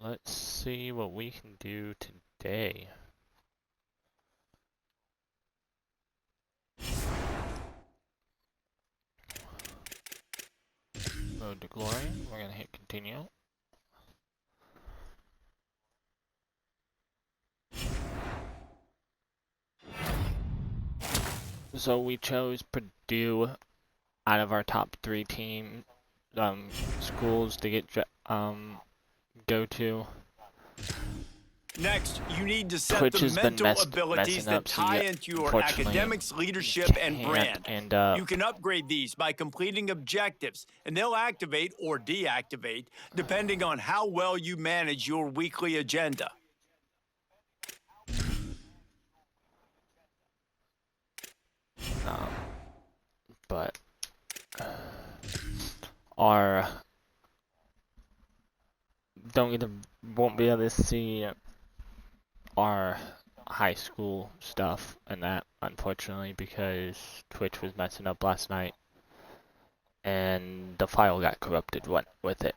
Let's see what we can do today. Road to Glory. We're gonna hit continue. So we chose Purdue out of our top 3 schools to get go to. Next, you need to set Twitch the has been mental abilities that tie into your academics, leadership, and brand. You can upgrade these by completing objectives, and they'll activate or deactivate depending on how well you manage your weekly agenda. But our won't be able to see our high school stuff and that, unfortunately, because Twitch was messing up last night and the file got corrupted with it.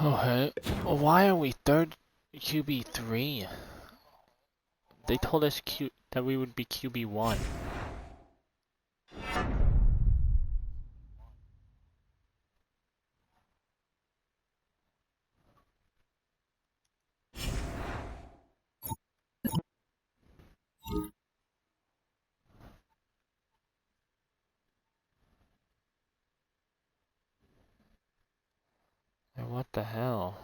Okay, why are we third QB3? They told us that we would be QB1. What the hell?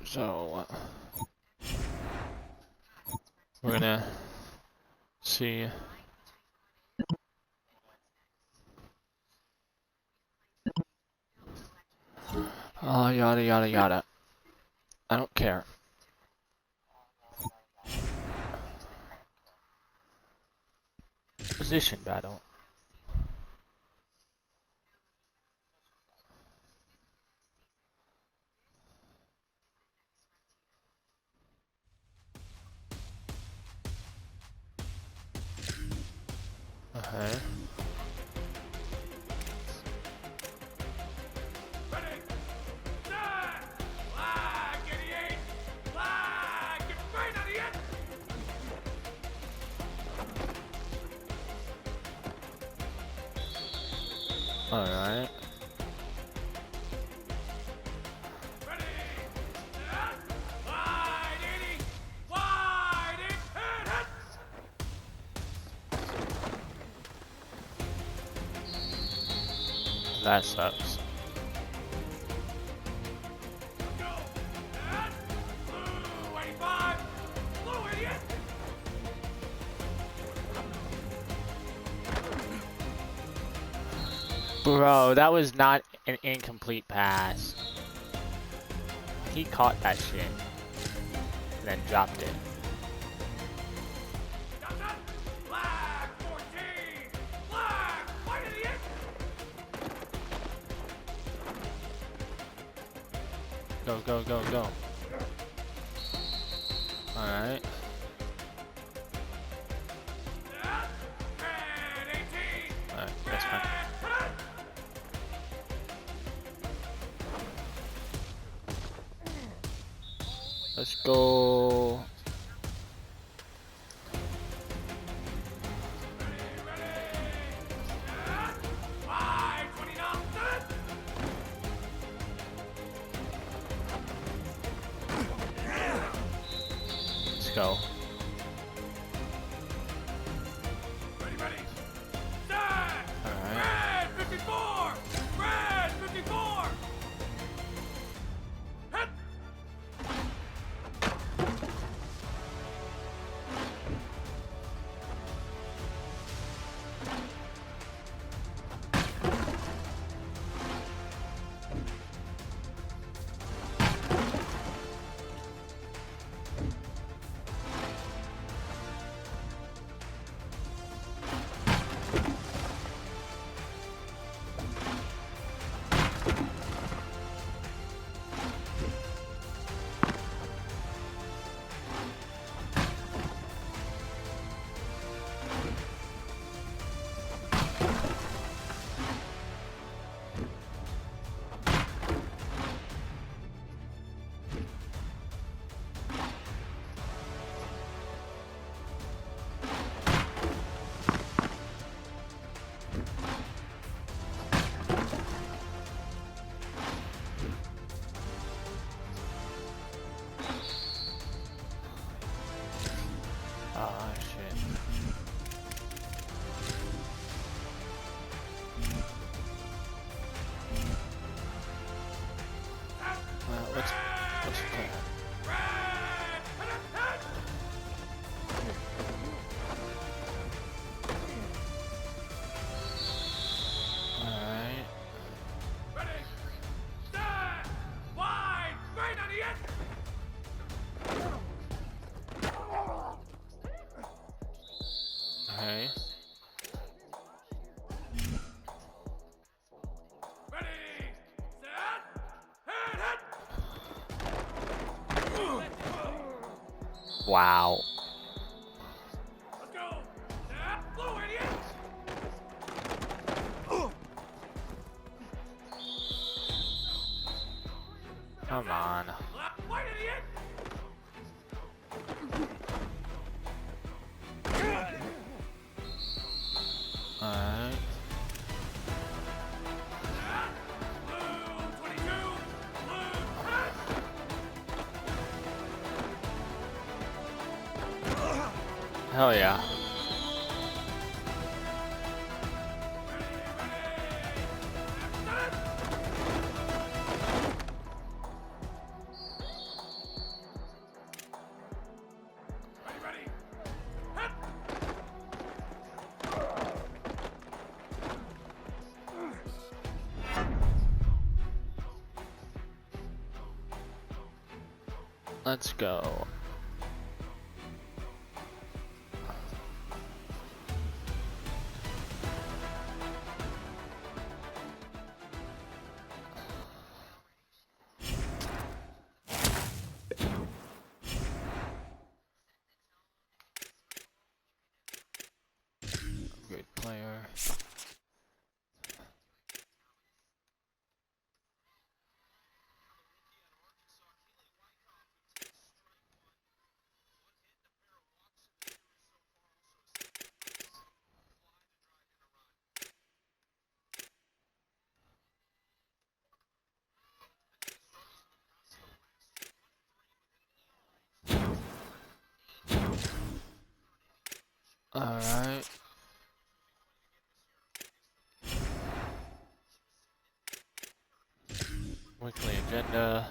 So we're gonna see. Oh, yada yada yada. I don't care. Position battle. Okay. Alright. That sucks. Bro, that was not an incomplete pass. He caught that shit. And then dropped it. Go, go, go, go. Alright. Alright, that's fine. Let's go. go. Ready. Start! Alright. Red 54! Red 54! Hit! Oh shit. What's the plan? Alright. Ready, stand, wide, straight on the end. Okay. Ready, set, hit. Wow. Let's go. Set, blue idiot. Come on. Left, white idiot. Alright. Blue 22, blue, hit. Hell yeah. Ready, hit. Let's go. Good player. Alright. Weekly agenda.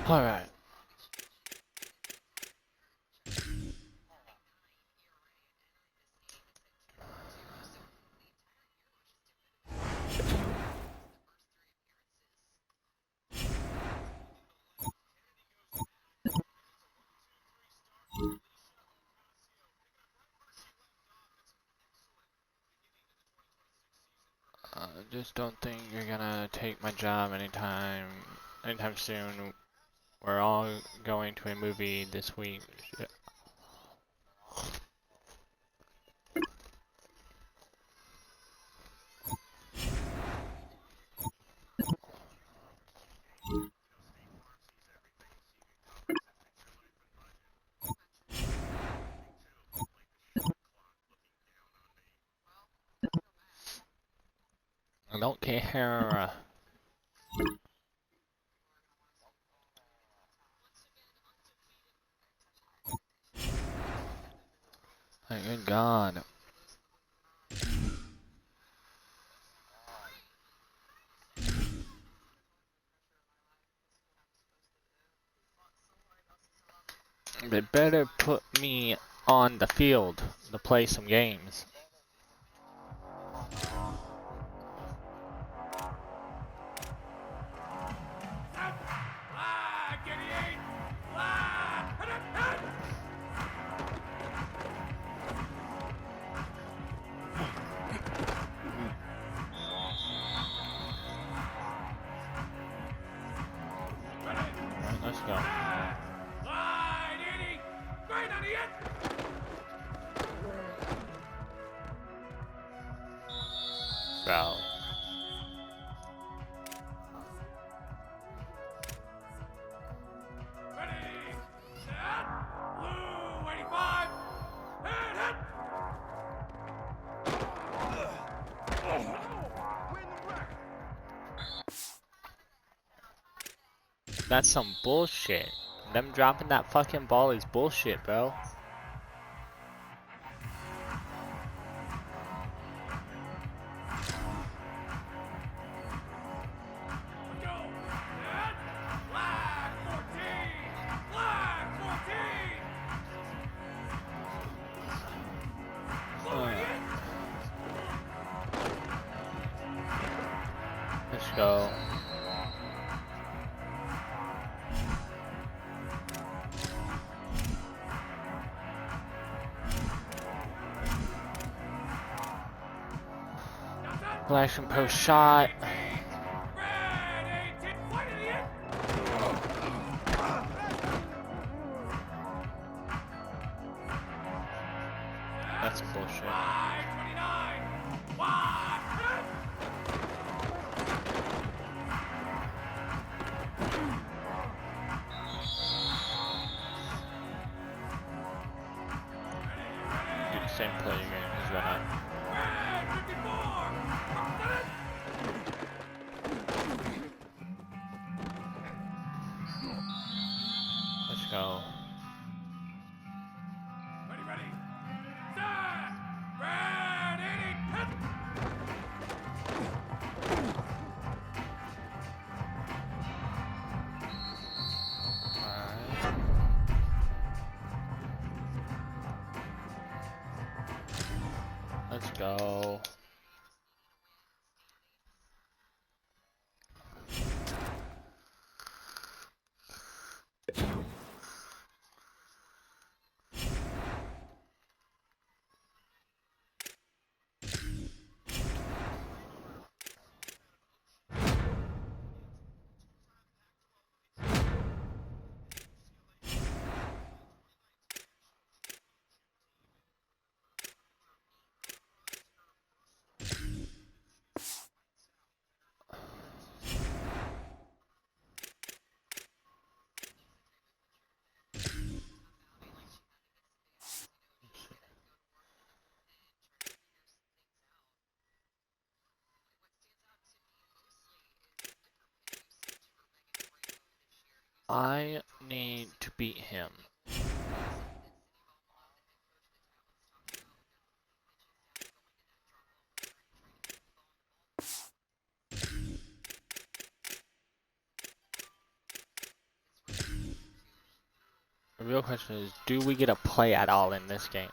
Alright. Just don't think you're gonna take my job anytime soon. We're all going to a movie this week. Shit. I don't care. Oh, good God. They better put me on the field to play some games. Alright, let's go. Foul. That's some bullshit. Them dropping that fucking ball is bullshit, bro. Let's go. Flash and post shot. That's bullshit. Do the same play again. He's run up. Let's go. Let's go. I need to beat him. The real question is, do we get a play at all in this game?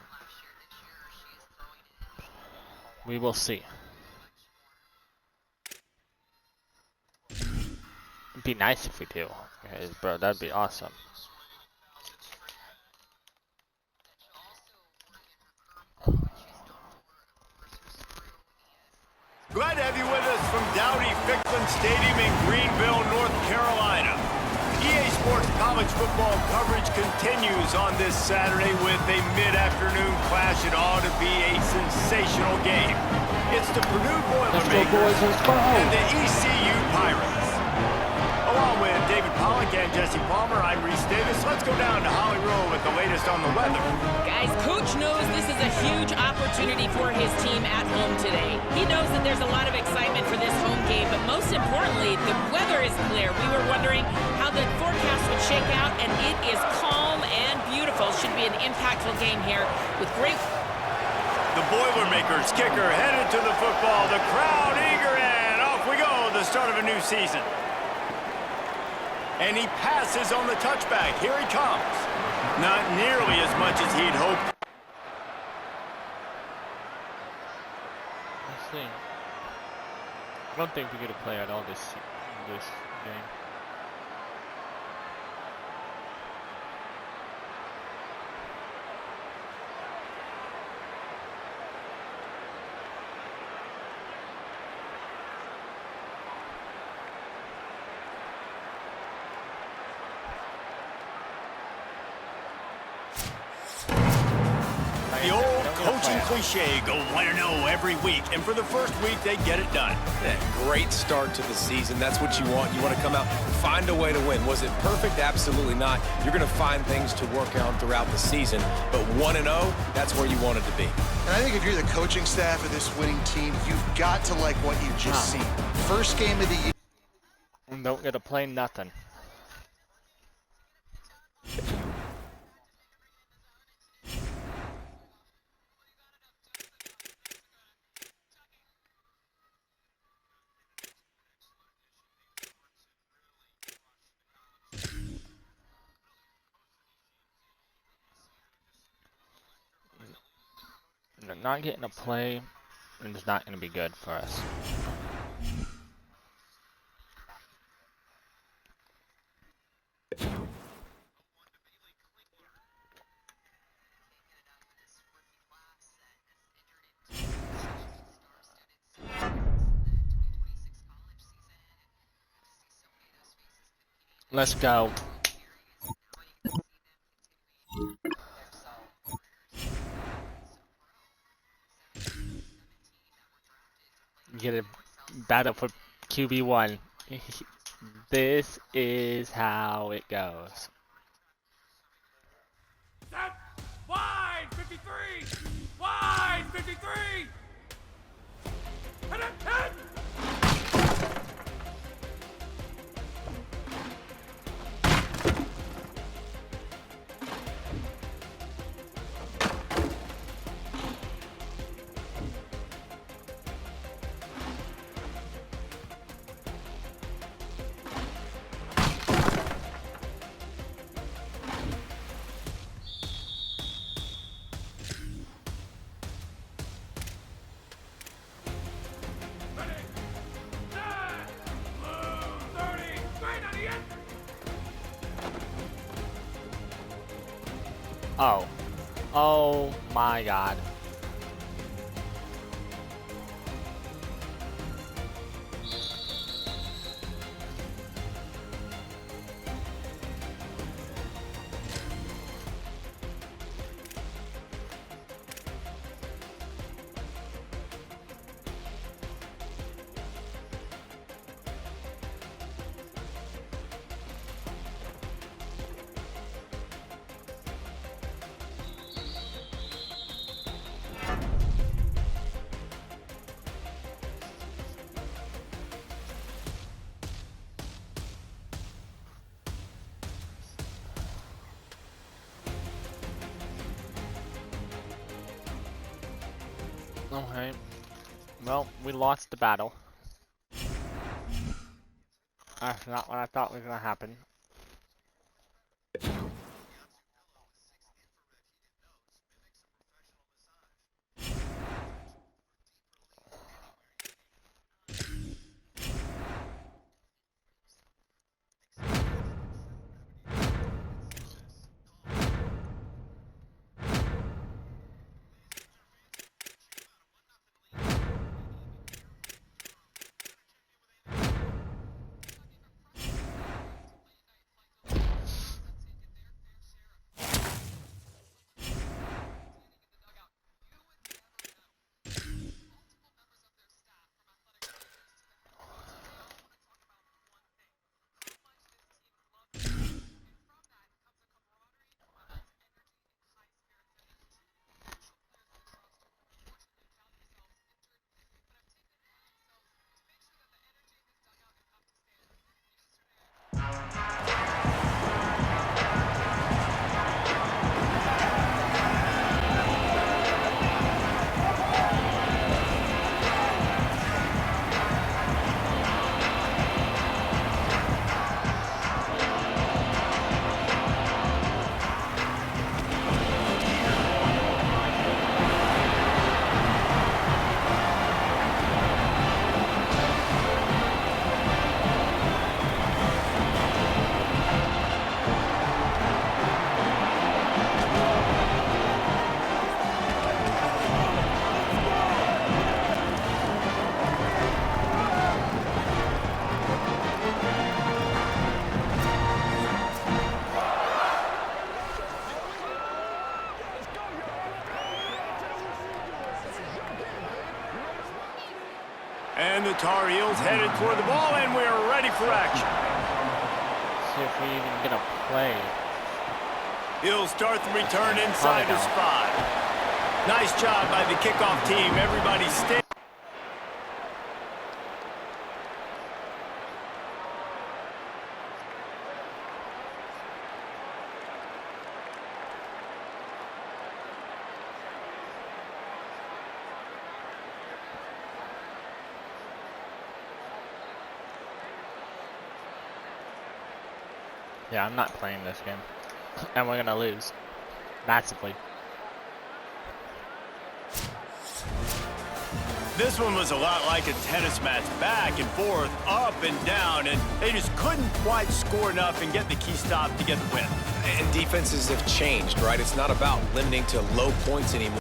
We will see. It'd be nice if we do, because, bro, that'd be awesome. Glad to have you with us from Dowdy-Ficklen Stadium in Greenville, North Carolina. EA Sports college football coverage continues on this Saturday with a mid-afternoon clash. It ought to be a sensational game. It's the Purdue Boilermakers and the ECU Pirates. Along with David Pollack and Jesse Palmer, I'm Reese Davis. Let's go down to Holly Rowe with the latest on the weather. Guys, cool coach knows this is a huge opportunity for his team at home today. He knows that there's a lot of excitement for this home game, but most importantly, the weather is clear. We were wondering how the forecast would shake out, and it is calm and beautiful. Should be an impactful game here with great... The Boilermakers kicker headed to the football. The crowd eager, and off we go. The start of a new season. And he passes on the touchback. Here he comes. Not nearly as much as he'd hoped. Let's see. I don't think we get to play at all this game. The old coaching cliche, go 1-0 every week, and for the first week, they get it done. Yeah, great start to the season. That's what you want. You want to come out and find a way to win. Was it perfect? Absolutely not. You're going to find things to work on throughout the season, but 1-0, that's where you wanted to be. And I think if you're the coaching staff of this winning team, you've got to like what you've just seen. First game of the year. Don't get to play nothing. Not getting a play is not going to be good for us. Let's go. Get a battle for QB1. This is how it goes. Set! Wide 53! Wide 53! Hit it! Hit! Oh. Oh my God. Okay. Well, we lost the battle. That's not what I thought was gonna happen. And the Tar Heels headed toward the ball, and we're ready for action. See if we even get a play. He'll start the return inside his 5. Nice job by the kickoff team. Everybody stay. Yeah, I'm not playing this game. And we're gonna lose. Massively. This one was a lot like a tennis match. Back and forth, up and down, and they just couldn't quite score enough and get the key stop to get the win. And defenses have changed, right? It's not about limiting to low points anymore.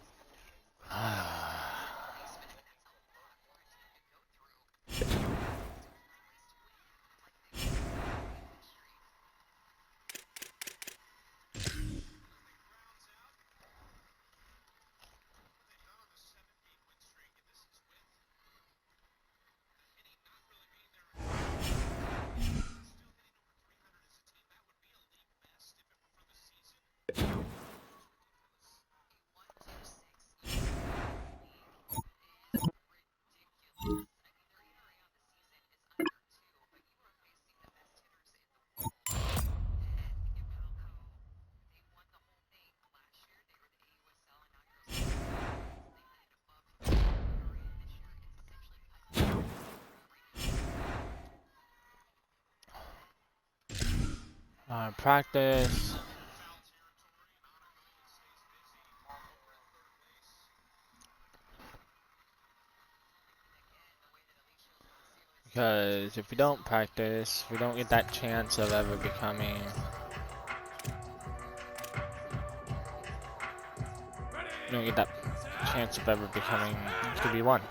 Practice. Because if we don't practice, we don't get that chance of ever becoming QB1.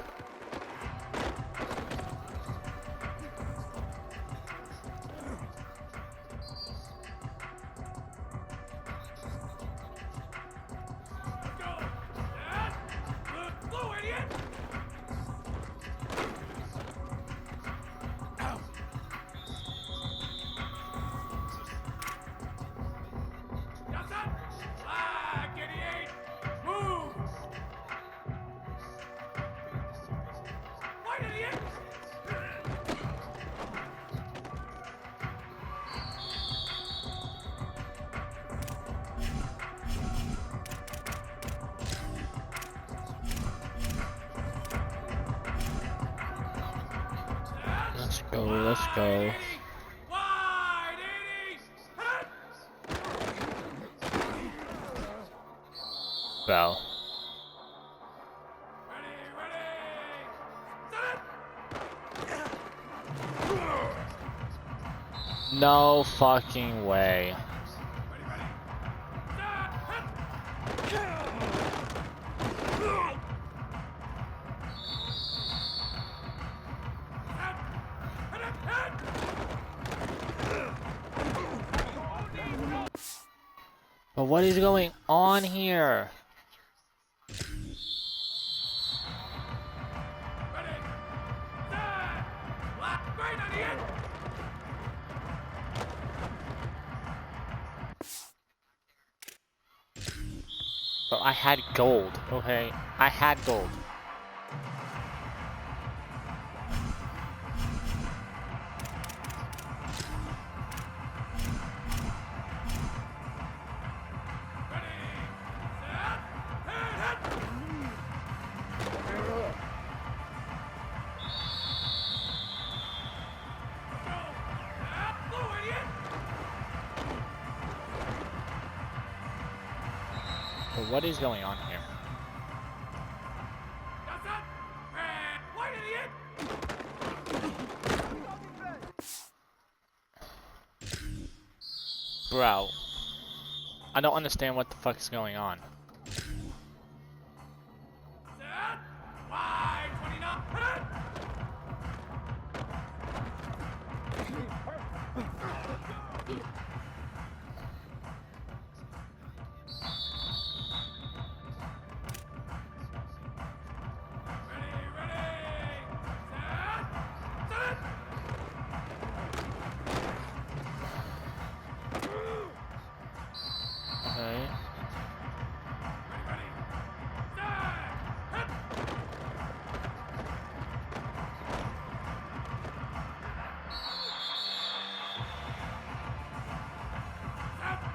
Let's go. Bell. No fucking way. But what is going on here? But I had gold, okay? I had gold. What is going on here? Bro, I don't understand what the fuck is going on.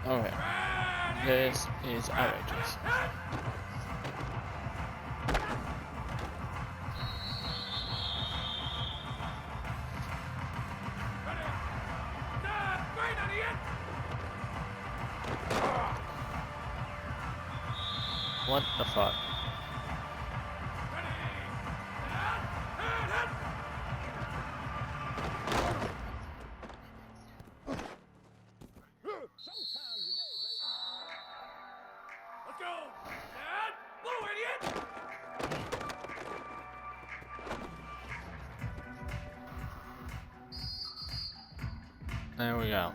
Okay. This is outrageous. What the fuck? Let's go! Dad! Blue, idiot! There we go.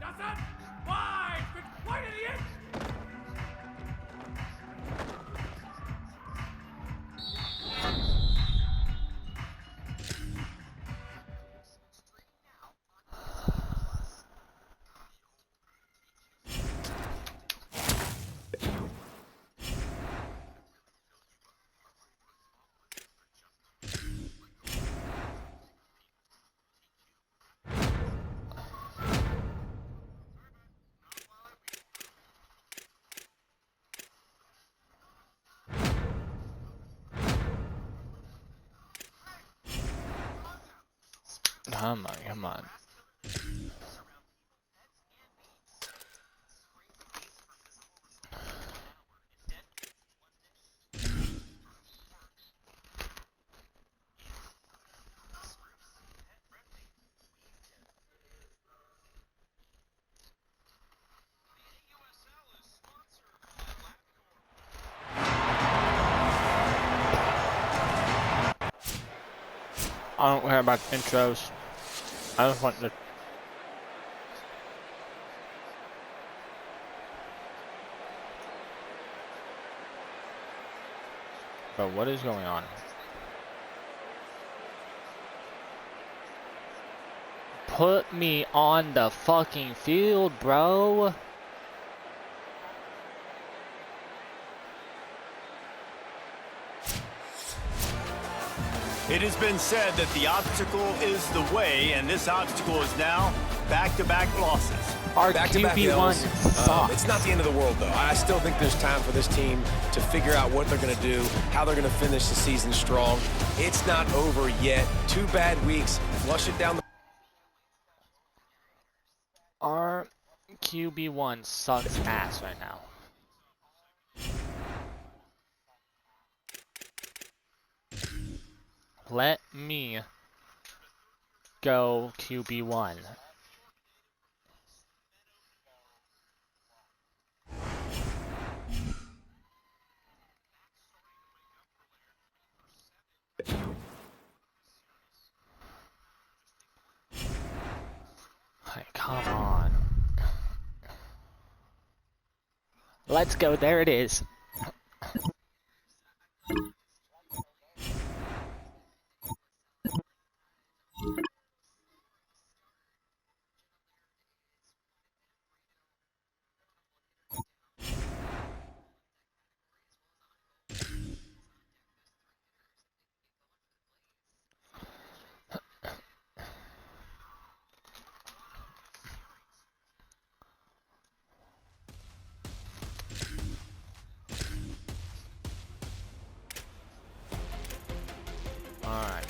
That's it! Wide! Wide, idiot! Come on, come on. I don't care about intros. I just want the... But what is going on? Put me on the fucking field, bro. It has been said that the obstacle is the way, and this obstacle is now back-to-back losses. Our Back-to-back QB1 L's. sucks. It's not the end of the world, though. I still think there's time for this team to figure out what they're going to do, how they're going to finish the season strong. It's not over yet. 2 bad weeks. Flush it down the... Our QB1 sucks ass right now. Let me go QB1. Hey, come on. Let's go. There it is. Alright.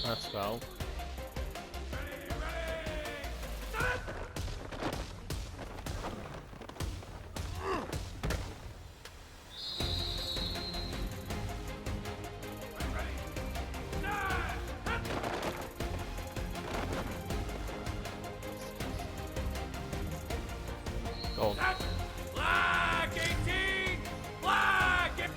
Let's go. Gold. Black 18! Black! Hit!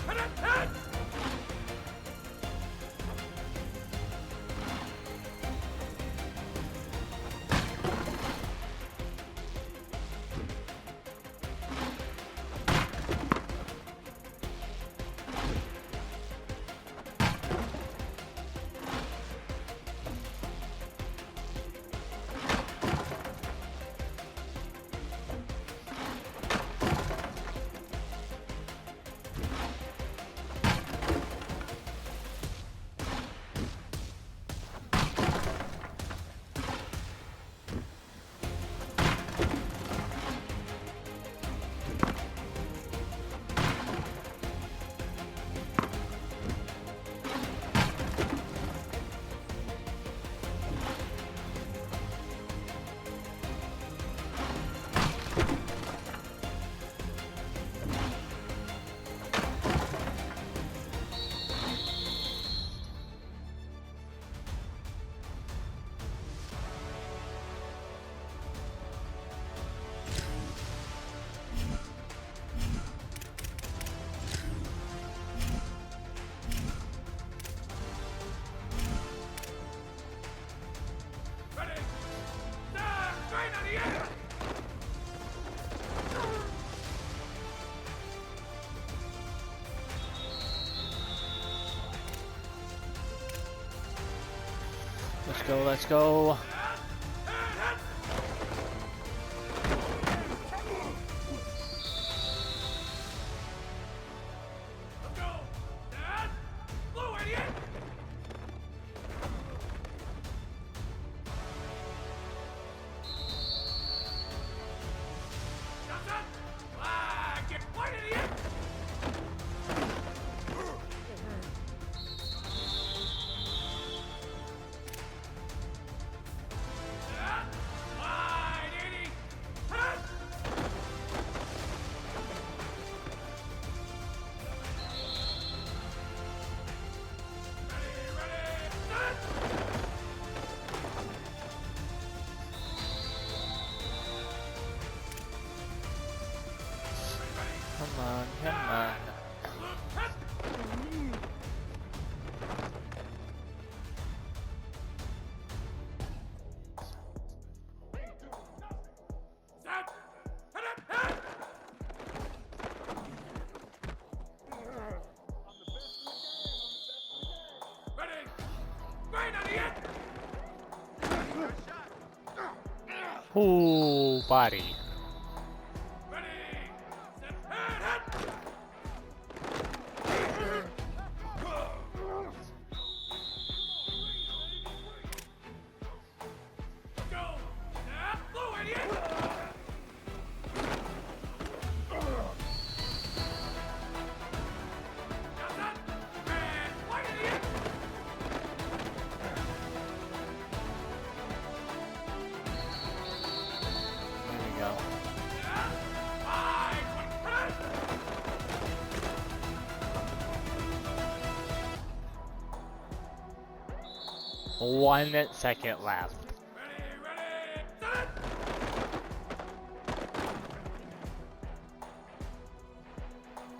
Let's go, let's go. Come on, come on. Ooh, body. One second left.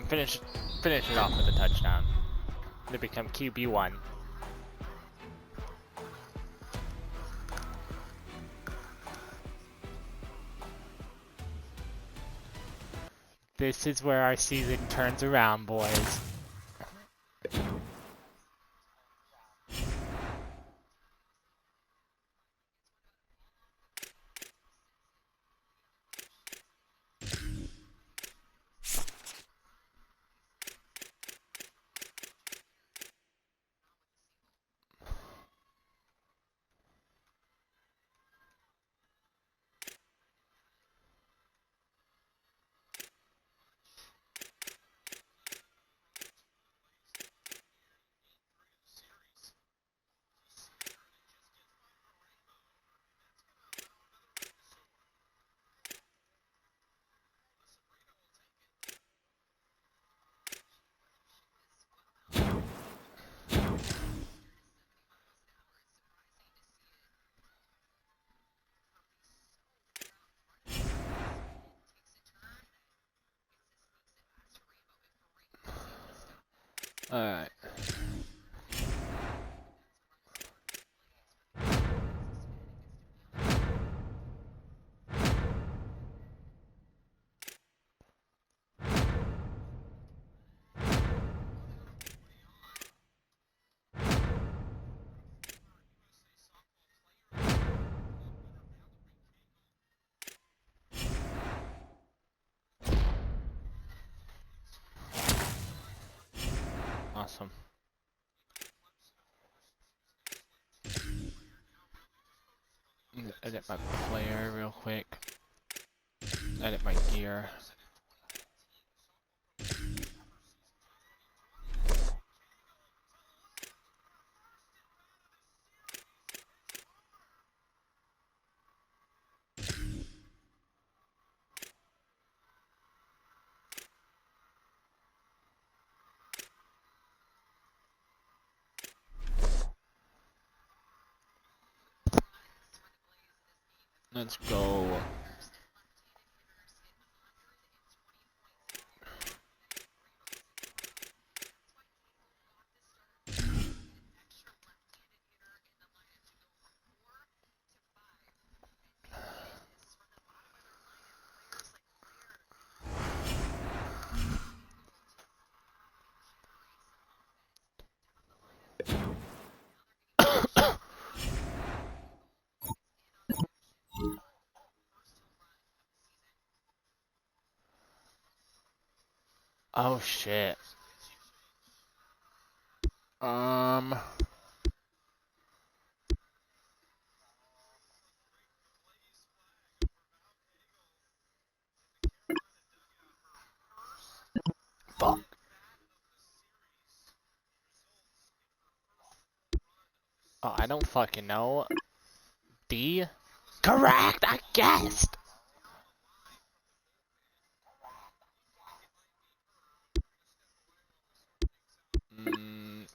Finish it off with a touchdown. To become QB1. This is where our season turns around, boys. Alright. Awesome. Edit my player real quick. Edit my gear. Let's go. Oh shit. Fuck. Oh, I don't fucking know. D? Correct, I guessed!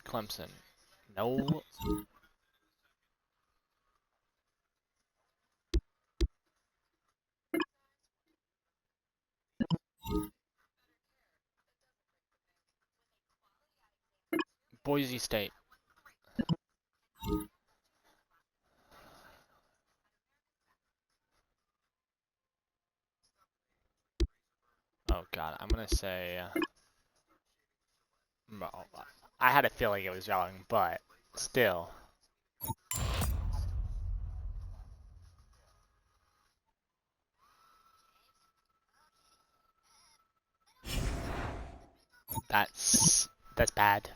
Clemson. No. Boise State. Oh god, I'm gonna say... well, I had a feeling it was wrong, but still. That's bad.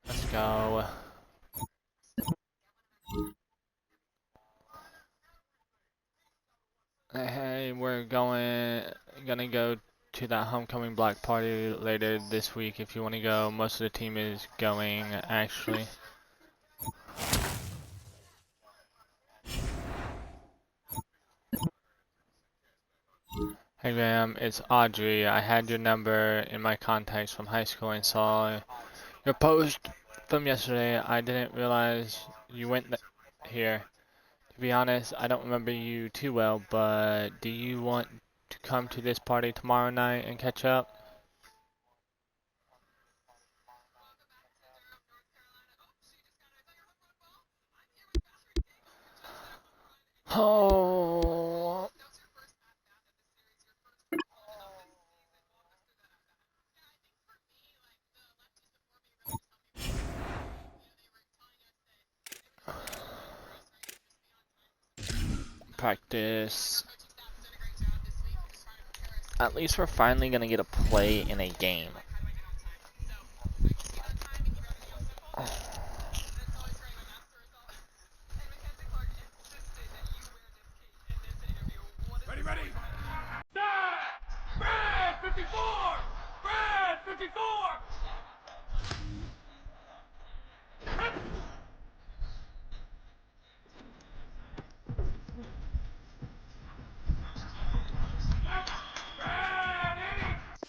Let's go. Hey, we're gonna go to that homecoming block party later this week if you want to go. Most of the team is going, actually. Hey Graham, it's Audrey. I had your number in my contacts from high school and saw your post from yesterday. I didn't realize you went here. To be honest, I don't remember you too well, but do you want to come to this party tomorrow night and catch up? Oh. Practice. At least we're finally gonna get a play in a game. Ready. Brad 54! Brad 54!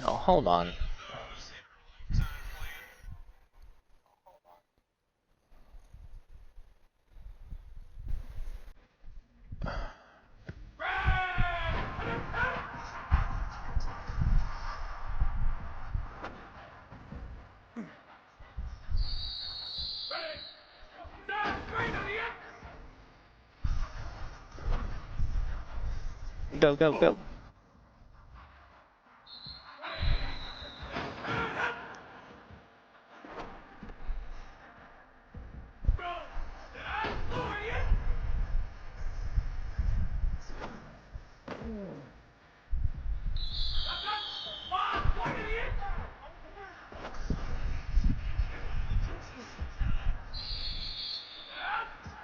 Oh, hold on. Go, go, go.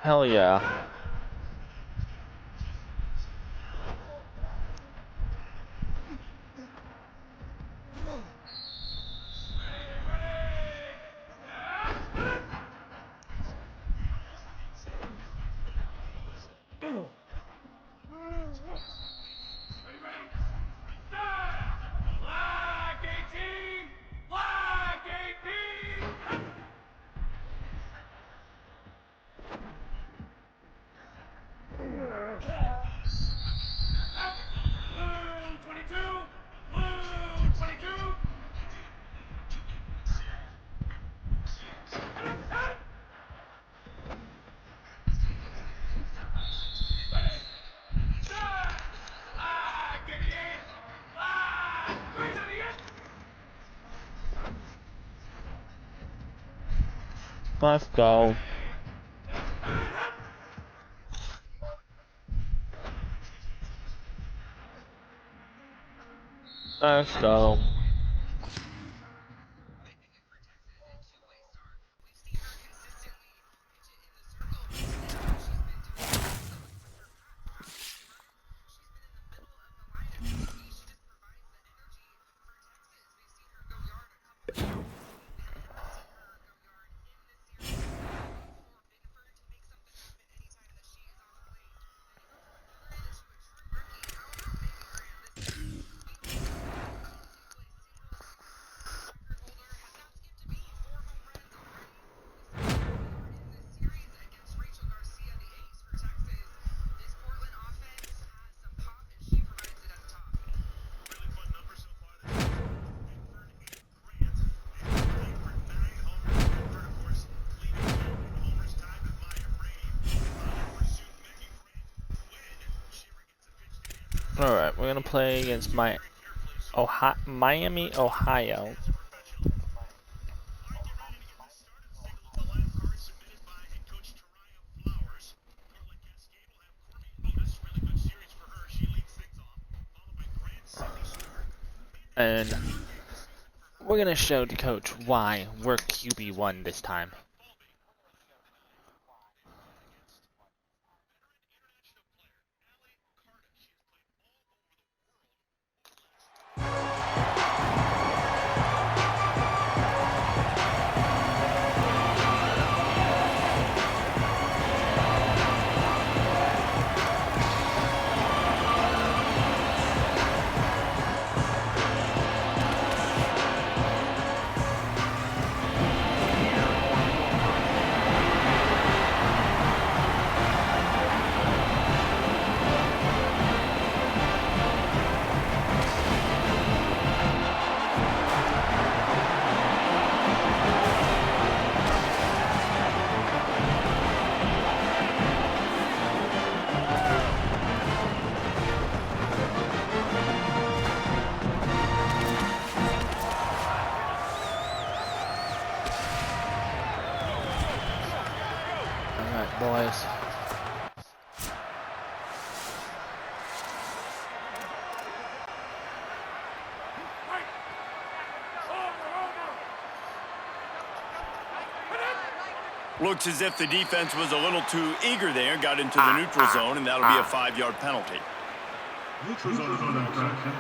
Hell yeah. Let's go. Let's go. Alright, we're gonna play against Miami, Ohio. And we're gonna show the coach why we're QB1 this time. Boys. Looks as if the defense was a little too eager there, got into the neutral zone, and that'll be a 5-yard penalty. Neutral zone infraction.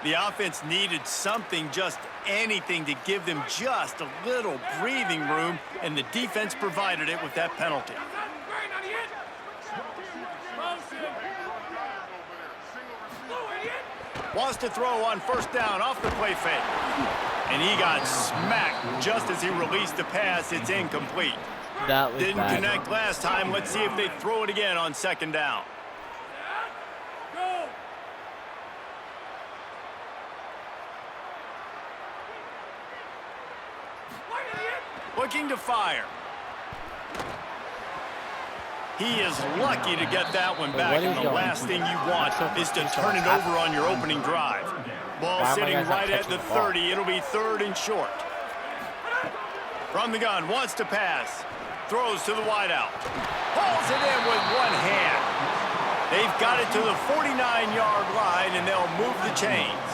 The offense needed something, just anything, to give them just a little breathing room, and the defense provided it with that penalty. Wants to throw on first down off the play fake. And he got smacked just as he released the pass. It's incomplete. That was Didn't bad. connect last time. Let's see if they throw it again on second down. Looking to fire. He is lucky to get that one back, and the last thing you want is to turn it over on your opening drive. Ball sitting right at the 30. It'll be 3rd and short. From the gun, wants to pass. Throws to the wideout. Pulls it in with one hand. They've got it to the 49-yard line, and they'll move the chains.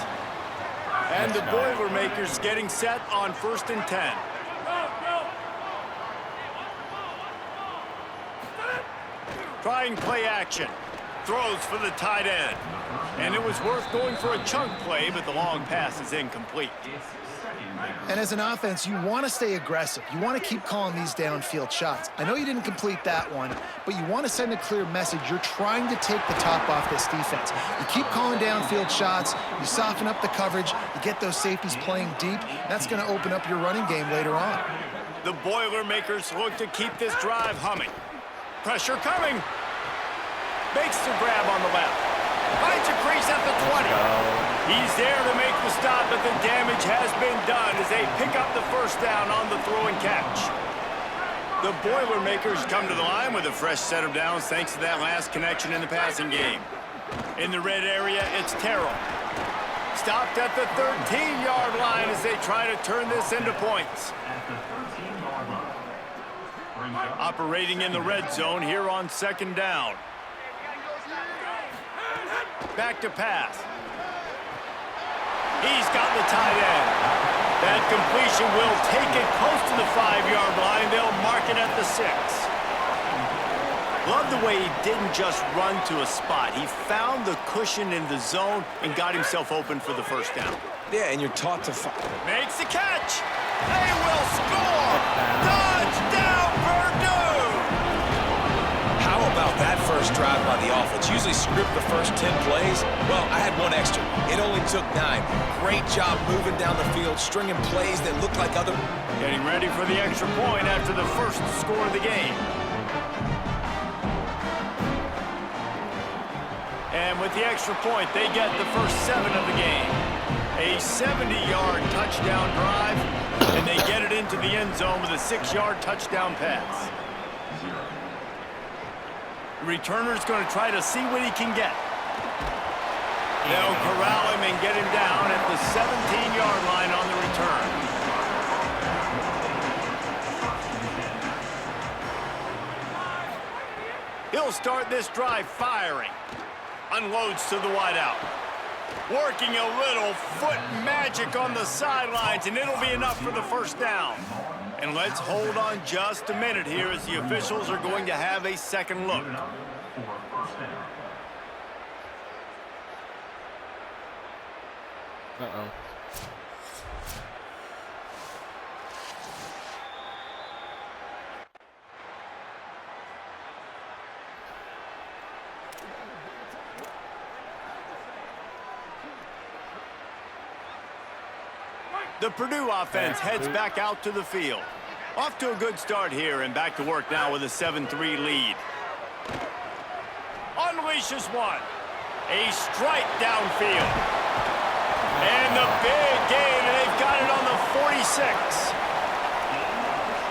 And the Boilermakers getting set on 1st and 10. Trying play action. Throws for the tight end. And it was worth going for a chunk play, but the long pass is incomplete. And as an offense, you want to stay aggressive. You want to keep calling these downfield shots. I know you didn't complete that one, but you want to send a clear message. You're trying to take the top off this defense. You keep calling downfield shots. You soften up the coverage. You get those safeties playing deep. That's going to open up your running game later on. The Boilermakers look to keep this drive humming. Pressure coming. Makes the grab on the left. Finds a crease at the 20. He's there to make the stop, but the damage has been done as they pick up the first down on the throw and catch. The Boilermakers come to the line with a fresh set of downs thanks to that last connection in the passing game. In the red area, it's Terrell. Stopped at the 13-yard line as they try to turn this into points. Operating in the red zone here on 2nd down. Back to pass. He's got the tight end. That completion will take it close to the 5-yard line. They'll mark it at the 6. Love the way he didn't just run to a spot. He found the cushion in the zone and got himself open for the first down. Yeah, and you're taught to... Makes the catch. They will score. Touchdown, Purdue. How about that first drive by the offense? Usually script the first 10 plays. Well, I had one extra. It only took 9. Great job moving down the field, stringing plays that look like other... Getting ready for the extra point after the first score of the game. And with the extra point, they get the first 7 of the game. A 70-yard touchdown drive, and they get it into the end zone with a 6-yard touchdown pass. The returner's going to try to see what he can get. They'll corral him and get him down at the 17-yard line on the return. He'll start this drive firing. Unloads to the wideout. Working a little foot magic on the sidelines, and it'll be enough for the first down. And let's hold on just a minute here as the officials are going to have a second look. Uh-oh. The Purdue offense heads back out to the field. Off to a good start here and back to work now with a 7-3 lead. Unleashes one. A strike downfield. And the big gain, and they've got it on the 46.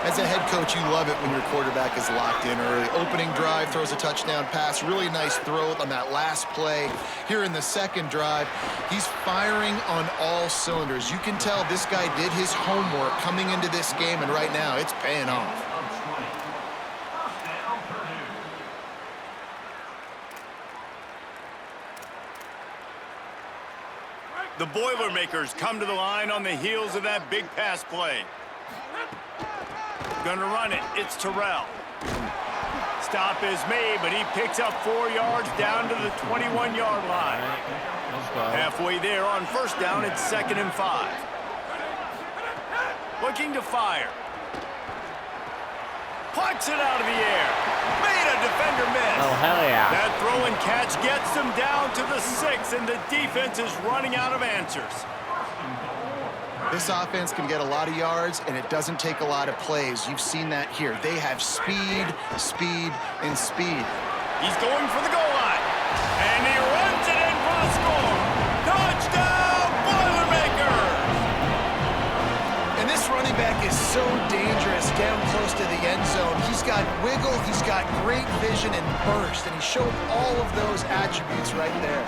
As a head coach, you love it when your quarterback is locked in early. Opening drive, throws a touchdown pass. Really nice throw on that last play. Here in the second drive, he's firing on all cylinders. You can tell this guy did his homework coming into this game, and right now it's paying off. The Boilermakers come to the line on the heels of that big pass play. Gonna run it. It's Terrell. Stop is made, but he picks up 4 yards down to the 21-yard line. Halfway there on first down, it's 2nd and 5. Looking to fire. Plucks it out of the air. Made a defender miss. Oh, hell yeah. That throw and catch gets them down to the 6, and the defense is running out of answers. This offense can get a lot of yards, and it doesn't take a lot of plays. You've seen that here. They have speed, speed, and speed. He's going for the goal line, and he runs it in for the score. Touchdown, Boilermakers! And this running back is so dangerous down close to the end zone. He's got wiggle, he's got great vision and burst, and he showed all of those attributes right there.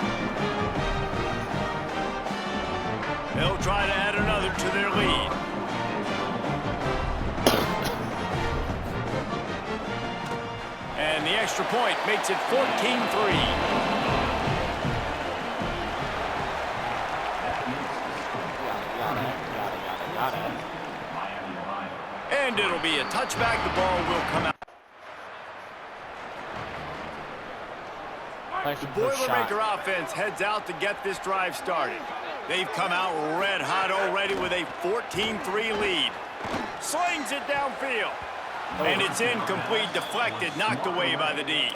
They'll try to add another to their lead. And the extra point makes it 14-3. And it'll be a touchback. The ball will come out. The Boilermaker offense heads out to get this drive started. They've come out red hot already with a 14-3 lead. Slings it downfield. And it's incomplete, deflected, knocked away by the D.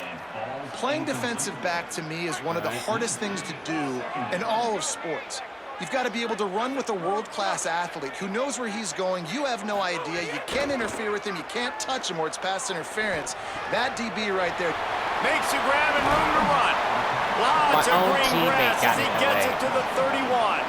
Playing defensive back, to me, is one of the hardest things to do in all of sports. You've got to be able to run with a world-class athlete who knows where he's going. You have no idea. You can't interfere with him. You can't touch him or it's pass interference. That DB right there makes a grab and room to run. Lots of green grass as he gets it to the 31.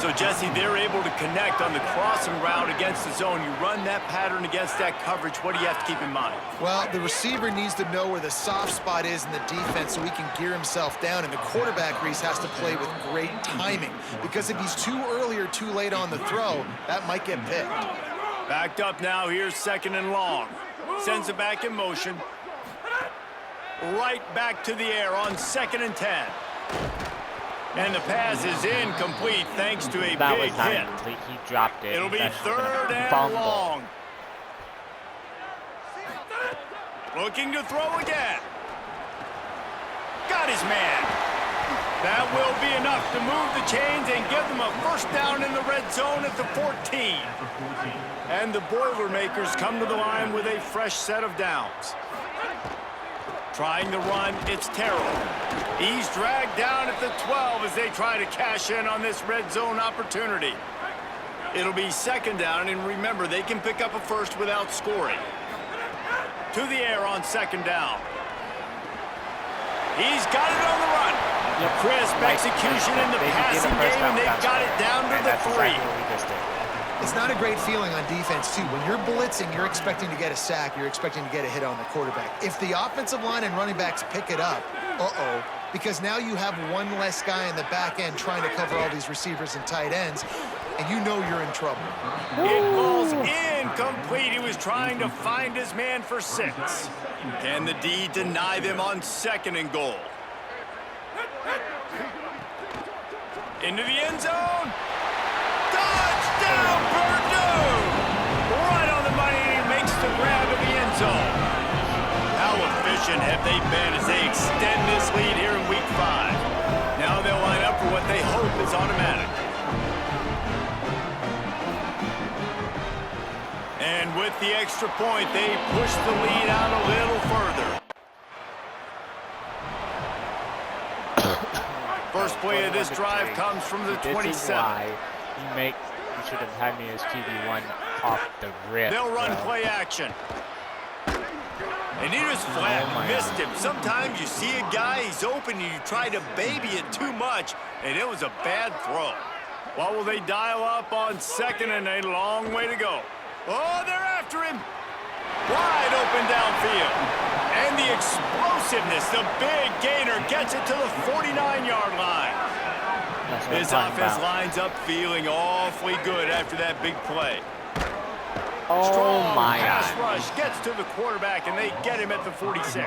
So, Jesse, they're able to connect on the crossing route against the zone. You run that pattern against that coverage. What do you have to keep in mind? Well, the receiver needs to know where the soft spot is in the defense so he can gear himself down. And the quarterback, Reese, has to play with great timing. Because if he's too early or too late on the throw, that might get picked. Backed up now, here's 2nd and long. Sends it back in motion. Right back to the air on 2nd and 10. And the pass is incomplete thanks to a that big was not hit. Incomplete. He dropped it. It'll be 3rd and long. Looking to throw again. Got his man. That will be enough to move the chains and give them a 1st down in the red zone at the 14. And the Boilermakers come to the line with a fresh set of downs. Trying to run, it's Terrell. He's dragged down at the 12 as they try to cash in on this red zone opportunity. It'll be 2nd down, and remember, they can pick up a 1st without scoring. To the air on 2nd down. He's got it on the run. Yep. Crisp execution in the passing game, and they've got it down to the 3. It's not a great feeling on defense, too. When you're blitzing, you're expecting to get a sack. You're expecting to get a hit on the quarterback. If the offensive line and running backs pick it up, because now you have one less guy in the back end trying to cover all these receivers and tight ends, and you know you're in trouble. It falls incomplete. He was trying to find his man for 6. Can the D deny them on 2nd and goal? Into the end zone. Touchdown, Purdue! Right on the money, and he makes the grab in the end zone. How efficient have they been as they extend this lead here in Week 5? Now they'll line up for what they hope is automatic. And with the extra point, they push the lead out a little further. First play of this drive comes from the 27. You should have had me as QB1 off the rip. They'll run play action. And he just flat missed him. Sometimes you see a guy, he's open, and you try to baby it too much, and it was a bad throw. What will they dial up on 2nd and a long way to go? Oh, they're after him. Wide open downfield. And the explosiveness, the big gainer gets it to the 49-yard line. This offense lines up feeling awfully good after that big play. Strong pass rush gets to the quarterback, and they get him at the 46.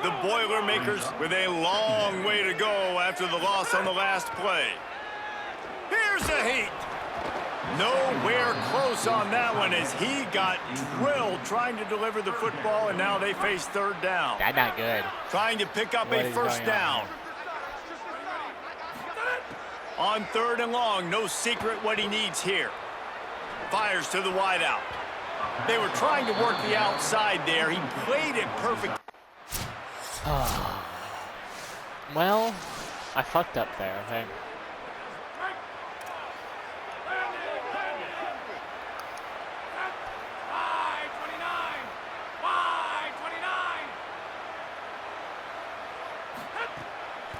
The Boilermakers with a long way to go after the loss on the last play. Here's the heat. Nowhere close on that one as he got drilled trying to deliver the football, and now they face 3rd down. That's not good. Trying to pick up a 1st down. On 3rd and long, no secret what he needs here. Fires to the wideout. They were trying to work the outside there. He played it perfect. Well, I fucked up there, okay?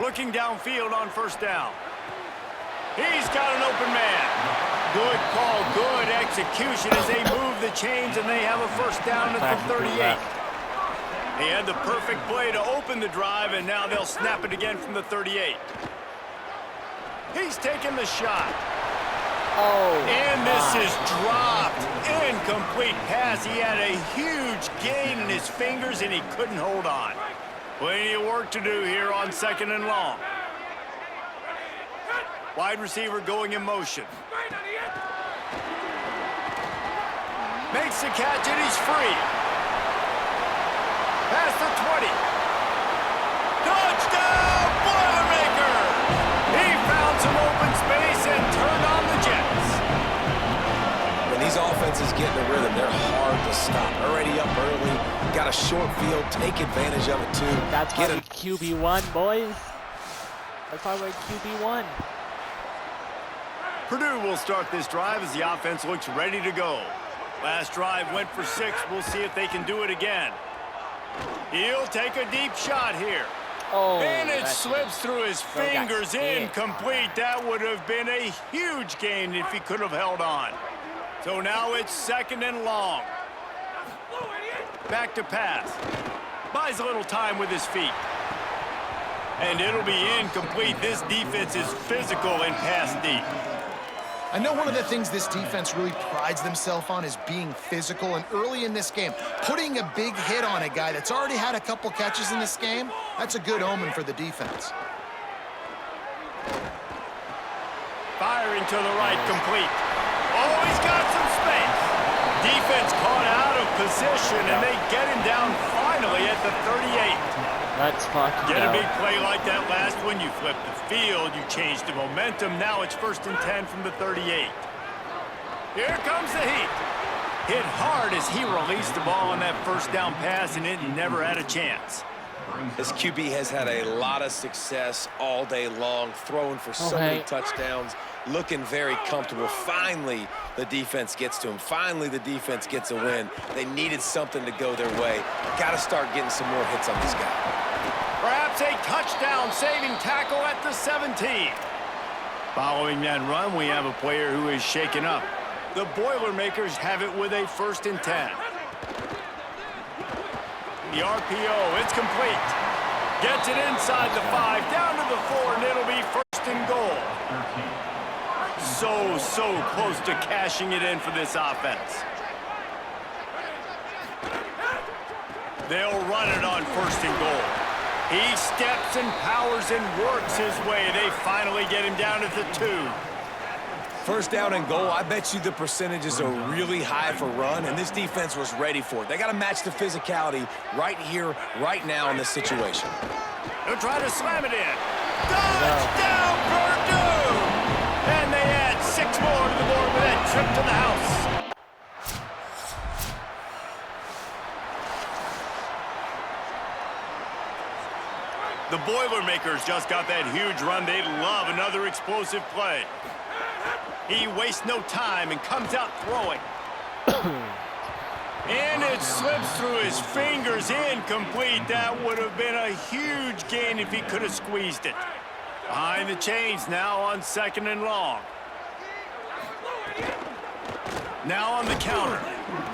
Looking downfield on 1st down. He's got an open man. Good call, good execution as they move the chains, and they have a 1st down at the 38. They had the perfect play to open the drive, and now they'll snap it again from the 38. He's taking the shot. And this is dropped. Incomplete pass. He had a huge gain in his fingers, and he couldn't hold on. Plenty of work to do here on 2nd and long. Wide receiver going in motion. Makes the catch, and he's free. Past the 20. Touchdown, Boilermakers! He found some open space and turned on the Jets. When these offenses get in a rhythm, they're hard to stop. Already up early, got a short field, take advantage of it too. That's why we're QB1, boys. That's why we're QB1. Purdue will start this drive as the offense looks ready to go. Last drive went for 6. We'll see if they can do it again. He'll take a deep shot here. And it slips through his fingers. Incomplete. That would have been a huge gain if he could have held on. So now it's 2nd and long. Back to pass. Buys a little time with his feet. And it'll be incomplete. This defense is physical and pass deep. I know one of the things this defense really prides themselves on is being physical, and early in this game, putting a big hit on a guy that's already had a couple catches in this game, that's a good omen for the defense. Firing to the right, complete. Oh, he's got some space. Defense caught out of position, and they get him down finally at the 38. Let's fucking Get a big play like that last one, you flip the field, you change the momentum. Now it's 1st and 10 from the 38. Here comes the heat. Hit hard as he released the ball on that first down pass, and it never had a chance. This QB has had a lot of success all day long, throwing for so many touchdowns, looking very comfortable. Finally, the defense gets to him. Finally, the defense gets a win. They needed something to go their way. Got to start getting some more hits on this guy. Perhaps a touchdown-saving tackle at the 17. Following that run, we have a player who is shaken up. The Boilermakers have it with a 1st and 10. The RPO, it's complete. Gets it inside the 5, down to the 4, and it'll be 1st and goal. So close to cashing it in for this offense. They'll run it on 1st and goal. He steps and powers and works his way. They finally get him down at the 2. 1st down and goal, I bet you the percentages are really high for run, and this defense was ready for it. They got to match the physicality right here, right now in this situation. They'll try to slam it in. Touchdown, Purdue! And they add 6 more to the board with that trip to the house. The Boilermakers just got that huge run. They love another explosive play. He wastes no time and comes out throwing. And it slips through his fingers, incomplete. That would have been a huge gain if he could have squeezed it. Behind the chains now on 2nd and long. Now on the counter.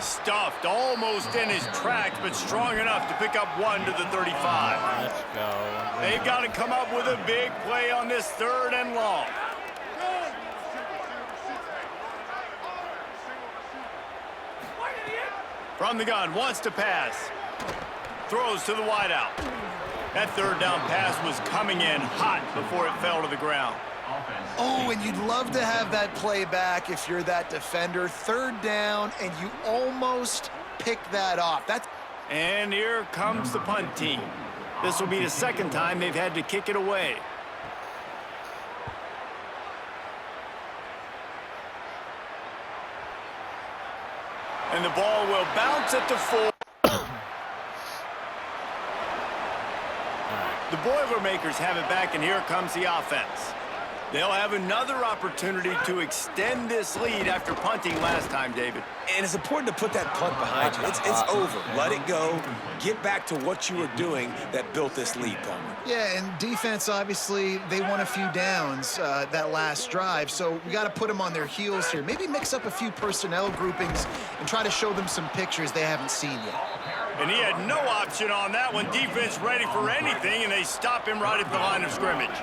Stuffed almost in his tracks, but strong enough to pick up 1 to the 35. Let's go. They've got to come up with a big play on this 3rd and long. From the gun, wants to pass. Throws to the wideout. That 3rd down pass was coming in hot before it fell to the ground. Oh, and you'd love to have that play back if you're that defender. 3rd down, and you almost pick that off. And here comes the punt team. This will be the 2nd time they've had to kick it away. And the ball will bounce at the 4. The Boilermakers have it back, and here comes the offense. They'll have another opportunity to extend this lead after punting last time, David. And it's important to put that punt behind you. It's over. Let it go. Get back to what you were doing that built this lead, Palmer. Yeah, and defense, obviously, they won a few downs that last drive, so we got to put them on their heels here. Maybe mix up a few personnel groupings and try to show them some pictures they haven't seen yet. And he had no option on that one. Defense ready for anything, and they stop him right at the line of scrimmage.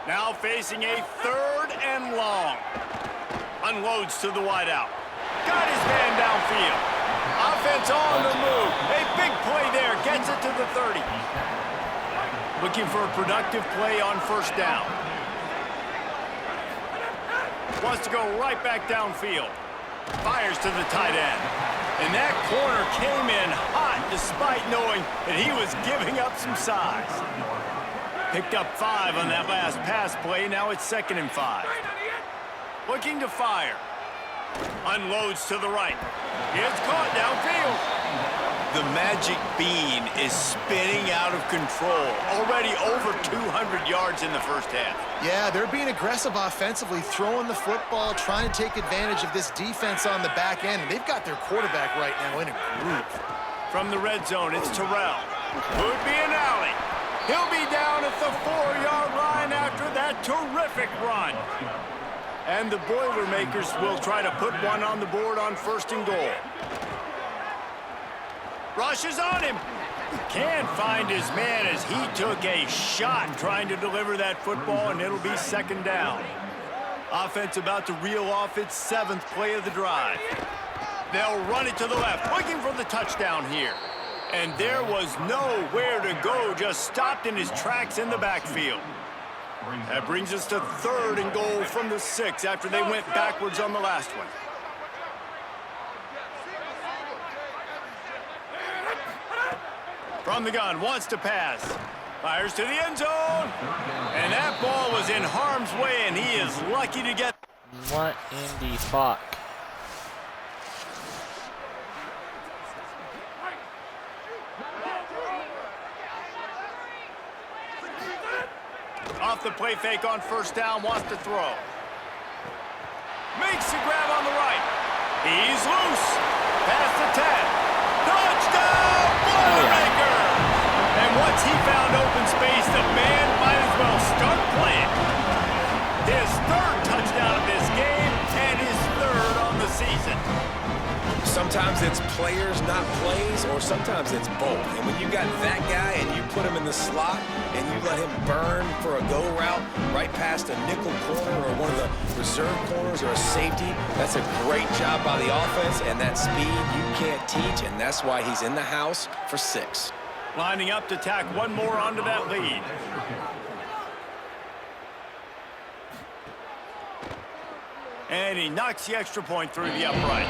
Now facing a 3rd and long. Unloads to the wideout. Got his man downfield. Offense on the move. A big play there. Gets it to the 30. Looking for a productive play on 1st down. Wants to go right back downfield. Fires to the tight end. And that corner came in hot despite knowing that he was giving up some size. Picked up 5 on that last pass play. Now it's 2nd and 5. Looking to fire. Unloads to the right. It's caught downfield. The magic bean is spinning out of control. Already over 200 yards in the 1st half. Yeah, they're being aggressive offensively, throwing the football, trying to take advantage of this defense on the back end. They've got their quarterback right now in a group. From the red zone, it's Terrell. Could be an alley. He'll be down at the 4-yard line after that terrific run. And the Boilermakers will try to put one on the board on 1st and goal. Rushes on him. Can't find his man as he took a shot trying to deliver that football, and it'll be 2nd down. Offense about to reel off its 7th play of the drive. They'll run it to the left, looking for the touchdown here. And there was nowhere to go, just stopped in his tracks in the backfield. That brings us to 3rd and goal from the 6 after they went backwards on the last one. From the gun, wants to pass. Fires to the end zone. And that ball was in harm's way, and he is lucky to get... What in the fuck? Off the play fake on 1st down, wants to throw. Makes the grab on the right. He's loose. Past the 10. Touchdown, Boilermaker! And once he found open space, the man might as well start playing. His 3rd touchdown of this game and his 3rd on the season. Sometimes it's players, not plays, or sometimes it's both. And when you got that guy and you put him in the slot and you let him burn for a go route right past a nickel corner or one of the reserve corners or a safety, that's a great job by the offense, and that speed you can't teach, and that's why he's in the house for 6. Lining up to tack one more onto that lead. And he knocks the extra point through the uprights.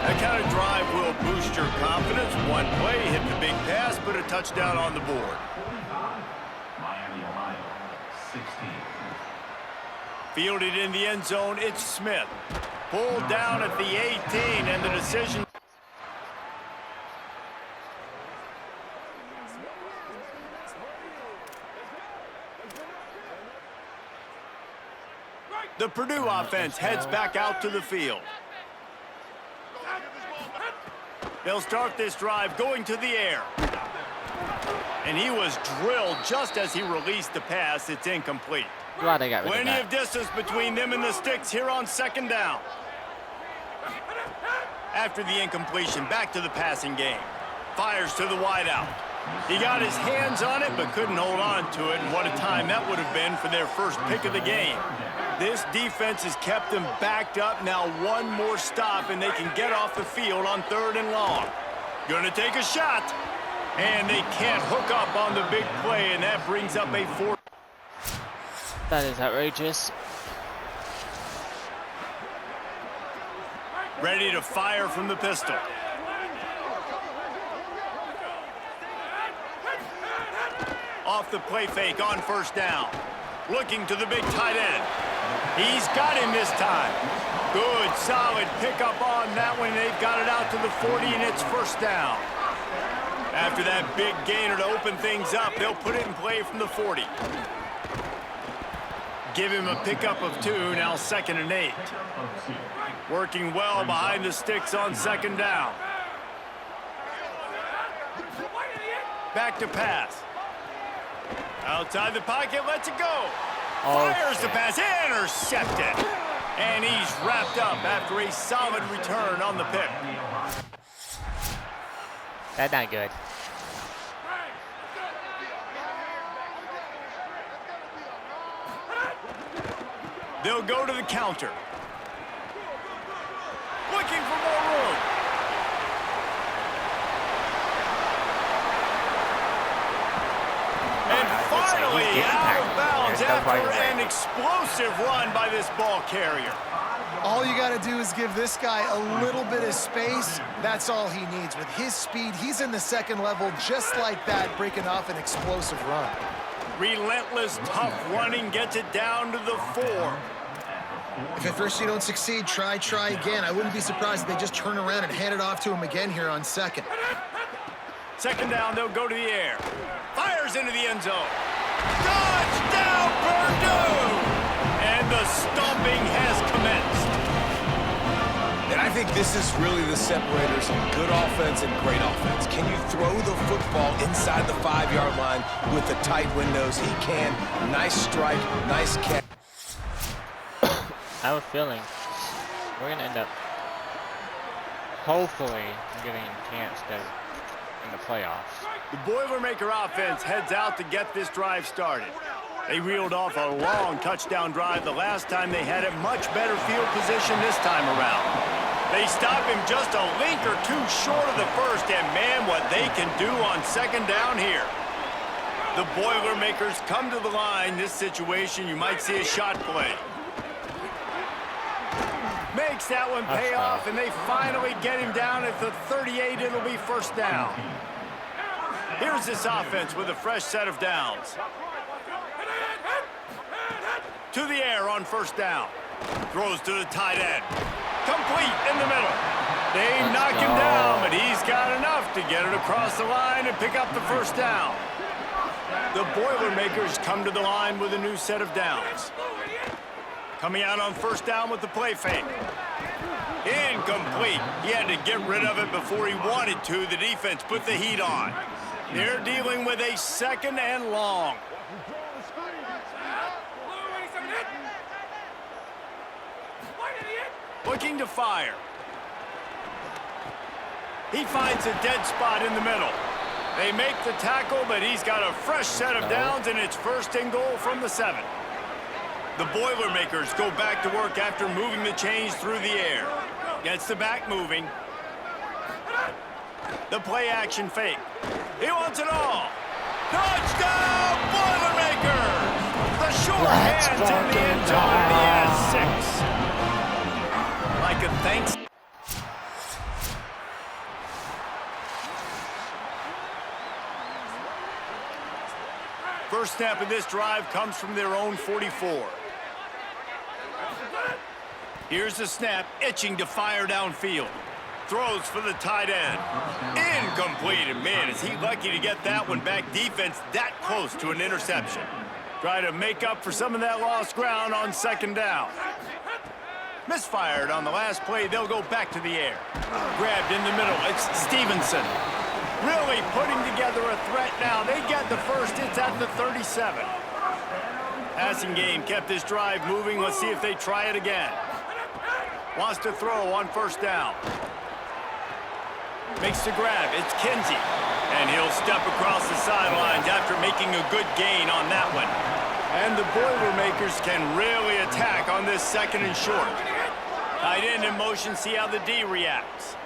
That kind of drive will boost your confidence. One play, hit the big pass, put a touchdown on the board. Miami, Ohio, 16. Fielded in the end zone, it's Smith. Pulled down at the 18, and the decision... The Purdue offense heads back out to the field. They'll start this drive going to the air. And he was drilled just as he released the pass. It's incomplete. Glad I got rid of Plenty that. of distance between them and the sticks here on 2nd down. After the incompletion, back to the passing game. Fires to the wideout. He got his hands on it, but couldn't hold on to it. And what a time that would have been for their first pick of the game. This defense has kept them backed up. Now one more stop, and they can get off the field on 3rd and long. Gonna take a shot, and they can't hook up on the big play, and that brings up a 4th. That is outrageous. Ready to fire from the pistol. Off the play fake on 1st down. Looking to the big tight end. He's got him this time. Good, solid pickup on that one. They've got it out to the 40, and it's 1st down. After that big gainer to open things up, they'll put it in play from the 40. Give him a pickup of 2, now 2nd and 8. Working well behind the sticks on 2nd down. Back to pass. Outside the pocket, lets it go. Fires the pass, intercepted. And he's wrapped up after a solid return on the pick. That's not good. They'll go to the counter. Looking for more room. And finally out of bounds after an explosive run by this ball carrier. All you got to do is give this guy a little bit of space. That's all he needs. With his speed, he's in the 2nd level just like that, breaking off an explosive run. Relentless, tough running gets it down to the 4. If at first you don't succeed, try again. I wouldn't be surprised if they just turn around and hand it off to him again here on 2nd. 2nd down, they'll go to the air. Fires into the end zone. Touchdown, Purdue! And the stomping has commenced. And I think this is really the separators of good offense and great offense. Can you throw the football inside the 5-yard line with the tight windows? He can. Nice strike, nice catch. I have a feeling we're going to end up, hopefully, getting enhanced in the playoffs. The Boilermaker offense heads out to get this drive started. They reeled off a long touchdown drive the last time they had it. Much better field position this time around. They stop him just a link or two short of the first, and man, what they can do on second down here. The Boilermakers come to the line. This situation, you might see a shot play. Makes that one pay off, and they finally get him down at the 38. It'll be first down. Here's this offense with a fresh set of downs. To the air on first down. Throws to the tight end. Complete in the middle. They knock him down, but he's got enough to get it across the line and pick up the first down. The Boilermakers come to the line with a new set of downs. Coming out on first down with the play fake. Incomplete. He had to get rid of it before he wanted to. The defense put the heat on. They're dealing with a second and long. Looking to fire. He finds a dead spot in the middle. They make the tackle, but he's got a fresh set of downs, and it's first and goal from the 7. The Boilermakers go back to work after moving the chains through the air. Gets the back moving. The play action fake. He wants it all. Touchdown, Boilermakers! The short hands in the end zone, and he has 6. Like a thanks. First snap of this drive comes from their own 44. Here's the snap, itching to fire downfield. Throws for the tight end. Incomplete, and man, is he lucky to get that one back. Defense that close to an interception. Try to make up for some of that lost ground on second down. Misfired on the last play. They'll go back to the air. Grabbed in the middle. It's Stevenson. Really putting together a threat now. They get the first. It's at the 37. Passing game kept this drive moving. Let's see if they try it again. Wants to throw on first down. Makes the grab. It's Kinsey. And he'll step across the sidelines after making a good gain on that one. And the Boilermakers can really attack on this second and short. Tight end in motion, see how the D reacts.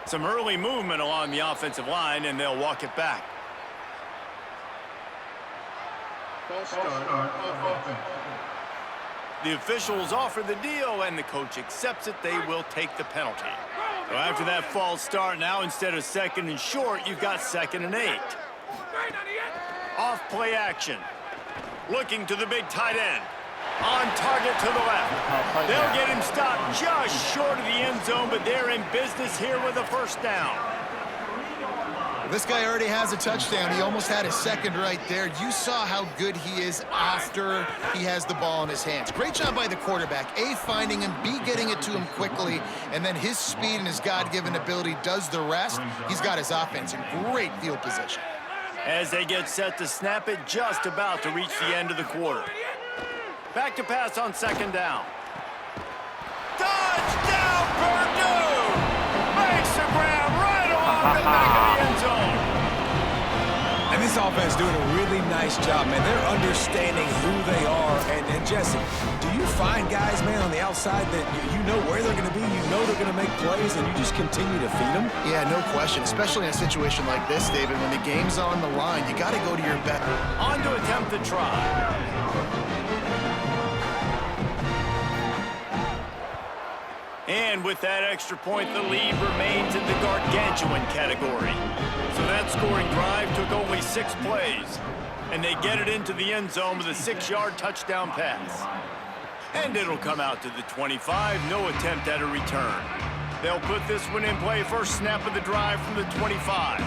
Some early movement along the offensive line, and they'll walk it back. The officials offer the deal, and the coach accepts it. They will take the penalty. So after that false start, now instead of second and short, you've got second and 8. Off play action. Looking to the big tight end. On target to the left. They'll get him stopped just short of the end zone, but they're in business here with a first down. This guy already has a touchdown. He almost had a second right there. You saw how good he is after he has the ball in his hands. Great job by the quarterback. A, finding him, B, getting it to him quickly, and then his speed and his God-given ability does the rest. He's got his offense in great field position. As they get set to snap it, just about to reach the end of the quarter. Back to pass on second down. Touchdown, Purdue! Makes the grab right along the back of the end zone. And this offense doing a really nice job, man. They're understanding who they are. And Jesse, do you find guys, man, on the outside that you know where they're going to be, you know they're going to make plays, and you just continue to feed them? Yeah, no question, especially in a situation like this, David. When the game's on the line, you got to go to your bet. On to attempt the try. And with that extra point, the lead remains in the gargantuan category. So that scoring drive took only 6 plays. And they get it into the end zone with a 6-yard touchdown pass. And it'll come out to the 25, no attempt at a return. They'll put this one in play, first snap of the drive from the 25.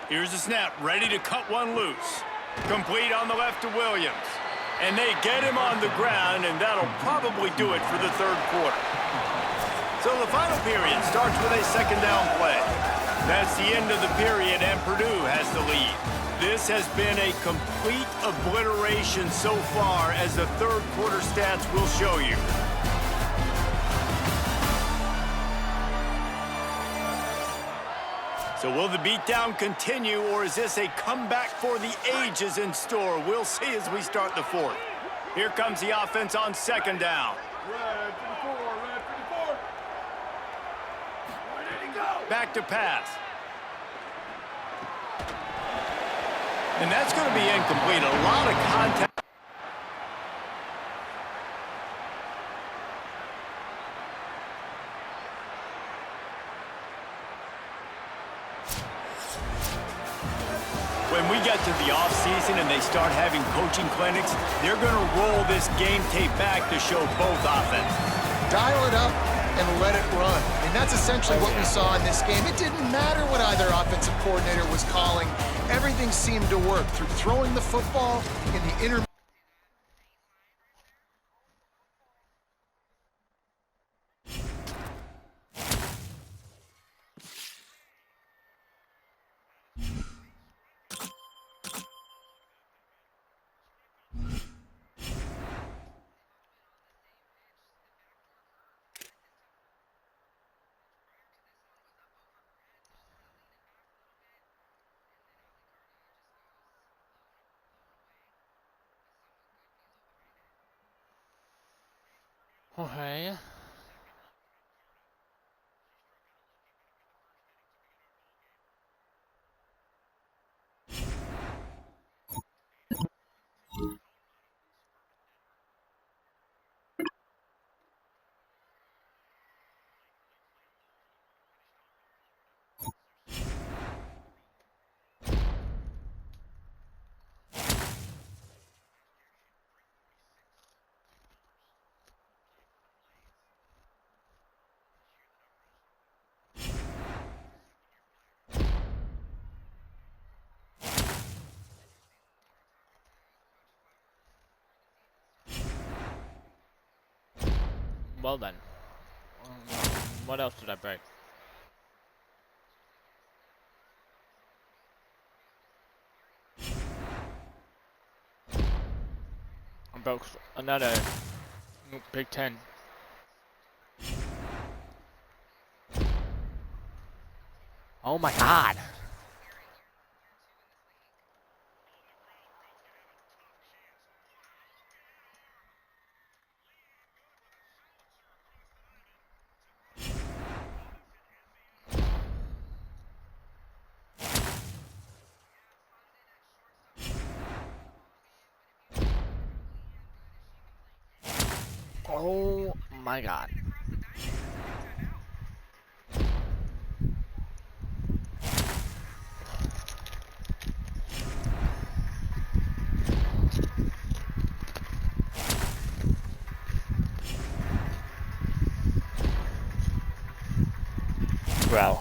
Here's the snap, ready to cut one loose. Complete on the left to Williams. And they get him on the ground, and that'll probably do it for the third quarter. So the final period starts with a second down play. That's the end of the period, and Purdue has the lead. This has been a complete obliteration so far, as the third quarter stats will show you. So will the beatdown continue, or is this a comeback for the ages in store? We'll see as we start the fourth. Here comes the offense on second down. Back to pass. And that's going to be incomplete. A lot of contact. When we get to the offseason and they start having coaching clinics, they're going to roll this game tape back to show both offenses. Dial it up and let it run. And that's essentially what we saw in this game. It didn't matter what either offensive coordinator was calling. Everything seemed to work through throwing the football in the intermediate. Okay. Well then, what else did I break? I broke another Big Ten. Oh my God! Oh my God. Bro.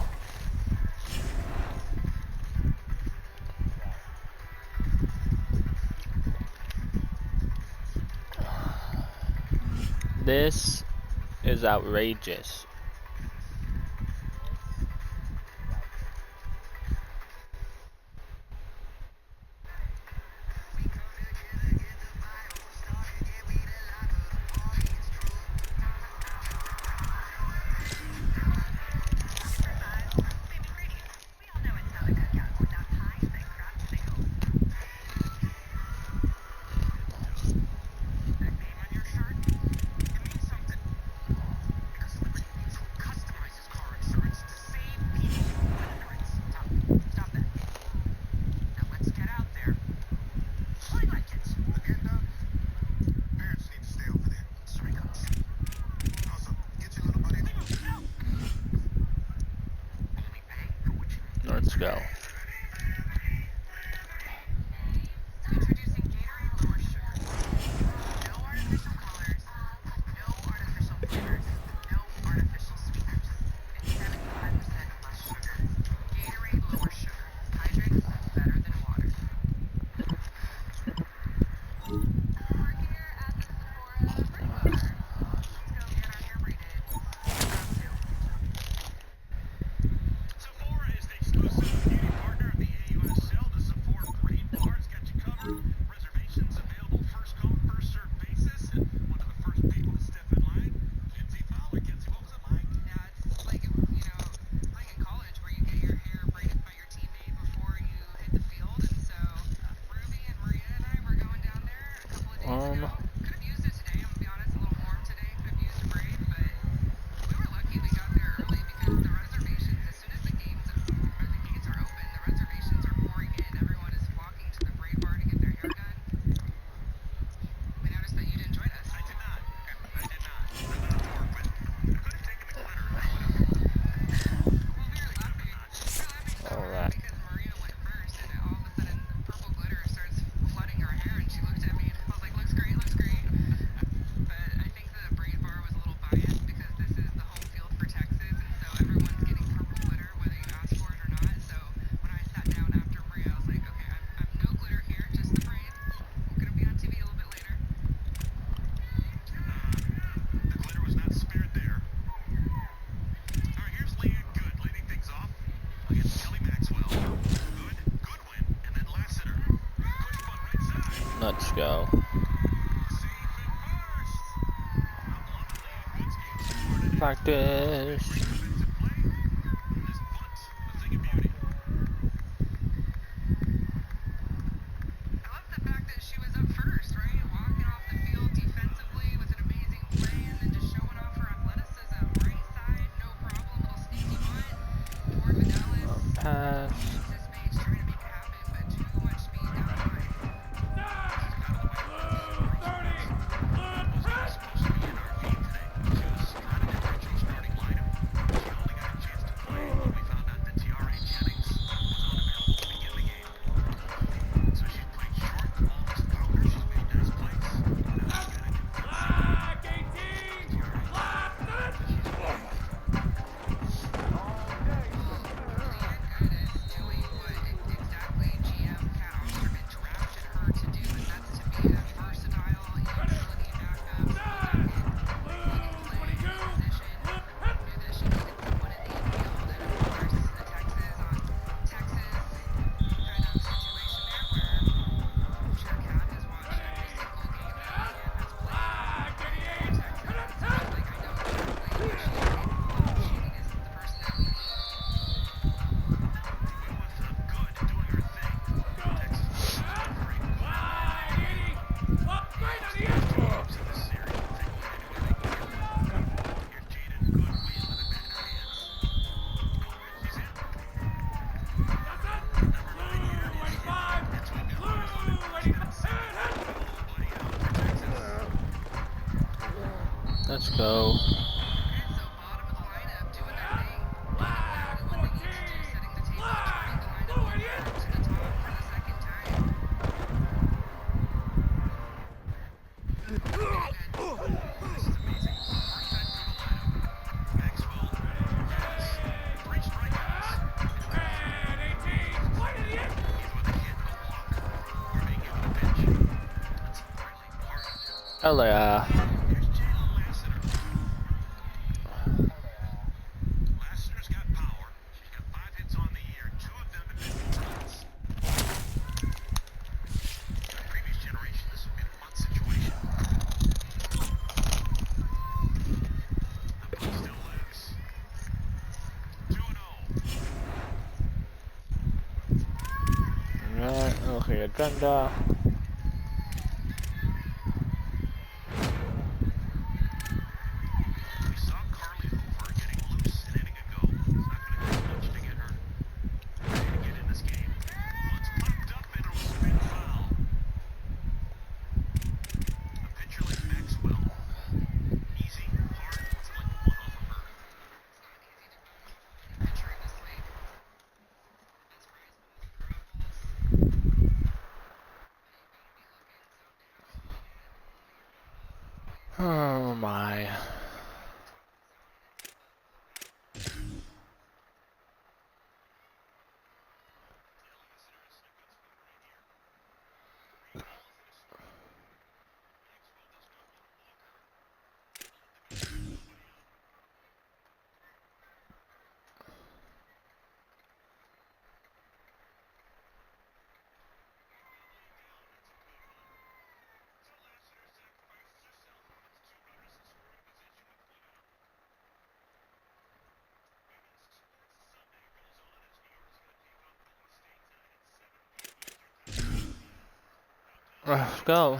This is outrageous. Let's go. Practice. Pass. Let's go. Hell yeah. Alright, okay, agenda. Oh my. Let's go.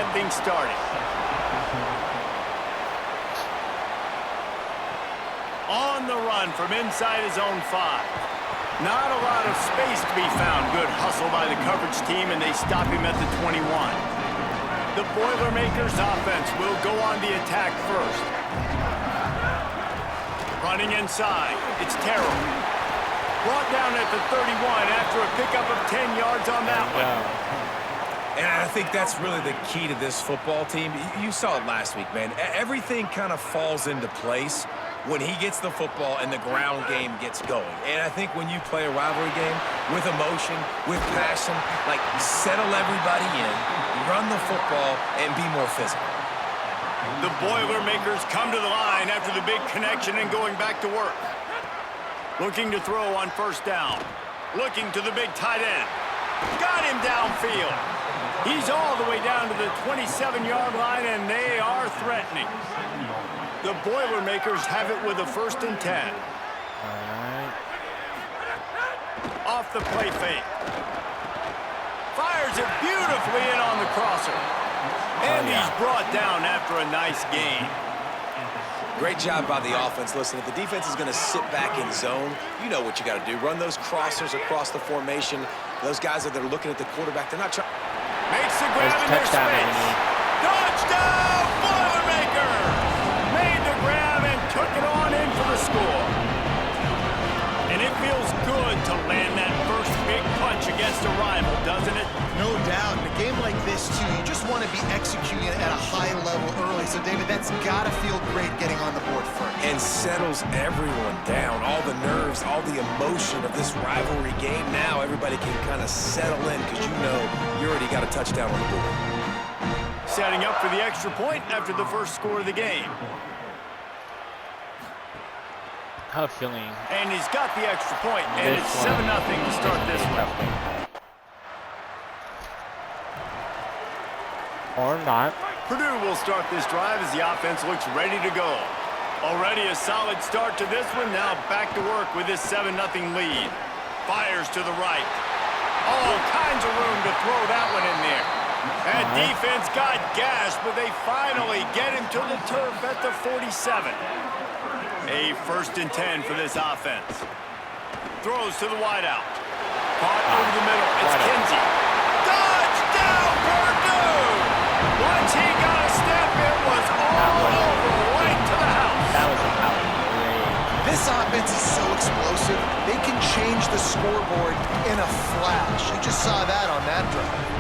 get things started. On the run from inside his own 5. Not a lot of space to be found. Good hustle by the coverage team, and they stop him at the 21. The Boilermakers offense will go on the attack first. Running inside, it's Terrell. Brought down at the 31 after a pickup of 10 yards on that one. And I think that's really the key to this football team. You saw it last week, man. Everything kind of falls into place when he gets the football and the ground game gets going. And I think when you play a rivalry game with emotion, with passion, like settle everybody in, run the football, and be more physical. The Boilermakers come to the line after the big connection and going back to work. Looking to throw on first down. Looking to the big tight end. Got him downfield. He's all the way down to the 27-yard line, and they are threatening. The Boilermakers have it with a 1st and 10. Off the play fake. Fires it beautifully in on the crosser. And he's brought down after a nice gain. Great job by the offense. Listen, if the defense is going to sit back in zone, you know what you got to do. Run those crossers across the formation. Those guys that are looking at the quarterback, they're not trying. Makes the grab in their space. Touchdown, Boilermaker! Made the grab and took it on in for the score. And it feels good to land that first big punch against a rival, doesn't it? No doubt. In a game like this, too, you just want to be executing it at a high level early. So, David, that's got to feel great getting on the board first. And settles everyone down. All the nerves, all the emotion of this rivalry game. Now everybody can kind of settle in because you know you already got a touchdown on the board. Setting up for the extra point after the first score of the game. How feeling? And he's got the extra point, and it's 7-0 to start this one. Or not. Purdue will start this drive as the offense looks ready to go. Already a solid start to this one. Now back to work with this 7-0 lead. Fires to the right. All kinds of room to throw that one in there. That defense got gashed, but they finally get him to the turf at the 47. A 1st and 10 for this offense. Throws to the wideout. Caught over the middle. It's Kinsey. Touchdown, Purdue! Once he got a step, it was all over, right to the house. That was outrageous. This offense is so explosive, they can change the scoreboard in a flash. You just saw that on that drive.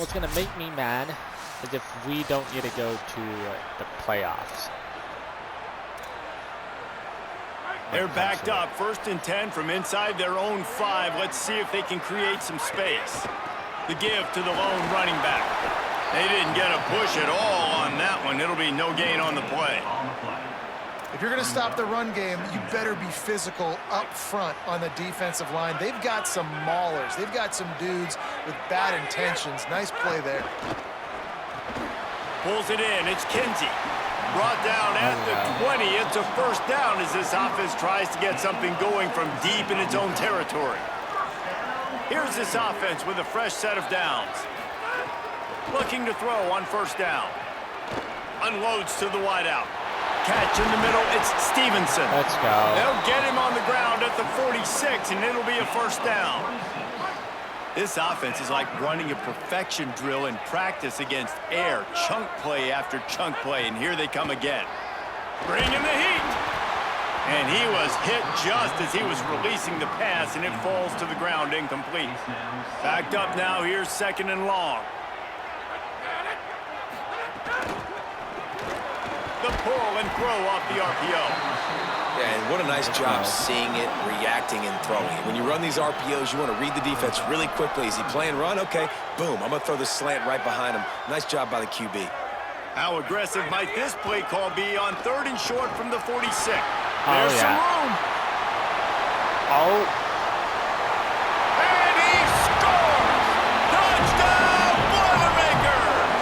What's going to make me mad is if we don't get to go to the playoffs. They're backed up. 1st and 10 from inside their own 5. Let's see if they can create some space. The give to the lone running back. They didn't get a push at all on that one. It'll be no gain on the play. If you're going to stop the run game, you better be physical up front on the defensive line. They've got some maulers. They've got some dudes with bad intentions. Nice play there. Pulls it in. It's Kinsey. Brought down at the 20. It's a 1st down as this offense tries to get something going from deep in its own territory. Here's this offense with a fresh set of downs. Looking to throw on 1st down. Unloads to the wideout. Catch in the middle, it's Stevenson. Let's go. They'll get him on the ground at the 46, and it'll be a 1st down. This offense is like running a perfection drill in practice against air. Chunk play after chunk play, and here they come again. Bringing the heat. And he was hit just as he was releasing the pass, and it falls to the ground incomplete. Backed up now, here's 2nd and long. The pull and throw off the RPO. Yeah, and what a nice job seeing it, reacting, and throwing it. When you run these RPOs, you want to read the defense really quickly. Is he playing run? Okay, boom, I'm going to throw the slant right behind him. Nice job by the QB. How aggressive might this play call be on 3rd and short from the 46? There's some room. And he scores! Touchdown, Boilermakers!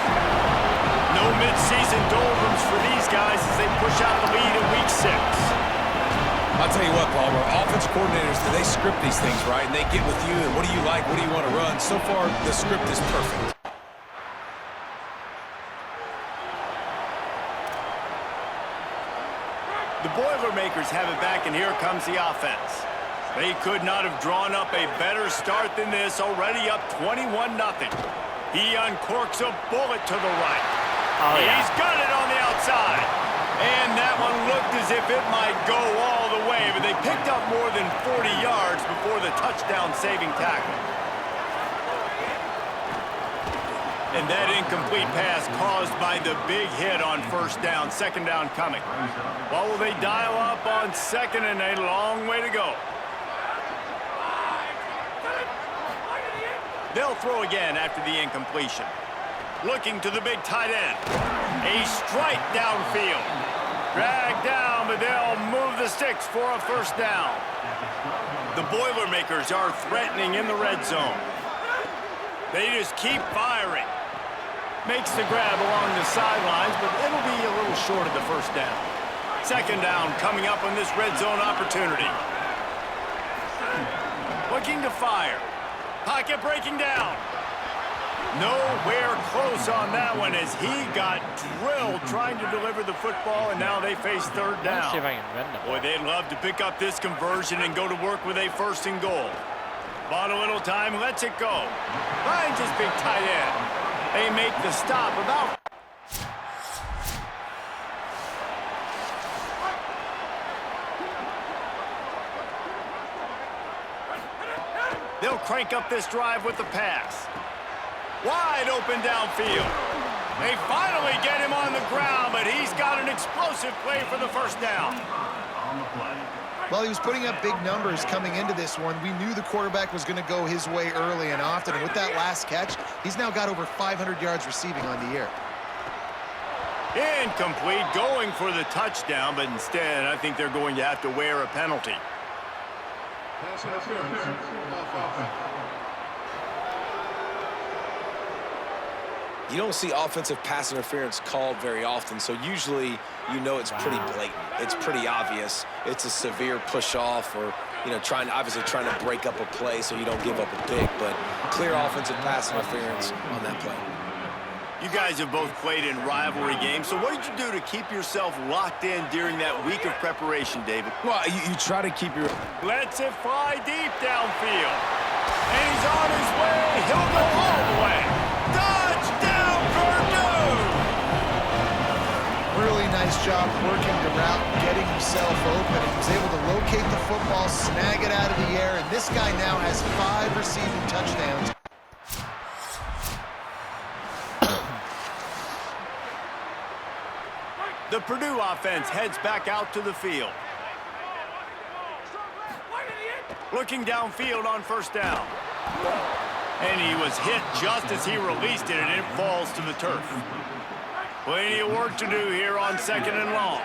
No midseason doldrums for these guys as they push out the lead in week 6. I'll tell you what, Palmer, offensive coordinators, they script these things, right? And they get with you, and what do you like, what do you want to run? So far, the script is perfect. The Boilermakers have it back, and here comes the offense. They could not have drawn up a better start than this, already up 21-0. He uncorks a bullet to the right. Oh, yeah. He's got it on the outside. And that one looked as if it might go all the way, but they picked up more than 40 yards before the touchdown-saving tackle. And that incomplete pass caused by the big hit on first down, second down coming. Well, will they dial up on second and a long way to go? They'll throw again after the incompletion. Looking to the big tight end. A strike downfield. Dragged down, but they'll move the sticks for a first down. The Boilermakers are threatening in the red zone. They just keep firing. Makes the grab along the sidelines, but it'll be a little short of the first down. Second down coming up on this red zone opportunity. Looking to fire. Pocket breaking down. Nowhere close on that one as he got drilled trying to deliver the football, and now they face third down. Let's see if I can run the ball. Boy, they'd love to pick up this conversion and go to work with a first and goal. Bought a little time, lets it go. Finds his big tight end. They make the stop about... They'll crank up this drive with the pass. Wide open downfield. They finally get him on the ground, but he's got an explosive play for the first down. Well, he was putting up big numbers coming into this one. We knew the quarterback was going to go his way early and often, and with that last catch, he's now got over 500 yards receiving on the year. Incomplete, going for the touchdown, but instead, I think they're going to have to wear a penalty. You don't see offensive pass interference called very often, so usually you know it's pretty blatant. It's pretty obvious. It's a severe push-off or, you know, obviously trying to break up a play so you don't give up a pick, but clear offensive pass interference on that play. You guys have both played in rivalry games, so what did you do to keep yourself locked in during that week of preparation, David? Well, you try to keep your... Lets it fly deep downfield. And he's on his way. He'll go all the way. Touchdown, Purdue! Really nice job working the route, getting himself open. He was able to locate the football, snag it out of the air, and this guy now has 5 receiving touchdowns. The Purdue offense heads back out to the field. Looking downfield on first down. And he was hit just as he released it, and it falls to the turf. Plenty of work to do here on second and long.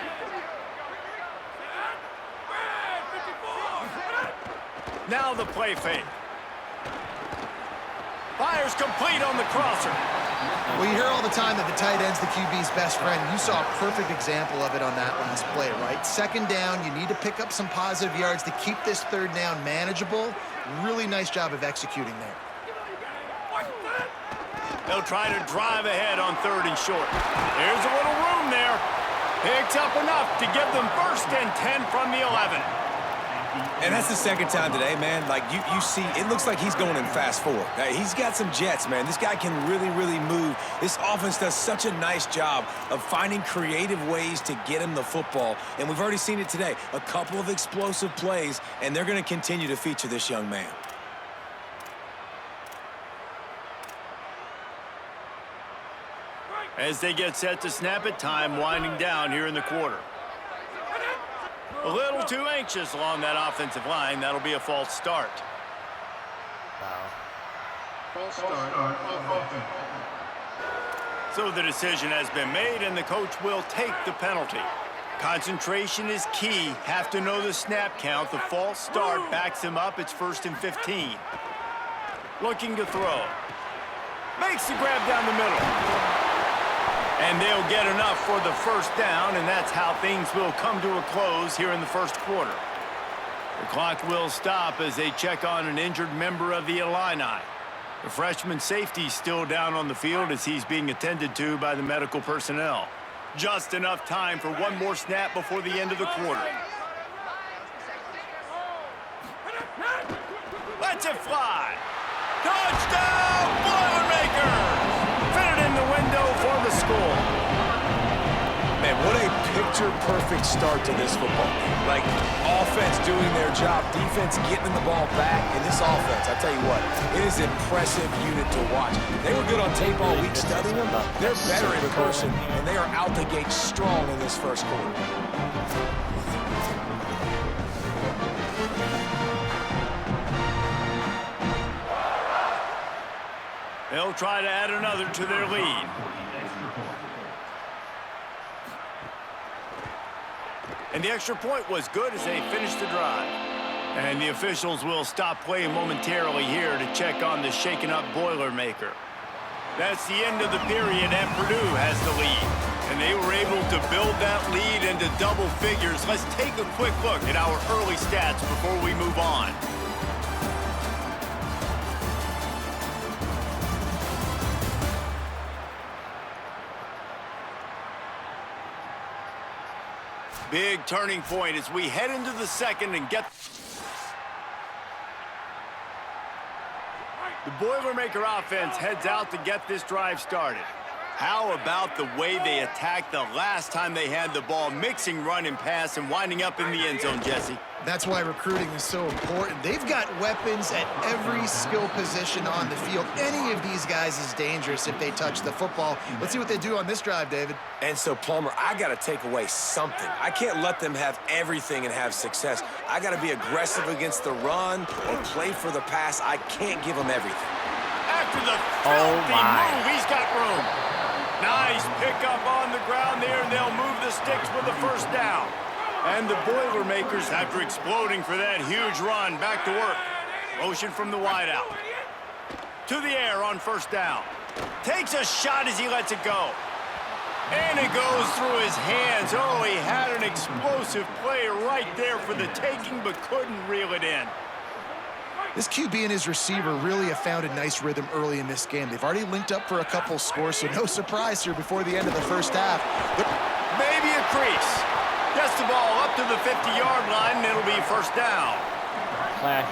Now the play fake. Fires complete on the crosser. Well, you hear all the time that the tight end's the QB's best friend. You saw a perfect example of it on that last play, right? Second down, you need to pick up some positive yards to keep this third down manageable. Really nice job of executing there. They'll try to drive ahead on third and short. There's a little room there. Picks up enough to give them first and 10 from the 11. And that's the second time today, man. Like, you see, it looks like he's going in fast forward. He's got some jets, man. This guy can really, really move. This offense does such a nice job of finding creative ways to get him the football. And we've already seen it today. A couple of explosive plays, and they're going to continue to feature this young man. As they get set to snap it, time winding down here in the quarter. A little too anxious along that offensive line. That'll be a false start. Wow. False start. So the decision has been made, and the coach will take the penalty. Concentration is key. Have to know the snap count. The false start backs him up. It's 1st and 15. Looking to throw. Makes the grab down the middle. And they'll get enough for the first down, and that's how things will come to a close here in the first quarter. The clock will stop as they check on an injured member of the Illini. The freshman safety still down on the field as he's being attended to by the medical personnel. Just enough time for one more snap before the end of the quarter. Lets it fly. Touchdown, Boilermakers! Fitted in the window for the score. Man, what a picture-perfect start to this football game. Like, offense doing their job, defense getting the ball back, and this offense, I tell you what, it is an impressive unit to watch. They were good on tape all week studying them. They're better in person, and they are out the gate strong in this first quarter. They'll try to add another to their lead. And the extra point was good as they finished the drive. And the officials will stop play momentarily here to check on the shaken-up Boilermaker. That's the end of the period, and Purdue has the lead. And they were able to build that lead into double figures. Let's take a quick look at our early stats before we move on. Big turning point as we head into the second and get... The Boilermaker offense heads out to get this drive started. How about the way they attacked the last time they had the ball, mixing run and pass and winding up in the end zone, Jesse? That's why recruiting is so important. They've got weapons at every skill position on the field. Any of these guys is dangerous if they touch the football. Let's see what they do on this drive, David. And so, Plummer, I got to take away something. I can't let them have everything and have success. I got to be aggressive against the run or play for the pass. I can't give them everything. After the filthy move, he's got room. Nice pickup on the ground there, and they'll move the sticks with the first down. And the Boilermakers, after exploding for that huge run, back to work. Motion from the wideout. To the air on first down. Takes a shot as he lets it go. And it goes through his hands. Oh, he had an explosive play right there for the taking, but couldn't reel it in. This QB and his receiver really have found a nice rhythm early in this game. They've already linked up for a couple scores, so no surprise here before the end of the first half. Maybe a crease. Gets the ball up to the 50-yard line, and it'll be first down.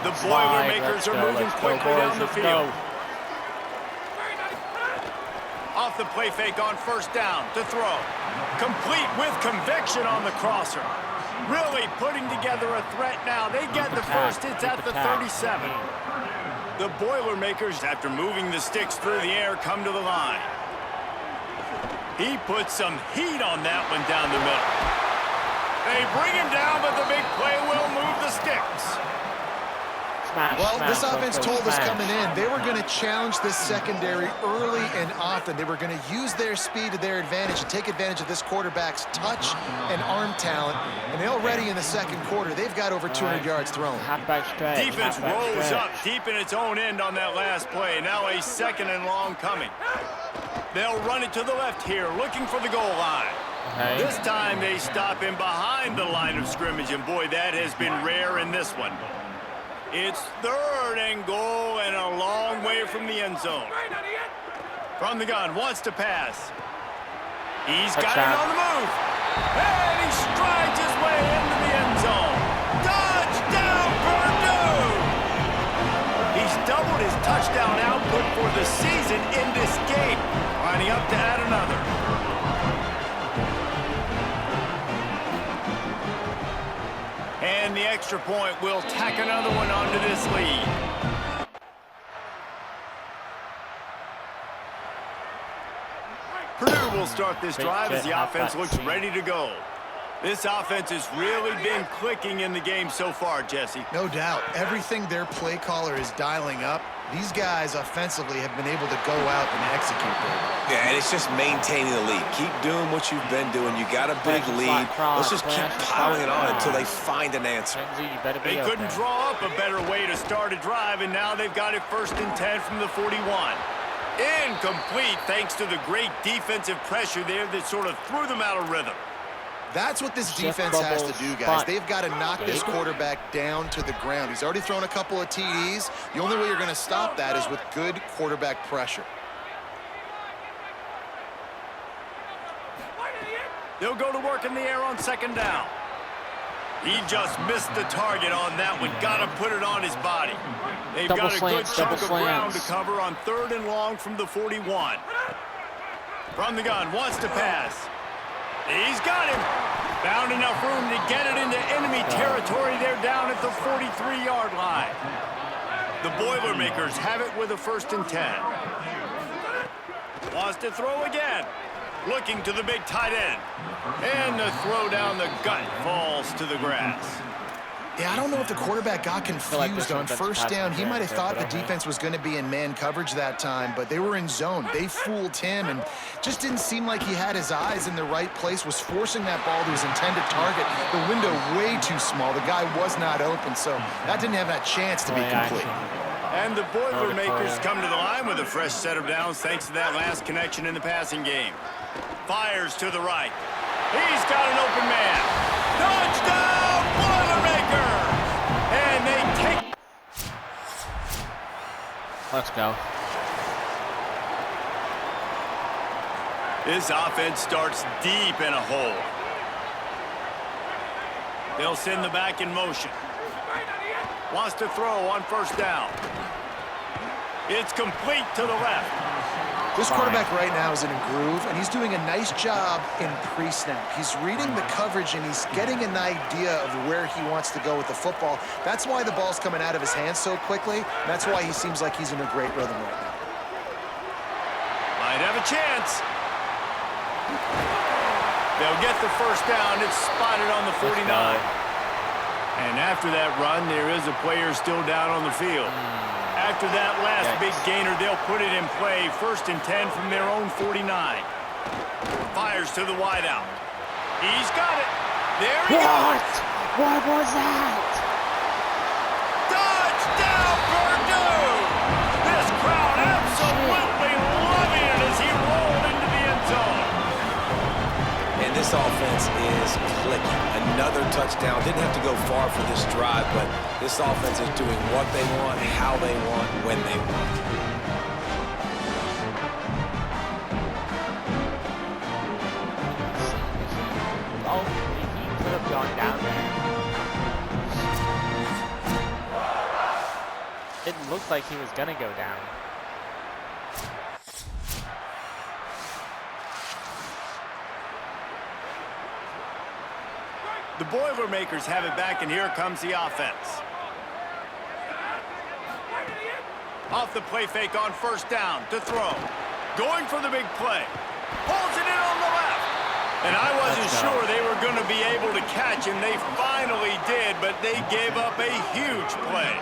The Boilermakers are moving quickly down the field. Off the play fake on first down to throw. Complete with conviction on the crosser. Really putting together a threat now. They get the first. It's at the 37. The Boilermakers, after moving the sticks through the air, come to the line. He puts some heat on that one down the middle. They bring him down, but the big play will move the sticks. Well, this offense told us coming in, they were going to challenge this secondary early and often. They were going to use their speed to their advantage and take advantage of this quarterback's touch and arm talent. And they already in the second quarter, they've got over 200 yards thrown. Defense rolls up deep in its own end on that last play. Now a second and long coming. They'll run it to the left here, looking for the goal line. This time they stop him behind the line of scrimmage, and boy, that has been rare in this one. It's third and goal and a long way from the end zone. From the gun, wants to pass. He's got it on the move. And he strides his way into the end zone. Touchdown, Purdue! He's doubled his touchdown output for the season in this game, lining up to add another. And the extra point will tack another one onto this lead. Purdue will start this drive as the offense looks ready to go. This offense has really been clicking in the game so far, Jesse. No doubt. Everything their play caller is dialing up, these guys offensively have been able to go out and execute there. Yeah, and it's just maintaining the lead. Keep doing what you've been doing. You got a big lead. Let's just keep piling it on until they find an answer. They couldn't draw up a better way to start a drive, and now they've got it 1st and 10 from the 41. Incomplete thanks to the great defensive pressure there that sort of threw them out of rhythm. That's what this defense has to do, guys. They've got to knock this quarterback down to the ground. He's already thrown a couple of TDs. The only way you're going to stop that is with good quarterback pressure. They'll go to work in the air on second down. He just missed the target on that one. Got to put it on his body. They've got a good chunk of ground to cover on 3rd and long from the 41. From the gun, wants to pass. He's got him. Found enough room to get it into enemy territory. They're down at the 43-yard line. The Boilermakers have it with a 1st and 10. Wants to throw again. Looking to the big tight end. And the throw down the gut falls to the grass. Yeah, I don't know if the quarterback got confused on 1st down. He might have thought the defense was going to be in man coverage that time, but they were in zone. They fooled him and just didn't seem like he had his eyes in the right place, was forcing that ball to his intended target. The window way too small. The guy was not open, so that didn't have that chance to be complete. And the Boilermakers come to the line with a fresh set of downs thanks to that last connection in the passing game. Fires to the right. He's got an open man. Touchdown, Boilermakers! And they take... Let's go. This offense starts deep in a hole. They'll send the back in motion. Wants to throw on 1st down. It's complete to the left. This quarterback right now is in a groove, and he's doing a nice job in pre-snap. He's reading the coverage, and he's getting an idea of where he wants to go with the football. That's why the ball's coming out of his hands so quickly. That's why he seems like he's in a great rhythm right now. Might have a chance. They'll get the 1st down. It's spotted on the 49. And after that run, there is a player still down on the field. After that last big gainer, they'll put it in play. 1st and 10 from their own 49. Fires to the wideout. He's got it. There he goes. What was that? Touchdown, Purdue! This crowd absolutely loving it as he rolled into the end zone. And this offense is clicking. Another touchdown. Didn't have to go far for this drive, but this offense is doing what they want, how they want, when they want. Oh, he could have gone down there. It looked like he was going to go down. The Boilermakers have it back, and here comes the offense. Off the play fake on 1st down to throw. Going for the big play. Pulls it in on the left. And I wasn't sure they were going to be able to catch him. They finally did, but they gave up a huge play.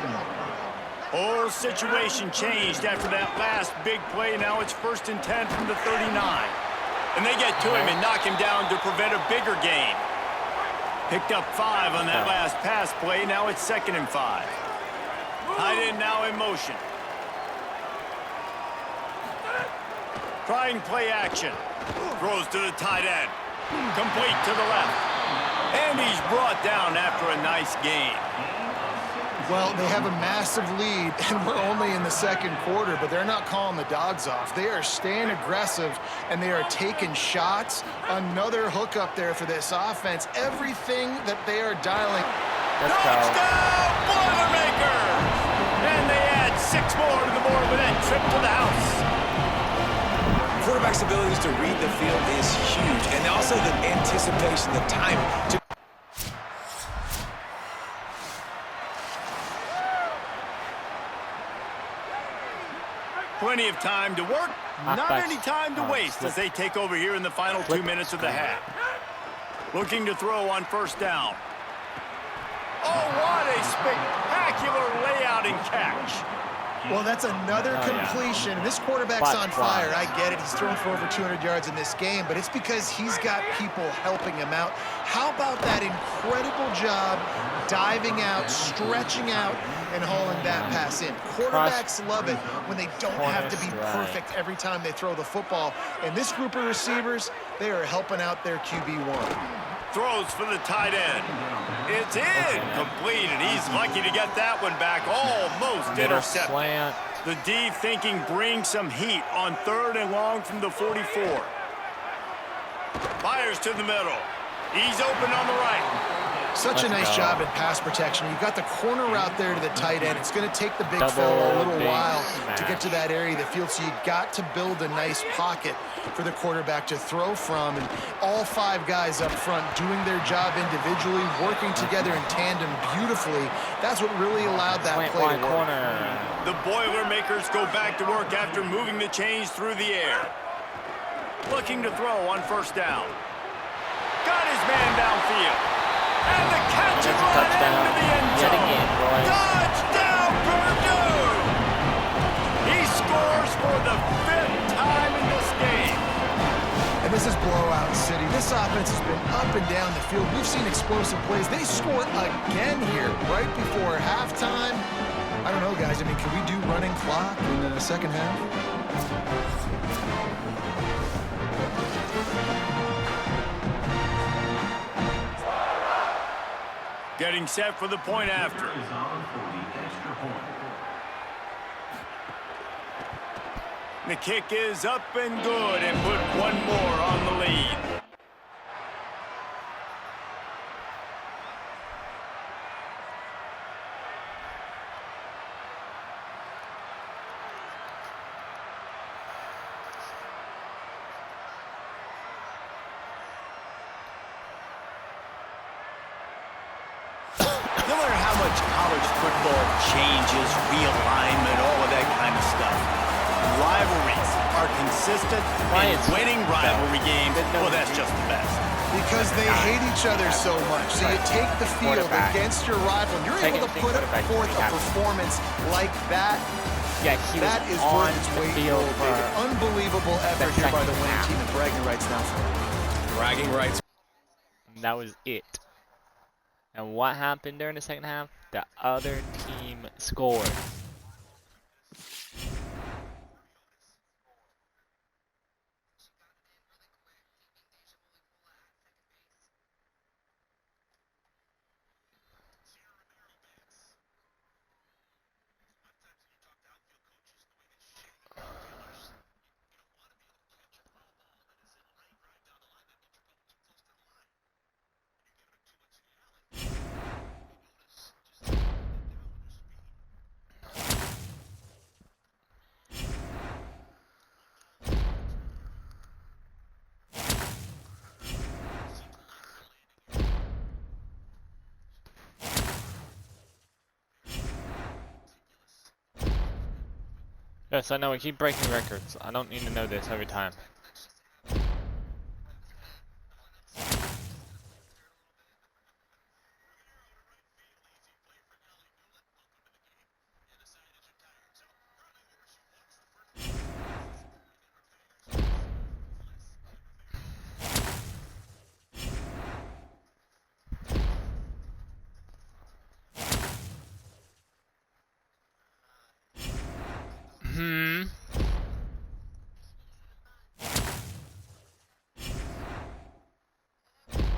Whole situation changed after that last big play. Now it's 1st and 10 from the 39. And they get to him and knock him down to prevent a bigger gain. Picked up 5 on that last pass play. Now it's 2nd and 5. Tight end now in motion. Trying play action. Throws to the tight end. Complete to the left. And he's brought down after a nice gain. Well, they have a massive lead, and we're only in the 2nd quarter, but they're not calling the dogs off. They are staying aggressive, and they are taking shots. Another hook up there for this offense. Everything that they are dialing. Touchdown, Boilermakers! And they add 6 more to the board with that trip to the house. Quarterback's abilities to read the field is huge, and also the anticipation, the timing to plenty of time to work, not any time to waste as they take over here in the final 2 minutes of the half. Looking to throw on 1st down. Oh, what a spectacular layout and catch. Well, that's another completion. This quarterback's on fire. I get it. He's thrown for over 200 yards in this game, but it's because he's got people helping him out. How about that incredible job diving out, stretching out, and hauling that pass in? Quarterbacks love it when they don't have to be perfect every time they throw the football. And this group of receivers, they are helping out their QB1. throws for the tight end. It's incomplete, and he's lucky to get that one back. Almost intercepted. Slant. The D thinking brings some heat on 3rd and long from the 44. Fires to the middle. He's open on the right. Such a nice job in pass protection. You've got the corner route there to the tight end. It's going to take the big fella a little while to get to that area of the field, so you've got to build a nice pocket for the quarterback to throw from. And all 5 guys up front doing their job individually, working together in tandem beautifully. That's what really allowed that play to work. The Boilermakers go back to work after moving the chains through the air. Looking to throw on 1st down. Got his man downfield. And the catch is right into the end zone. Yet again, boys. Touchdown, Purdue! He scores for the 5th time in this game. And this is blowout city. This offense has been up and down the field. We've seen explosive plays. They score again here right before halftime. I don't know, guys. I mean, can we do running clock in the second half? Getting set for the point after. The kick is up and good, and put one more on the lead. No matter how much college football changes, realignment, all of that kind of stuff, rivalries are consistent, and winning rivalry games, well, that's just the best. Because they hate each other so much. So you take the field against your rival, and you're able to put forth a performance like that. Yeah, that is worth its weight in gold, baby. Unbelievable effort here by the winning team, and bragging rights now for them. Bragging rights. That was it. And what happened during the second half? The other team scored. Yes, I know, we keep breaking records. I don't need to know this every time.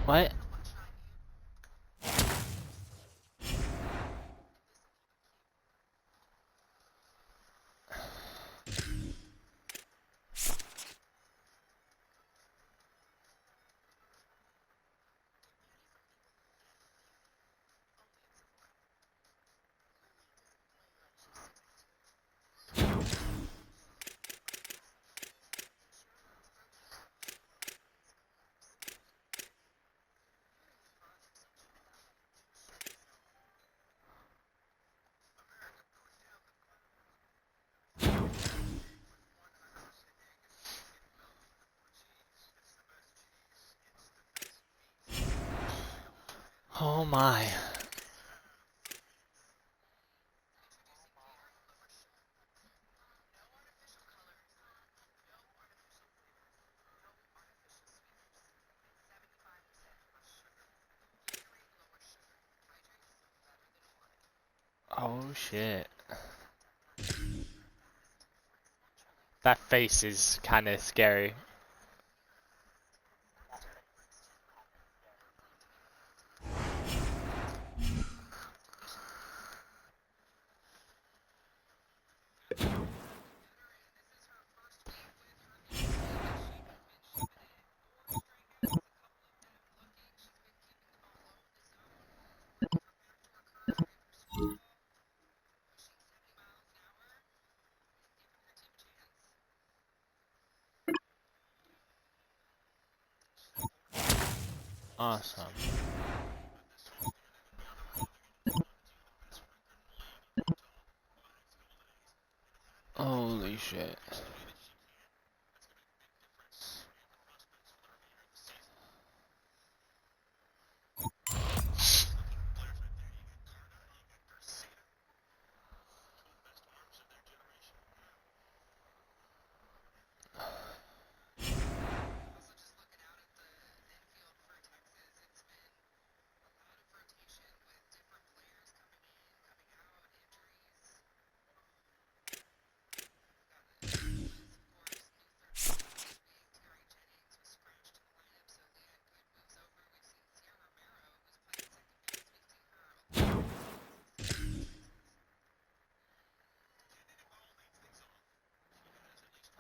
What? Oh my. Oh shit. That face is kind of scary. Awesome. Holy shit.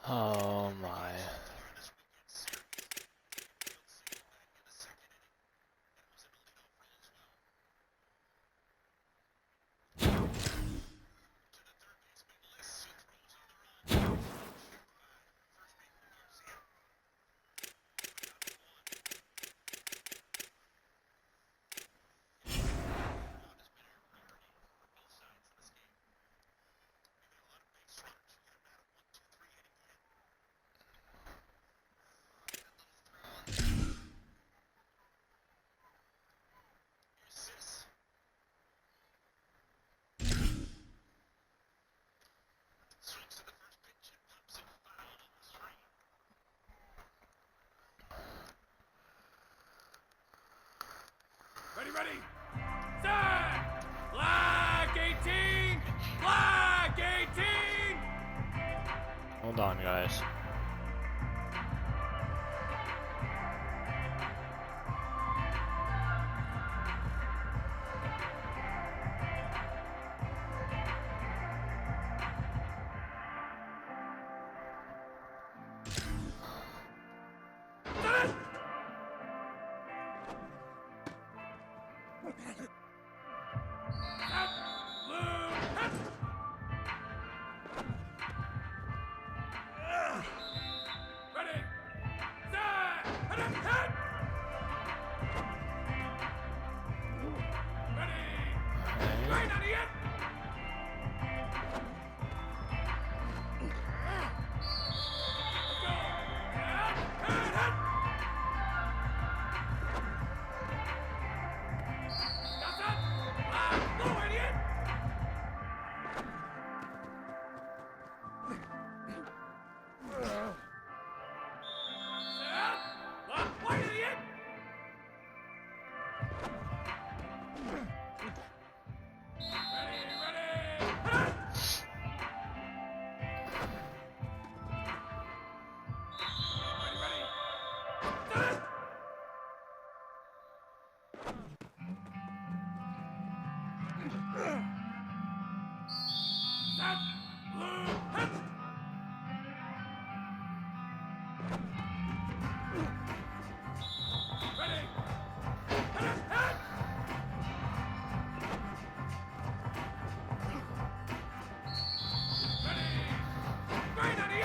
Oh my. Ready? Set! Black 18! Black 18! Hold on, guys.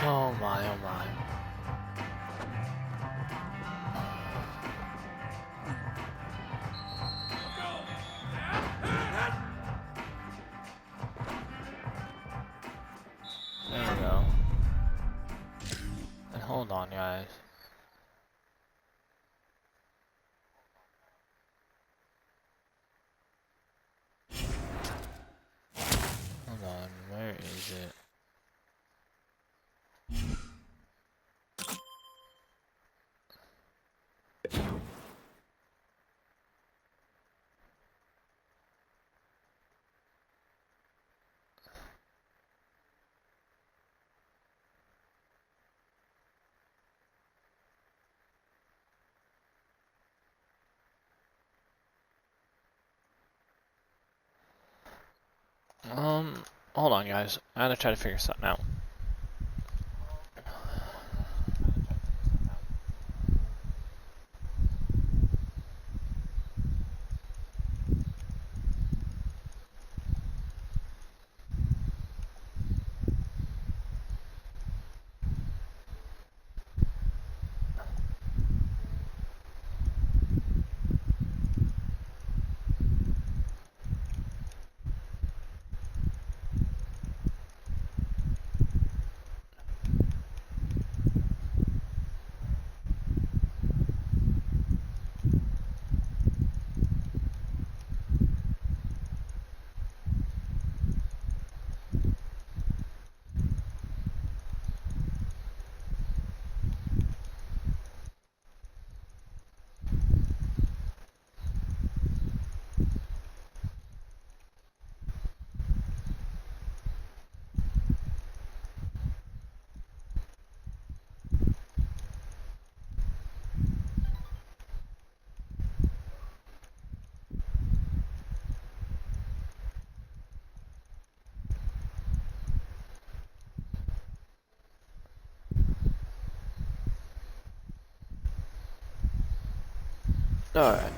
Oh my, oh my. There we go. And hold on, guys. Hold on, where is it? Hold on, guys. I gotta try to figure something out. All right.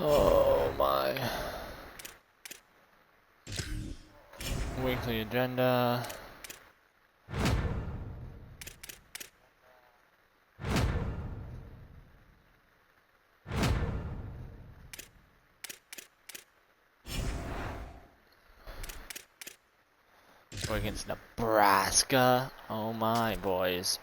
Oh my. Weekly agenda. We're against Nebraska. Oh my, boys.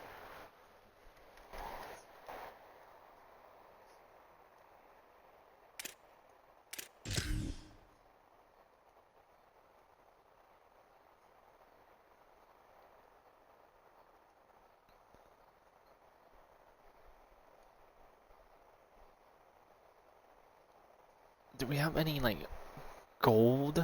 Do we have any, like, gold?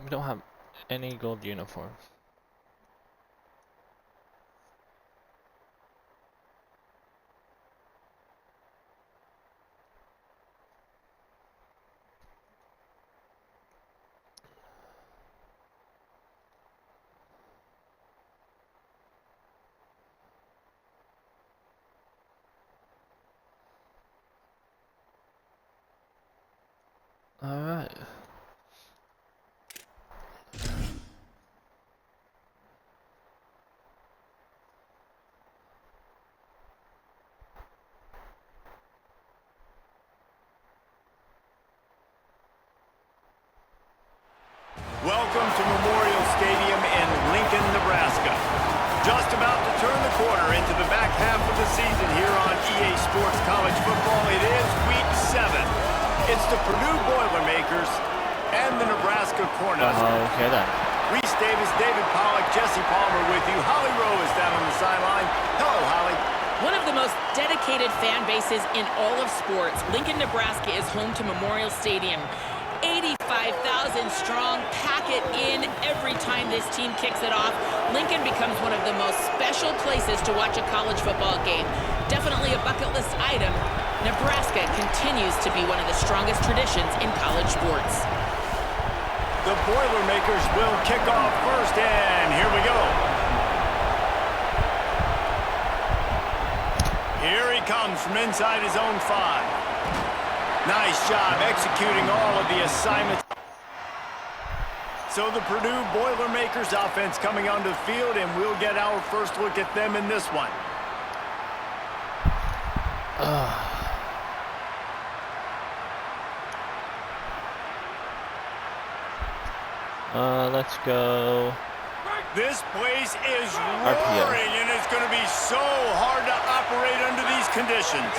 We don't have any gold uniforms. Alright. Welcome to Memorial Stadium in Lincoln, Nebraska. Just about to turn the corner into the back half of the season here on EA Sports College Football. It is Week 7. It's the Purdue Boilermakers and the Nebraska Cornhuskers. Okay then. Reese Davis, David Pollack, Jesse Palmer with you. Holly Rowe is down on the sideline. Hello, Holly. One of the most dedicated fan bases in all of sports, Lincoln, Nebraska is home to Memorial Stadium. 85,000 strong, pack it in every time this team kicks it off. Lincoln becomes one of the most special places to watch a college football game. Definitely a bucket list item. Nebraska continues to be one of the strongest traditions in college sports. The Boilermakers will kick off first, and here we go. Here he comes from inside his own 5. Nice job executing all of the assignments. So the Purdue Boilermakers offense coming onto the field, and we'll get our first look at them in this one. Let's go. This place is roaring, and it's going to be so hard to operate under these conditions.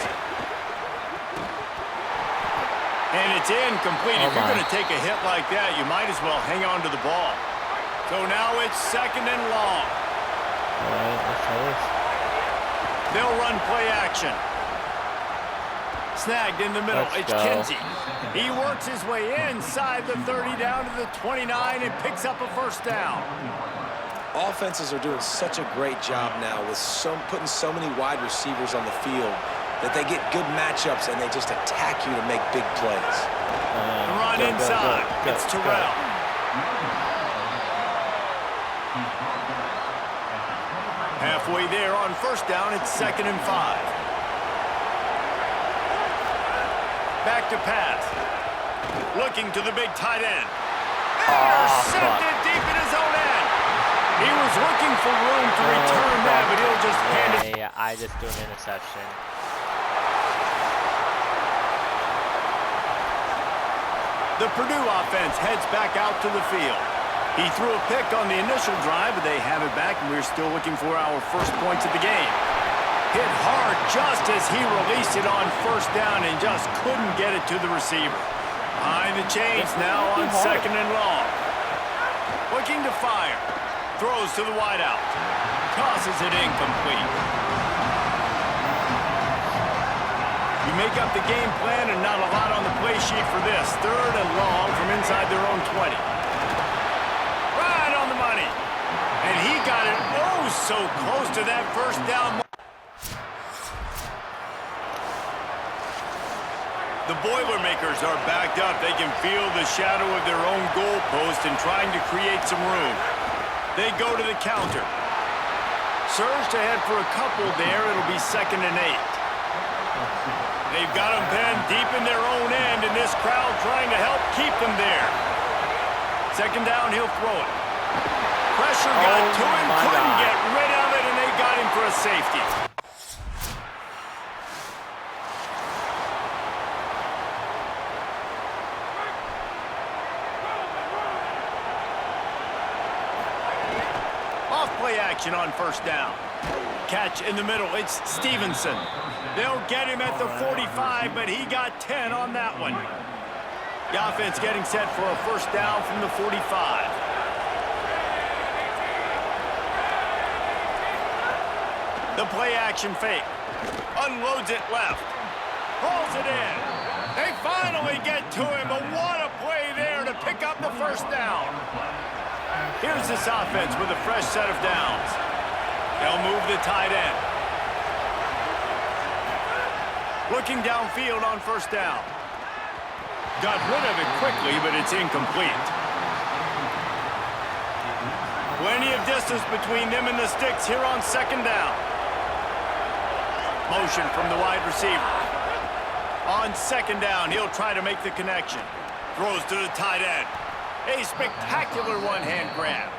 And it's incomplete. If you're going to take a hit like that, you might as well hang on to the ball. So now it's 2nd and long. All right, let's try this. They'll run play action. Snagged in the middle. It's Kinsey. He works his way inside the 30 down to the 29 and picks up a first down. Offenses are doing such a great job now with putting so many wide receivers on the field that they get good matchups and they just attack you to make big plays. Run inside. It's Terrell. Halfway there on first down, it's 2nd and 5. Back to pass. Looking to the big tight end. Intercepted deep in his own end. He was looking for room to return that, but he'll just hand it. Yeah, I just threw an interception. The Purdue offense heads back out to the field. He threw a pick on the initial drive, but they have it back, and we're still looking for our first points of the game. Hit hard just as he released it on first down and just couldn't get it to the receiver. Behind the chains now on 2nd and long. Looking to fire. Throws to the wideout. Tosses it incomplete. You make up the game plan and not a lot on the play sheet for this. 3rd and long from inside their own 20. Right on the money. And he got it oh so close to that first down. The Boilermakers are backed up. They can feel the shadow of their own goalpost and trying to create some room. They go to the counter. Surge ahead for a couple there. It'll be 2nd and 8. They've got them penned deep in their own end, and this crowd trying to help keep them there. 2nd down, he'll throw it. Pressure got to him, couldn't get rid of it, and they got him for a safety. Off-play action on 1st down. Catch in the middle, it's Stevenson. They'll get him at the 45, but he got 10 on that one. The offense getting set for a 1st down from the 45. The play action fake. Unloads it left. Pulls it in. They finally get to him, but what a play there to pick up the 1st down. Here's this offense with a fresh set of downs. They'll move the tight end. Looking downfield on 1st down. Got rid of it quickly, but it's incomplete. Plenty of distance between them and the sticks here on 2nd down. Motion from the wide receiver. On 2nd down, he'll try to make the connection. Throws to the tight end. A spectacular one-hand grab.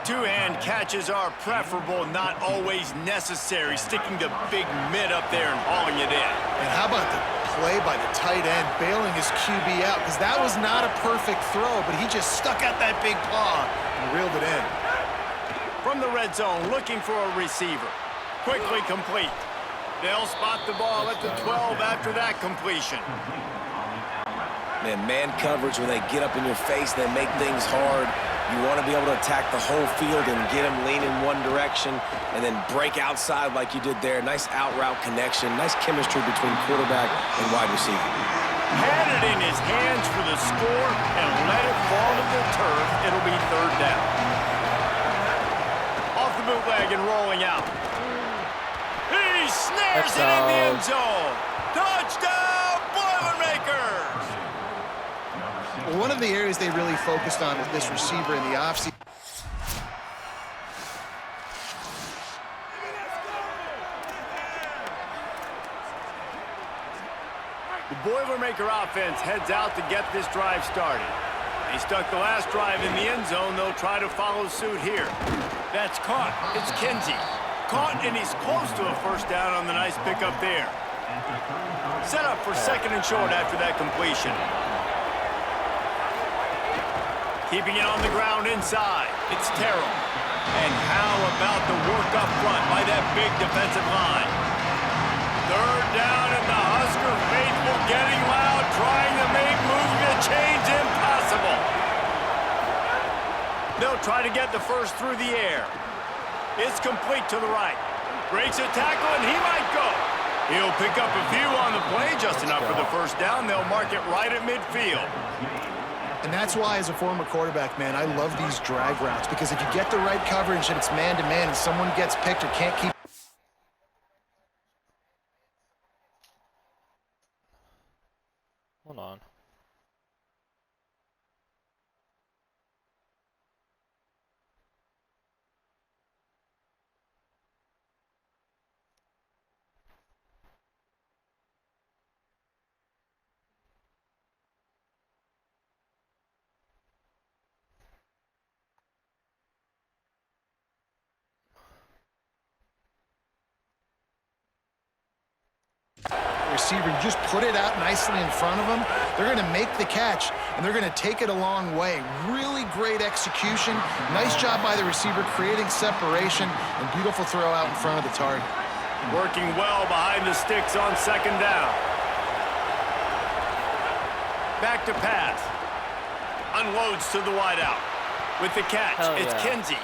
Two-hand catches are preferable, not always necessary. Sticking the big mitt up there and hauling it in. And how about the play by the tight end, bailing his QB out? Because that was not a perfect throw, but he just stuck out that big paw and reeled it in. From the red zone, looking for a receiver. Quickly complete. They'll spot the ball at the 12 after that completion. Man coverage, when they get up in your face, they make things hard. You want to be able to attack the whole field and get them leaning one direction and then break outside like you did there. Nice out-route connection. Nice chemistry between quarterback and wide receiver. Had it in his hands for the score and let it fall to the turf. It'll be 3rd down. Off the bootleg and rolling out. He snares it in the end zone. Touchdown, Boilermakers! One of the areas they really focused on with this receiver in the offseason. The Boilermaker offense heads out to get this drive started. They stuck the last drive in the end zone. They'll try to follow suit here. That's caught. It's Kinsey. Caught, and he's close to a 1st down on the nice pickup there. Set up for 2nd and short after that completion. Keeping it on the ground inside. It's Terrell. And how about the work up front by that big defensive line? 3rd down, and the Husker faithful getting loud, trying to make moving the chains impossible. They'll try to get the 1st through the air. It's complete to the right. Breaks a tackle, and he might go. He'll pick up a few on the play, just enough for the 1st down. They'll mark it right at midfield. And that's why, as a former quarterback, man, I love these drag routes, because if you get the right coverage and it's man-to-man and someone gets picked or can't keep... Hold on. Receiver, you just put it out nicely in front of them. They're going to make the catch, and they're going to take it a long way. Really great execution. Nice job by the receiver creating separation, and beautiful throw out in front of the target. Working well behind the sticks on 2nd down. Back to pass. Unloads to the wideout. With the catch, it's Kinsey.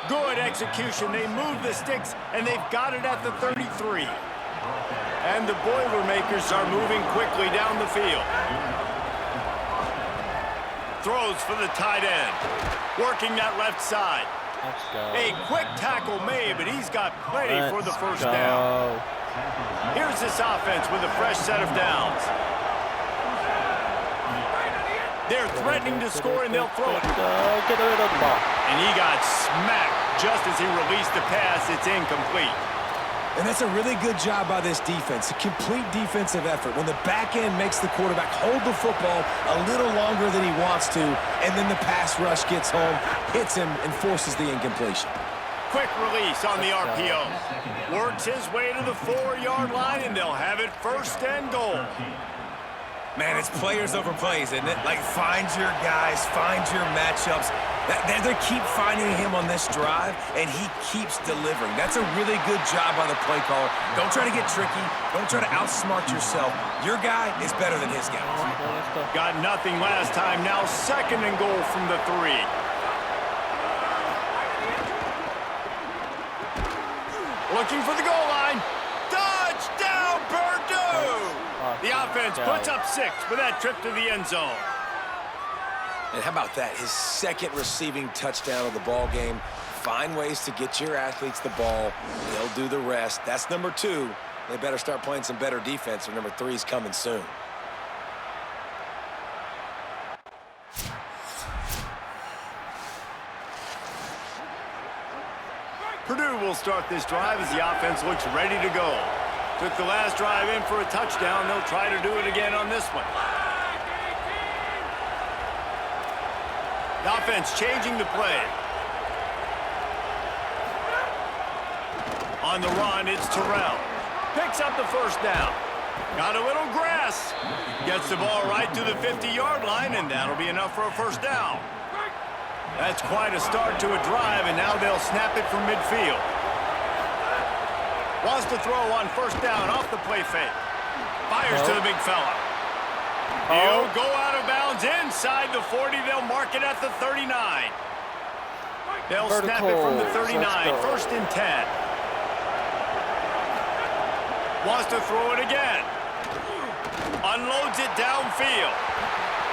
Good execution. They move the sticks, and they've got it at the 33. And the Boilermakers are moving quickly down the field. Throws for the tight end. Working that left side. Let's go. A quick tackle made, but he's got plenty for the first down. Here's this offense with a fresh set of downs. They're threatening to score, and they'll throw it. Get rid of the ball. And he got smacked just as he released the pass. It's incomplete. And that's a really good job by this defense, a complete defensive effort. When the back end makes the quarterback hold the football a little longer than he wants to, and then the pass rush gets home, hits him, and forces the incompletion. Quick release on the RPO. Works his way to the 4-yard line, and they'll have it 1st and goal. Man, it's players over plays, isn't it? Like, find your guys, find your matchups. They keep finding him on this drive, and he keeps delivering. That's a really good job by the play caller. Don't try to get tricky. Don't try to outsmart yourself. Your guy is better than his guy. Got nothing last time. Now 2nd and goal from the 3. Looking for the goal line. Touchdown, Purdue! The offense puts up 6 with that trip to the end zone. And how about that? His 2nd receiving touchdown of the ball game. Find ways to get your athletes the ball. They'll do the rest. That's number 2. They better start playing some better defense, or number 3 is coming soon. Purdue will start this drive as the offense looks ready to go. Took the last drive in for a touchdown. They'll try to do it again on this one. The offense changing the play. On the run, it's Terrell. Picks up the 1st down. Got a little grass. Gets the ball right to the 50-yard line, and that'll be enough for a 1st down. That's quite a start to a drive, and now they'll snap it from midfield. Wants to throw on 1st down off the play fake. Fires to the big fella. He'll go out of bounds inside the 40. They'll mark it at the 39. They'll snap it from the 39. 1st and 10. Wants to throw it again. Unloads it downfield.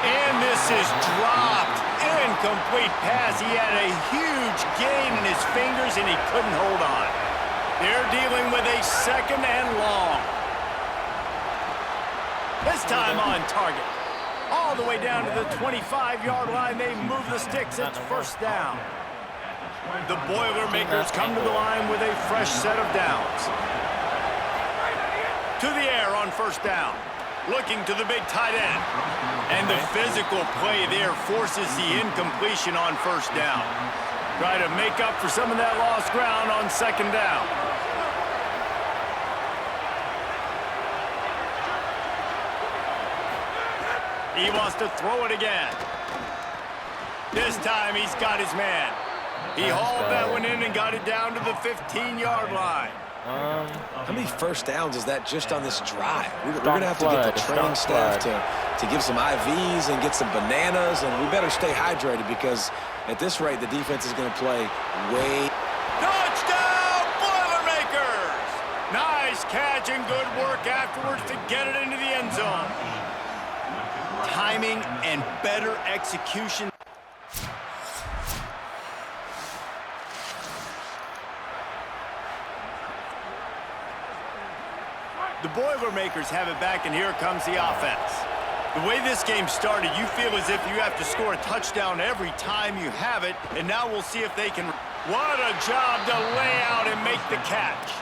And this is dropped. Incomplete pass. He had a huge gain in his fingers, and he couldn't hold on. They're dealing with a 2nd and long. This time on target. All the way down to the 25-yard line. They move the sticks. It's 1st down. The Boilermakers come to the line with a fresh set of downs. To the air on 1st down. Looking to the big tight end. And the physical play there forces the incompletion on 1st down. Try to make up for some of that lost ground on 2nd down. He wants to throw it again. This time he's got his man. He hauled that one in and got it down to the 15-yard line. How many 1st downs is that just on this drive? We're going to have to get the training staff to give some IVs and get some bananas, and we better stay hydrated because at this rate, the defense is going to play way. Touchdown, Boilermakers! Nice catch and good work afterwards to get it into the end zone. Timing and better execution. The Boilermakers have it back, and here comes the offense. The way this game started, you feel as if you have to score a touchdown every time you have it, and now we'll see if they can. What a job to lay out and make the catch.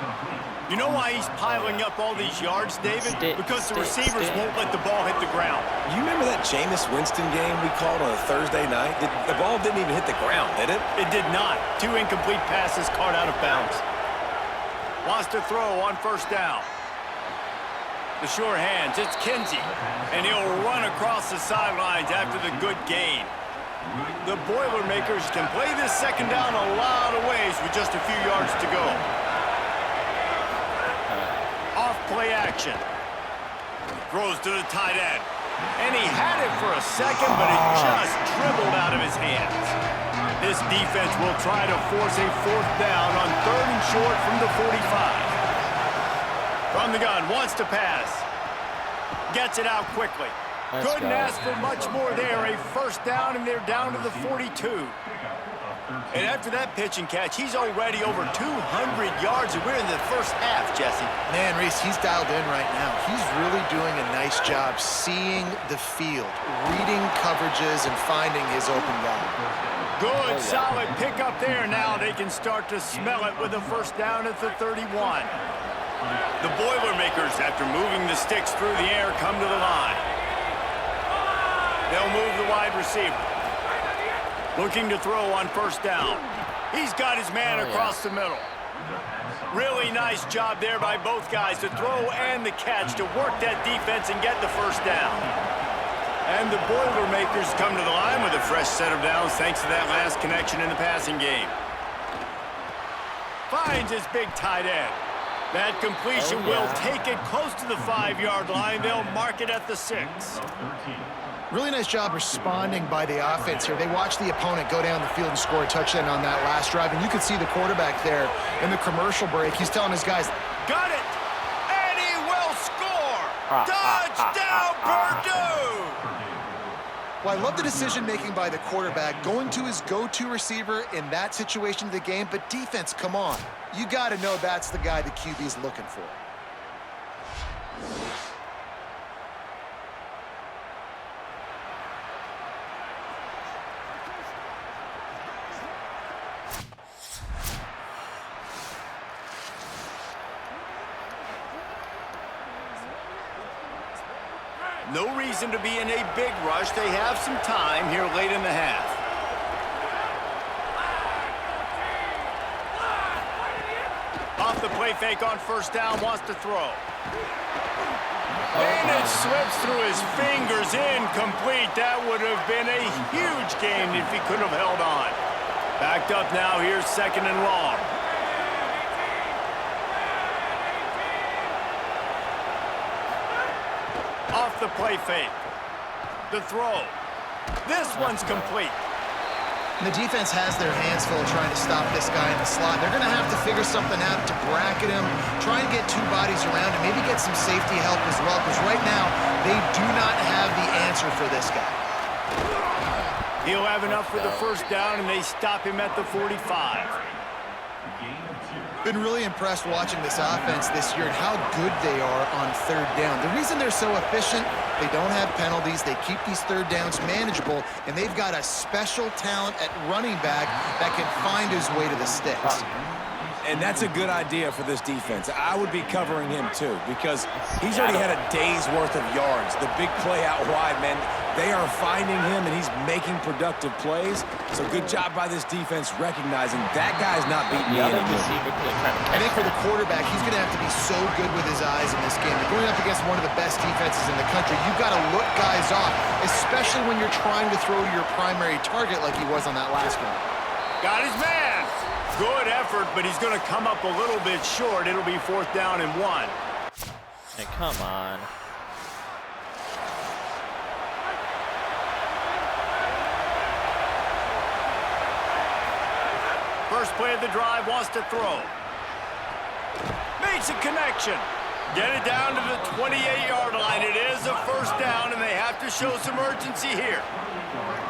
You know why he's piling up all these yards, David? Because the receivers won't let the ball hit the ground. You remember that Jameis Winston game we called on a Thursday night? The ball didn't even hit the ground, did it? It did not. 2 incomplete passes caught out of bounds. Wants to throw on 1st down. The sure hands, it's Kinsey. And he'll run across the sidelines after the good gain. The Boilermakers can play this 2nd down a lot of ways with just a few yards to go. Off play action. Throws to the tight end. And he had it for a second, but it just dribbled out of his hands. This defense will try to force a 4th down on 3rd and short from the 45. From the gun, wants to pass. Gets it out quickly. Couldn't ask for much more there. A 1st down, and they're down to the 42. And after that pitch and catch, he's already over 200 yards, and we're in the first half, Jesse. Man, Reese, he's dialed in right now. He's really doing a nice job seeing the field, reading coverages, and finding his open guy. Good, solid pickup there. Now they can start to smell it with a 1st down at the 31. The Boilermakers, after moving the sticks through the air, come to the line. They'll move the wide receiver. Looking to throw on 1st down. He's got his man across the middle. Really nice job there by both guys to throw and the catch to work that defense and get the 1st down. And the Boilermakers come to the line with a fresh set of downs thanks to that last connection in the passing game. Finds his big tight end. That completion will take it close to the 5-yard line. They'll mark it at the 6. Really nice job responding by the offense here. They watched the opponent go down the field and score a touchdown on that last drive, and you could see the quarterback there in the commercial break. He's telling his guys, got it, and he will score. Touchdown, Purdue! Well, I love the decision-making by the quarterback, going to his go-to receiver in that situation of the game, but defense, come on. You got to know that's the guy the QB's looking for. No reason to be in a big rush. They have some time here late in the half. Off the play fake on 1st down, wants to throw. And it slips through his fingers, incomplete. That would have been a huge gain if he could have held on. Backed up now, here's 2nd and long. Off the play fake. The throw. This one's complete. And the defense has their hands full trying to stop this guy in the slot. They're going to have to figure something out to bracket him, try and get 2 bodies around him, maybe get some safety help as well, because right now they do not have the answer for this guy. He'll have enough for the 1st down, and they stop him at the 45. Been really impressed watching this offense this year and how good they are on 3rd down. The reason they're so efficient, they don't have penalties, they keep these 3rd downs manageable, and they've got a special talent at running back that can find his way to the sticks. And that's a good idea for this defense. I would be covering him too, because he's already had a day's worth of yards. The big play out wide, man, they are finding him, and he's making productive plays. So good job by this defense recognizing that guy's not beating me anymore. I think for the quarterback, he's going to have to be so good with his eyes in this game. Going up against one of the best defenses in the country, you've got to look guys off, especially when you're trying to throw to your primary target like he was on that last one. Got his man. Good effort, but he's going to come up a little bit short. It'll be 4th down and 1. Hey, come on. First play of the drive, wants to throw. Makes a connection. Get it down to the 28-yard line. It is a 1st down, and they have to show some urgency here.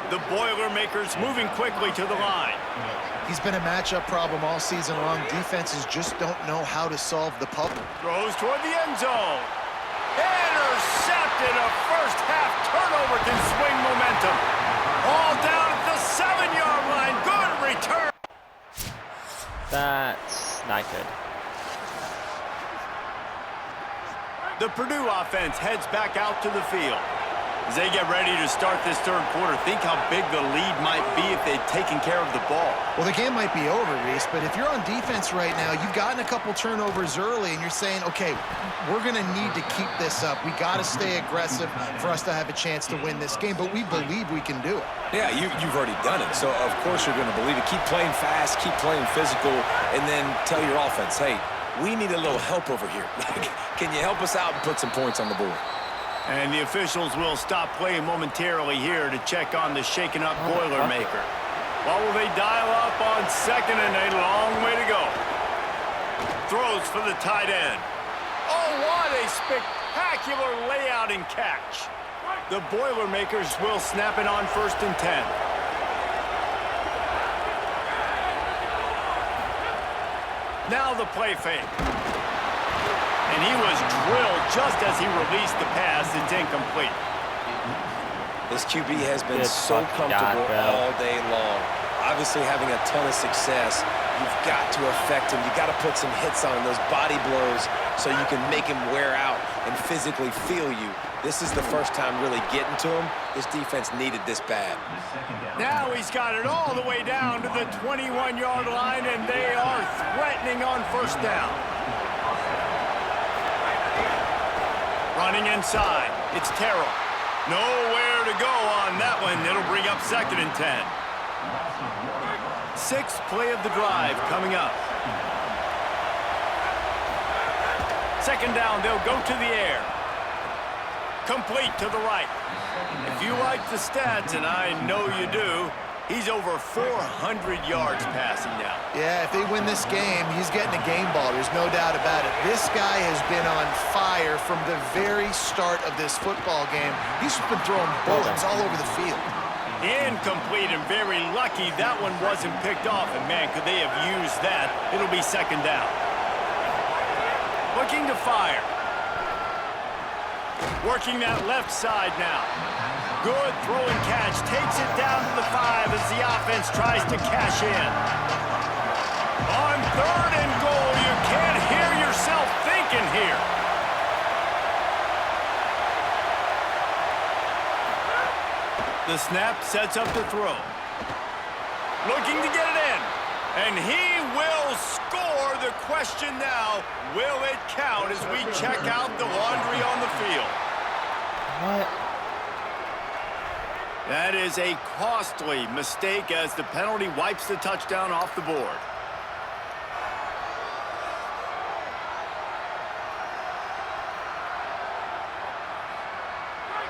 The Boilermakers moving quickly to the line. He's been a matchup problem all season long. Defenses just don't know how to solve the puzzle. Throws toward the end zone. Intercepted. A 1st half turnover can swing momentum. All down at the 7-yard line. Good return. That's not good. The Purdue offense heads back out to the field. As they get ready to start this 3rd quarter, think how big the lead might be if they'd taken care of the ball. Well, the game might be over, Reese, but if you're on defense right now, you've gotten a couple turnovers early, and you're saying, okay, we're going to need to keep this up. We got to stay aggressive for us to have a chance to win this game, but we believe we can do it. Yeah, you've already done it, so of course you're going to believe it. Keep playing fast, keep playing physical, and then tell your offense, hey, we need a little help over here. Can you help us out and put some points on the board? And the officials will stop play momentarily here to check on the shaken-up Boilermaker. What will they dial up on second and a long way to go? Throws for the tight end. Oh, what a spectacular layout and catch. The Boilermakers will snap it on 1st and 10. Now the play fake. And he was drilled just as he released the pass. It's incomplete. This QB has been so comfortable all day long. Obviously having a ton of success. You've got to affect him. You've got to put some hits on him, those body blows, so you can make him wear out and physically feel you. This is the first time really getting to him. This defense needed this bad. Now he's got it all the way down to the 21-yard line, and they are threatening on 1st down. Running inside. It's Terrell. Nowhere to go on that one. It'll bring up 2nd and 10. 6th play of the drive coming up. 2nd down, they'll go to the air. Complete to the right. If you like the stats, and I know you do, he's over 400 yards passing now. Yeah, if they win this game, he's getting a game ball. There's no doubt about it. This guy has been on fire from the very start of this football game. He's been throwing bullets all over the field. Incomplete, and very lucky that one wasn't picked off. And, man, could they have used that? It'll be 2nd down. Looking to fire. Working that left side now. Good throw and catch. Takes it down to the 5 as the offense tries to cash in. On 3rd and goal, you can't hear yourself thinking here. The snap sets up the throw. Looking to get it in. And he will score. The question now, will it count as we check out the laundry on the field? What? That is a costly mistake as the penalty wipes the touchdown off the board.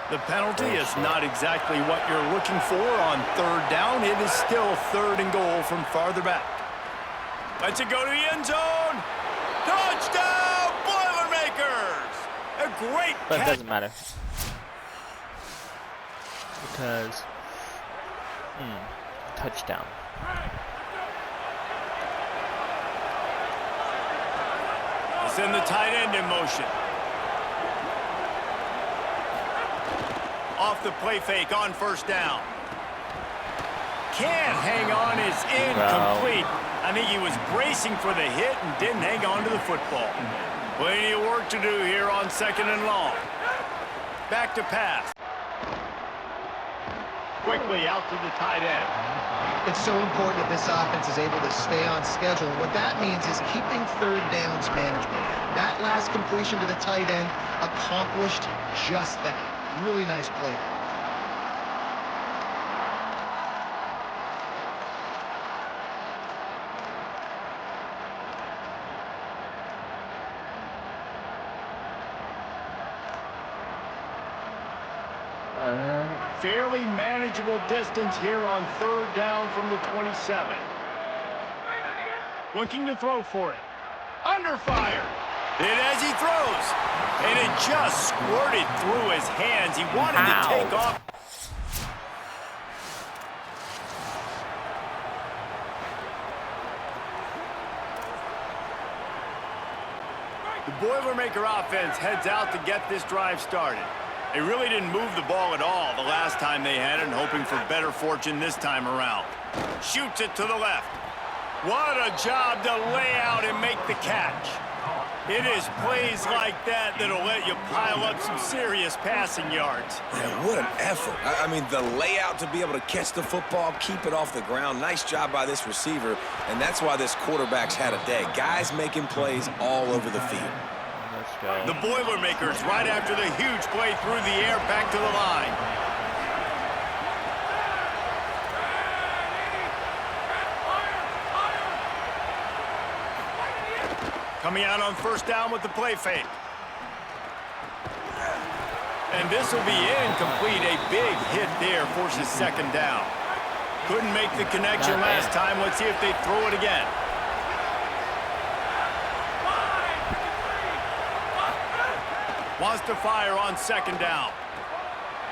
The penalty is not exactly what you're looking for on 3rd down. It is still 3rd and goal from farther back. Let's it go to the end zone. Touchdown, Boilermakers! A great But it catch. doesn't matter. Because, touchdown. Send the tight end in motion. Off the play fake on 1st down. Can't hang on, is incomplete. I think he was bracing for the hit and didn't hang on to the football. Plenty of work to do here on 2nd and long. Back to pass. Quickly out to the tight end. It's so important that this offense is able to stay on schedule. And what that means is keeping 3rd downs manageable. That last completion to the tight end accomplished just that. Really nice play. Fairly manageable distance here on 3rd down from the 27. Looking to throw for it. Under fire. And as he throws, and it just squirted through his hands. He wanted to take off. The Boilermaker offense heads out to get this drive started. They really didn't move the ball at all the last time they had it, and hoping for better fortune this time around. Shoots it to the left. What a job to lay out and make the catch. It is plays like that that'll let you pile up some serious passing yards. Yeah, what an effort. I mean, the layout to be able to catch the football, keep it off the ground. Nice job by this receiver, and that's why this quarterback's had a day. Guys making plays all over the field. The Boilermakers right after the huge play through the air back to the line. Coming out on 1st down with the play fake. And this will be incomplete. A big hit there forces second down. Couldn't make the connection last time. Let's see if they throw it again. Wants to fire on second down.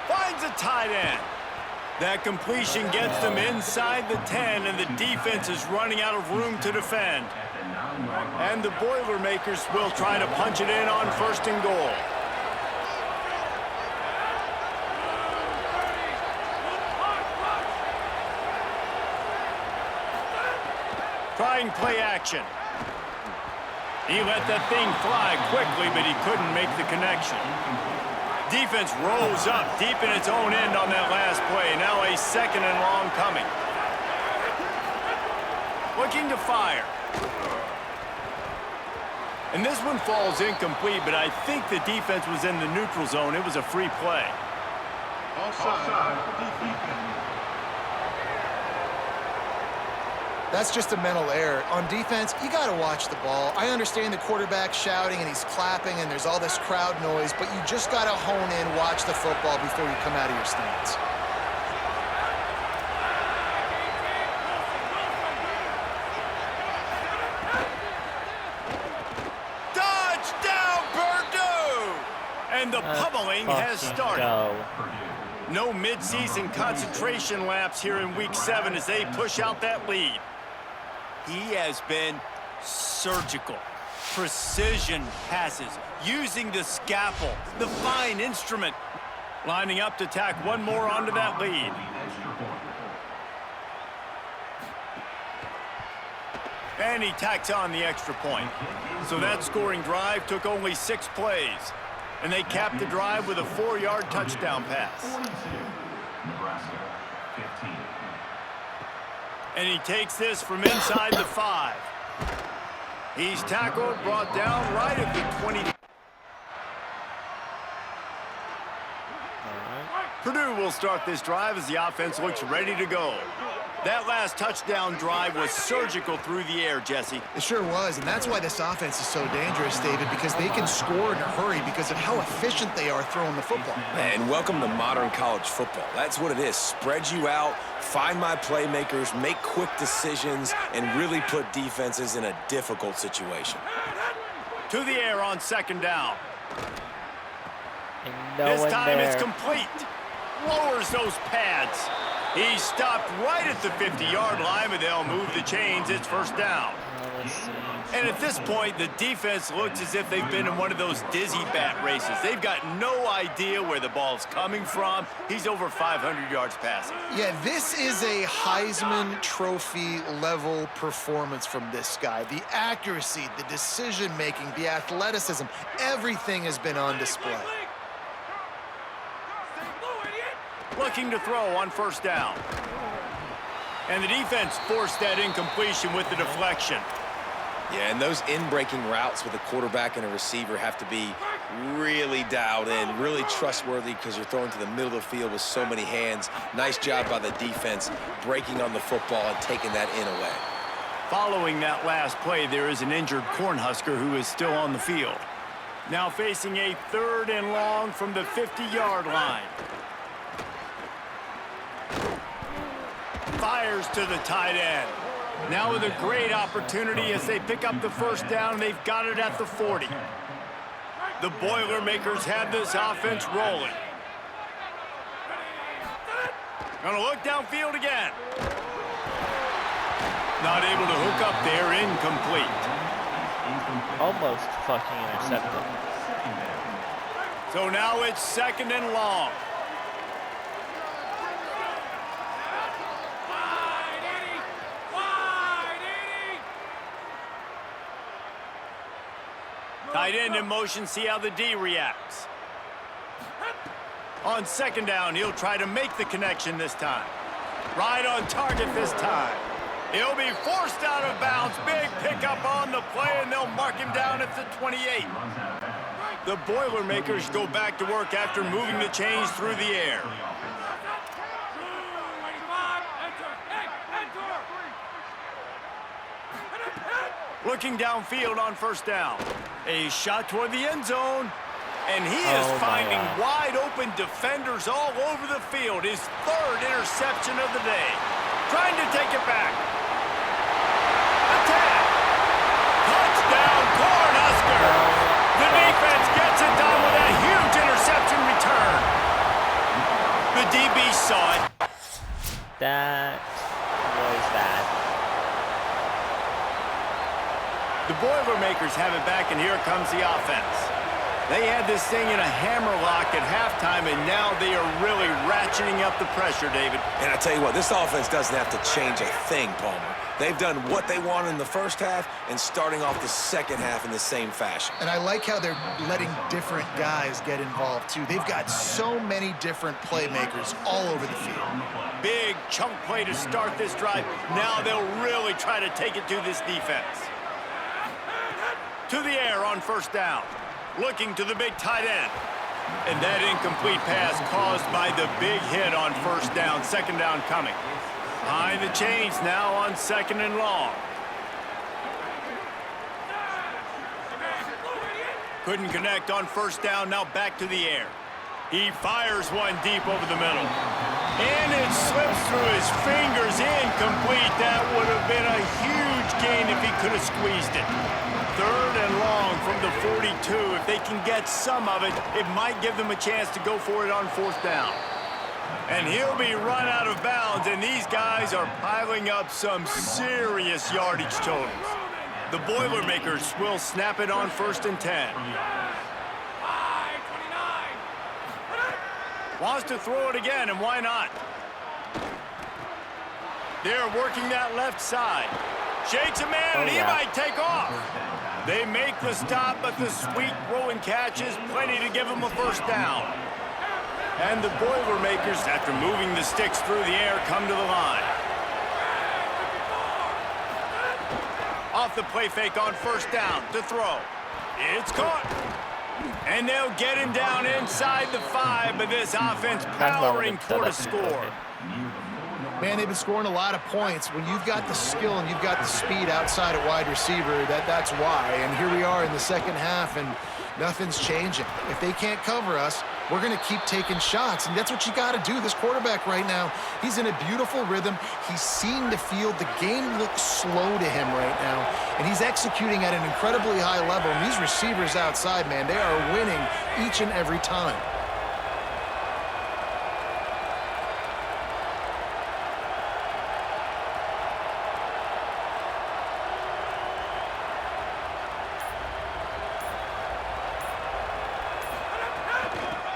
Finds a tight end. That completion gets them inside the 10, and the defense is running out of room to defend. And the Boilermakers will try to punch it in on 1st and goal. Trying play action. He let that thing fly quickly, but he couldn't make the connection. Defense rose up deep in its own end on that last play. Now a 2nd and long coming. Looking to fire. And this one falls incomplete, but I think the defense was in the neutral zone. It was a free play. Offside. That's just a mental error. On defense, you got to watch the ball. I understand the quarterback shouting and he's clapping and there's all this crowd noise, but you just got to hone in, watch the football before you come out of your stance. Touchdown, Purdue! And the pummeling has started. No mid-season concentration laps here in Week 7 as they push out that lead. He has been surgical. Precision passes, using the scalpel, the fine instrument. Lining up to tack one more onto that lead. And he tacks on the extra point. So that scoring drive took only 6 plays. And they capped the drive with a 4-yard touchdown pass. Nebraska, 15. And he takes this from inside the 5. He's tackled, brought down right at the 20. Purdue will start this drive as the offense looks ready to go. That last touchdown drive was surgical through the air, Jesse. It sure was, and that's why this offense is so dangerous, David, because they can score in a hurry because of how efficient they are throwing the football. And welcome to modern college football. That's what it is. Spread you out, find my playmakers, make quick decisions, and really put defenses in a difficult situation. To the air on 2nd down. This time it's complete. Lowers those pads. He stopped right at the 50-yard line, but they'll move the chains. It's 1st down. And at this point, the defense looks as if they've been in one of those dizzy bat races. They've got no idea where the ball's coming from. He's over 500 yards passing. Yeah, this is a Heisman Trophy level performance from this guy. The accuracy, the decision-making, the athleticism, everything has been on display. Looking to throw on 1st down. And the defense forced that incompletion with the deflection. Yeah, and those in-breaking routes with a quarterback and a receiver have to be really dialed in, really trustworthy because you're throwing to the middle of the field with so many hands. Nice job by the defense breaking on the football and taking that in away. Following that last play, there is an injured Cornhusker who is still on the field. Now facing a 3rd and long from the 50-yard line. Fires to the tight end. Now with a great opportunity as they pick up the 1st down. They've got it at the 40. The Boilermakers have this offense rolling. Gonna look downfield again. Not able to hook up there, incomplete. Almost fucking intercepted. So now it's 2nd and long. Tight end in motion, see how the D reacts. On 2nd down, he'll try to make the connection this time. Right on target this time. He'll be forced out of bounds. Big pickup on the play, and they'll mark him down at the 28. The Boilermakers go back to work after moving the chains through the air. Looking downfield on 1st down. A shot toward the end zone. And he is finding wide open defenders all over the field. His third interception of the day. Trying to take it back. Attack. Touchdown, Cornhuskers. The defense gets it done with a huge interception return. The DB saw it. That was bad. The Boilermakers have it back, and here comes the offense. They had this thing in a hammerlock at halftime, and now they are really ratcheting up the pressure, David. And I tell you what, this offense doesn't have to change a thing, Palmer. They've done what they wanted in the first half and starting off the second half in the same fashion. And I like how they're letting different guys get involved, too. They've got so many different playmakers all over the field. Big chunk play to start this drive. Now they'll really try to take it to this defense. To the air on first down. Looking to the big tight end. And that incomplete pass caused by the big hit on first down. Second down coming. Behind the chains now on second and long. Couldn't connect on first down. Now back to the air. He fires one deep over the middle. And it slips through his fingers. Incomplete. That would have been a huge gain if he could have squeezed it. Third and long from the 42. If they can get some of it, it might give them a chance to go for it on fourth down. And he'll be run out of bounds, and these guys are piling up some serious yardage totals. The Boilermakers will snap it on first and 10. Wants to throw it again, and why not? They're working that left side. Shakes a man, and he might take off. They make the stop, but the sweet throw and catch is plenty to give them a first down. And the Boilermakers, after moving the sticks through the air, come to the line. Off the play fake on first down to throw. It's caught. And they'll get him down inside the 5, but this offense powering toward a score. Man, they've been scoring a lot of points. When you've got the skill and you've got the speed outside at wide receiver, that's why. And here we are in the second half, and nothing's changing. If they can't cover us, we're going to keep taking shots, and that's what you got to do. This quarterback right now, he's in a beautiful rhythm. He's seeing the field. The game looks slow to him right now, and he's executing at an incredibly high level. And these receivers outside, man, they are winning each and every time.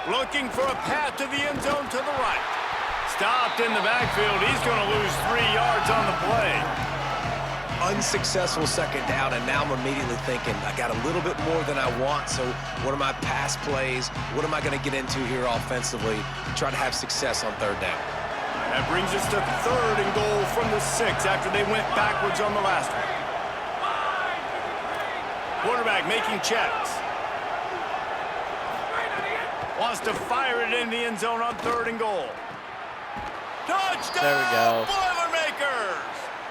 Looking for a path to the end zone to the right. Stopped in the backfield. He's going to lose 3 yards on the play. Unsuccessful second down, and now I'm immediately thinking, I got a little bit more than I want, so what are my pass plays? What am I going to get into here offensively to try to have success on third down? That brings us to third and goal from the 6 after they went backwards on the last one. Quarterback making checks. Wants to fire it in the end zone on third and goal. Touchdown, there we go. Boilermakers!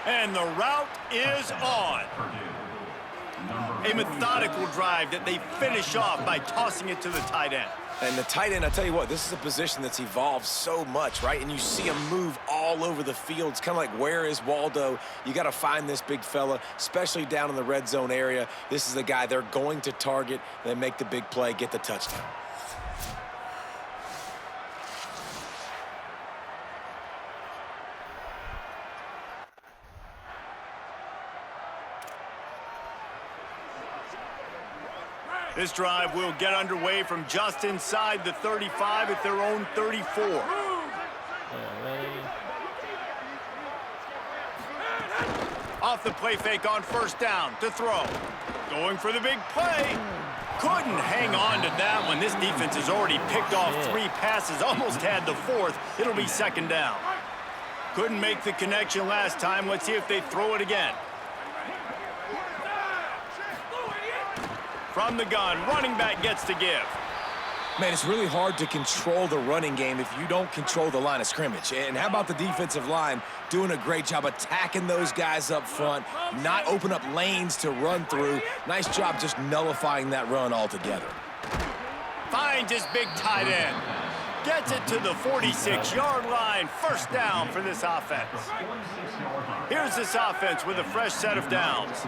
And the route is on. A methodical drive that they finish off by tossing it to the tight end. And the tight end, I tell you what, this is a position that's evolved so much, right? And you see him move all over the field. It's kind of like, where is Waldo? You got to find this big fella, especially down in the red zone area. This is the guy they're going to target. They make the big play, get the touchdown. This drive will get underway from just inside the 35 at their own 34. Off the play fake on first down to throw. Going for the big play. Couldn't hang on to that one. This defense has already picked off 3 passes, almost had the 4th. It'll be second down. Couldn't make the connection last time. Let's see if they throw it again. From the gun, running back gets to give. Man, it's really hard to control the running game if you don't control the line of scrimmage. And how about the defensive line doing a great job attacking those guys up front, not open up lanes to run through. Nice job just nullifying that run altogether. finds his big tight end. Gets it to the 46-yard line. First down for this offense. Here's this offense with a fresh set of downs.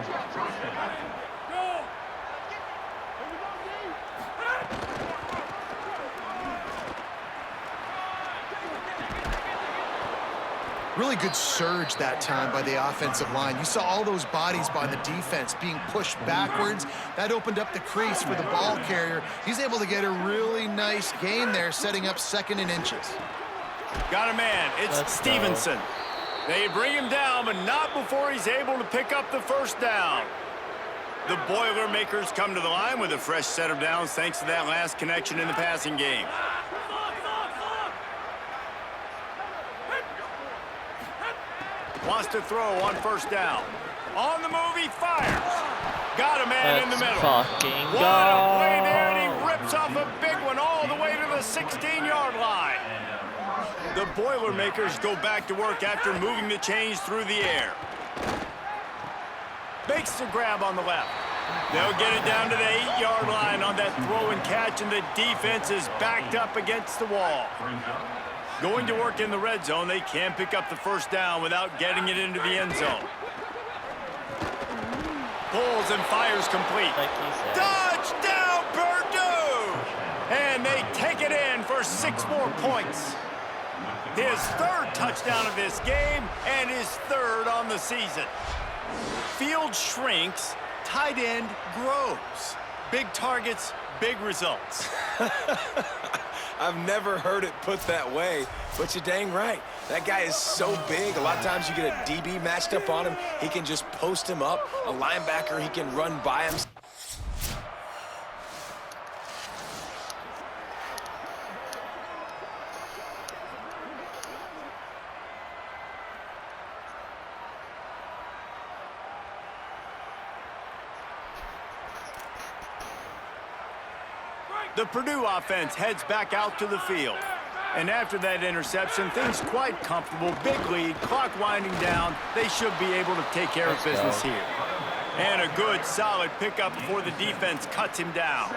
Really good surge that time by the offensive line. You saw all those bodies by the defense being pushed backwards. That opened up the crease for the ball carrier. He's able to get a really nice gain there, setting up 2nd and inches. Got a man. It's Stevenson. They bring him down, but not before he's able to pick up the first down. The Boilermakers come to the line with a fresh set of downs thanks to that last connection in the passing game. Wants to throw on first down. On the move, he fires. Got a man in the middle. Fucking what a play there, and he rips off a big one all the way to the 16-yard line. The Boilermakers go back to work after moving the chains through the air. Makes the grab on the left. They'll get it down to the 8-yard line on that throw and catch, and the defense is backed up against the wall. Going to work in the red zone, they can't pick up the first down without getting it into the end zone. Pulls and fires complete. Touchdown, Purdue! And they take it in for 6 more points. His 3rd touchdown of this game and his 3rd on the season. Field shrinks, tight end grows. Big targets, big results. I've never heard it put that way, but you're dang right. That guy is so big. A lot of times you get a DB matched up on him. He can just post him up. A linebacker, he can run by him. The Purdue offense heads back out to the field. And after that interception, things quite comfortable. Big lead, clock winding down. They should be able to take care of business here. And a good, solid pickup before the defense cuts him down.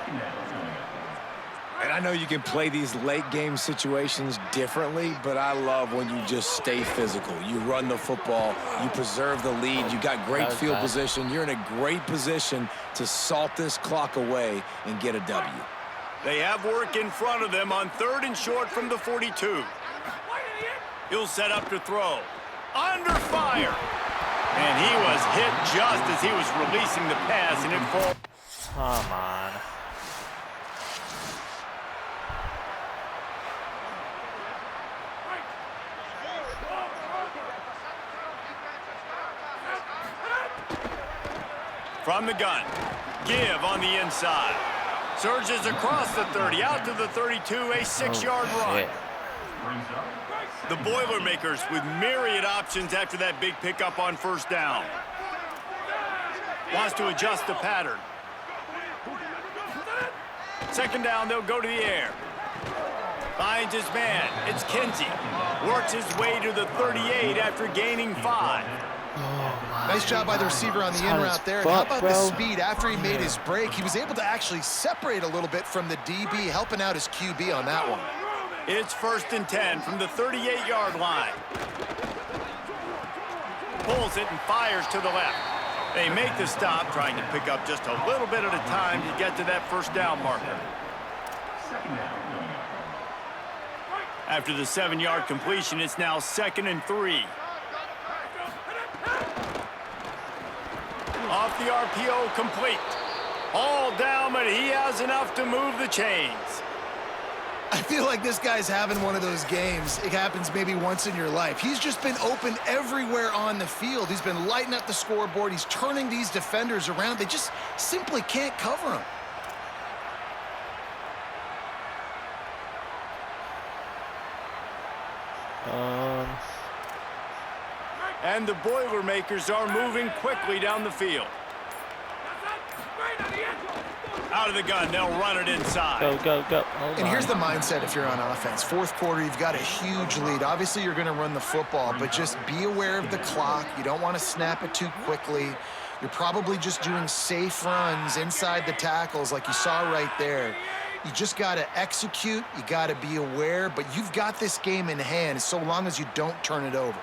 And I know you can play these late-game situations differently, but I love when you just stay physical. You run the football, you preserve the lead, you got great field position. You're in a great position to salt this clock away and get a W. They have work in front of them on 3rd and short from the 42. He'll set up to throw. Under fire. And he was hit just as he was releasing the pass, and it falls. Come on. From the gun. Give on the inside. Surges across the 30, out to the 32, a 6-yard run. The Boilermakers with myriad options after that big pickup on first down. Wants to adjust the pattern. 2nd down, they'll go to the air. Finds his man. It's Kinsey. Works his way to the 38 after gaining 5. Nice job by the receiver on the in route there. And how about the speed after he made his break? He was able to actually separate a little bit from the DB, helping out his QB on that one. It's 1st and 10 from the 38-yard line. Pulls it and fires to the left. They make the stop, trying to pick up just a little bit at a time to get to that first down marker. After the 7-yard completion, it's now 2nd and 3. Off the RPO, complete. All down, but he has enough to move the chains. I feel like this guy's having one of those games. It happens maybe once in your life. He's just been open everywhere on the field. He's been lighting up the scoreboard. He's turning these defenders around. They just simply can't cover him. And the Boilermakers are moving quickly down the field. Out of the gun, they'll run it inside. Go, go, go. And here's the mindset if you're on offense. 4th quarter, you've got a huge lead. Obviously, you're going to run the football, but just be aware of the clock. You don't want to snap it too quickly. You're probably just doing safe runs inside the tackles like you saw right there. You just got to execute. You got to be aware. But you've got this game in hand so long as you don't turn it over.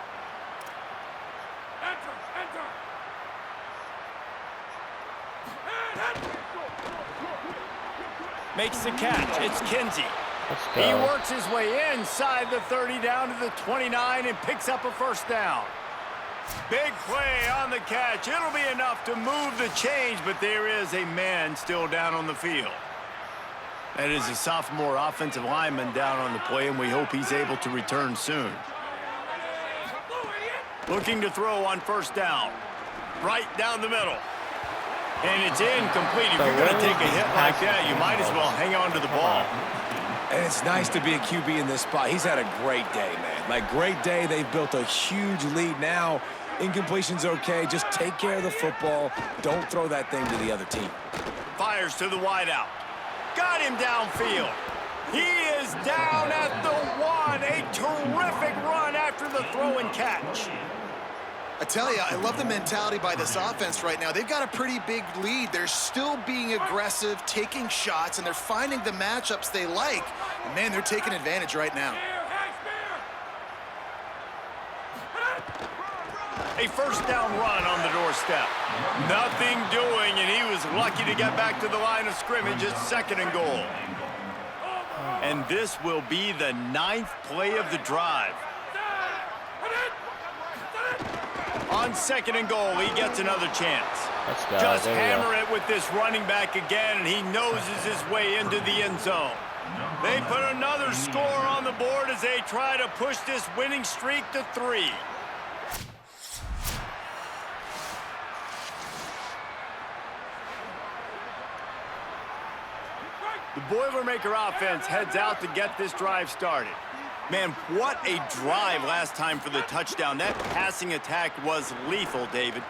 Makes the catch. It's Kinsey. He works his way inside the 30 down to the 29 and picks up a first down. Big play on the catch. It'll be enough to move the change, but there is a man still down on the field. That is a sophomore offensive lineman down on the play, and we hope he's able to return soon. Looking to throw on first down. Right down the middle. And it's incomplete. If you're going to take a hit like that, you might as well hang on to the ball. And it's nice to be a QB in this spot. He's had a great day, man. Like, great day. They've built a huge lead now. Incompletion's okay. Just take care of the football. Don't throw that thing to the other team. Fires to the wideout. Got him downfield. He is down at the 1. A terrific run after the throw and catch. I tell you, I love the mentality by this offense right now. They've got a pretty big lead. They're still being aggressive, taking shots, and they're finding the matchups they like. And man, they're taking advantage right now. A first down run on the doorstep. Nothing doing, and he was lucky to get back to the line of scrimmage at 2nd and goal. And this will be the 9th play of the drive. On 2nd and goal, he gets another chance. Just hammer it with this running back again, and he noses his way into the end zone. They put another score on the board as they try to push this winning streak to 3. The Boilermaker offense heads out to get this drive started. Man, what a drive last time for the touchdown. That passing attack was lethal, David.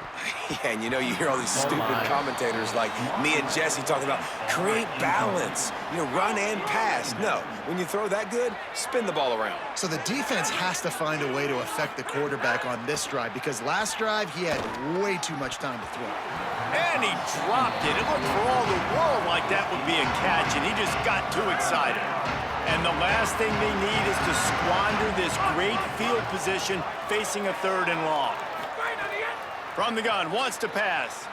Yeah, and you know, you hear all these stupid commentators like me and Jesse talking about create balance, you know, run and pass. No, when you throw that good, spin the ball around. So the defense has to find a way to affect the quarterback on this drive because last drive he had way too much time to throw. And he dropped it. It looked for all the world like that would be a catch, and he just got too excited. And the last thing they need is to squander this great field position facing a 3rd and long. From the gun, wants to pass.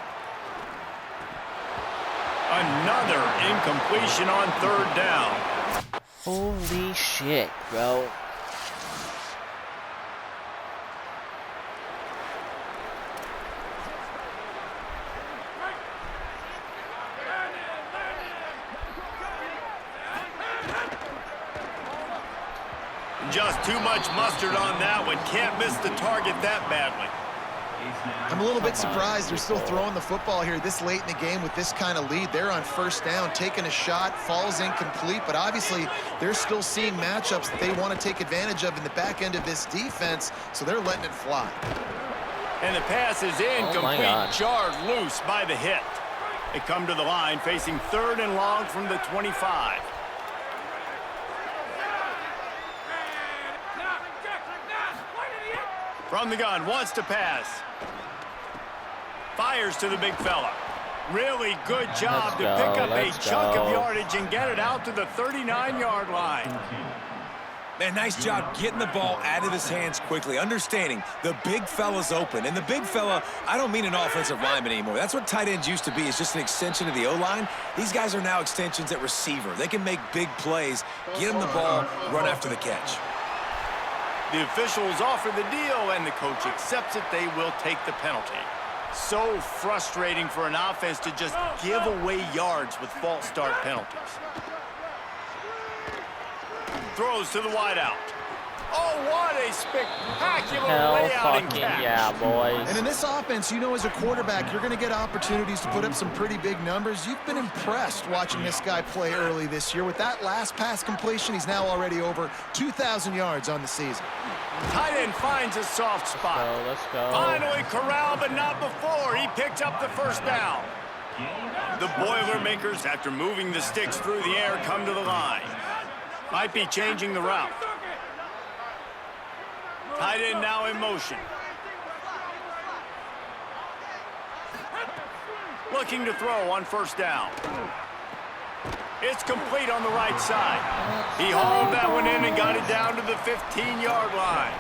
Another incompletion on 3rd down. Holy shit, bro. Just too much mustard on that one. Can't miss the target that badly. I'm a little bit surprised they're still throwing the football here this late in the game with this kind of lead. They're on first down, taking a shot, falls incomplete, but obviously they're still seeing matchups that they want to take advantage of in the back end of this defense, so they're letting it fly. And the pass is incomplete, jarred loose by the hit. They come to the line facing 3rd and long from the 25. From the gun, wants to pass. Fires to the big fella. Really good job to pick up a chunk of yardage and get it out to the 39-yard line. Man, nice job getting the ball out of his hands quickly, understanding the big fella's open. And the big fella, I don't mean an offensive lineman anymore. That's what tight ends used to be. It's just an extension of the O-line. These guys are now extensions at receiver. They can make big plays, get him the ball, run after the catch. The officials offer the deal, and the coach accepts it. They will take the penalty. So frustrating for an offense to just give away yards with false start penalties. Throws to the wideout. Oh, what a spectacular layout and catch. Yeah, boys. And in this offense, you know, as a quarterback, you're going to get opportunities to put up some pretty big numbers. You've been impressed watching this guy play early this year. With that last pass completion, he's now already over 2,000 yards on the season. Tight end finds a soft spot. Let's go. Finally corralled, but not before. He picked up the first down. The Boilermakers, after moving the sticks through the air, come to the line. Might be changing the route. Tight end now in motion. Looking to throw on first down. It's complete on the right side. He hauled that one in and got it down to the 15-yard line.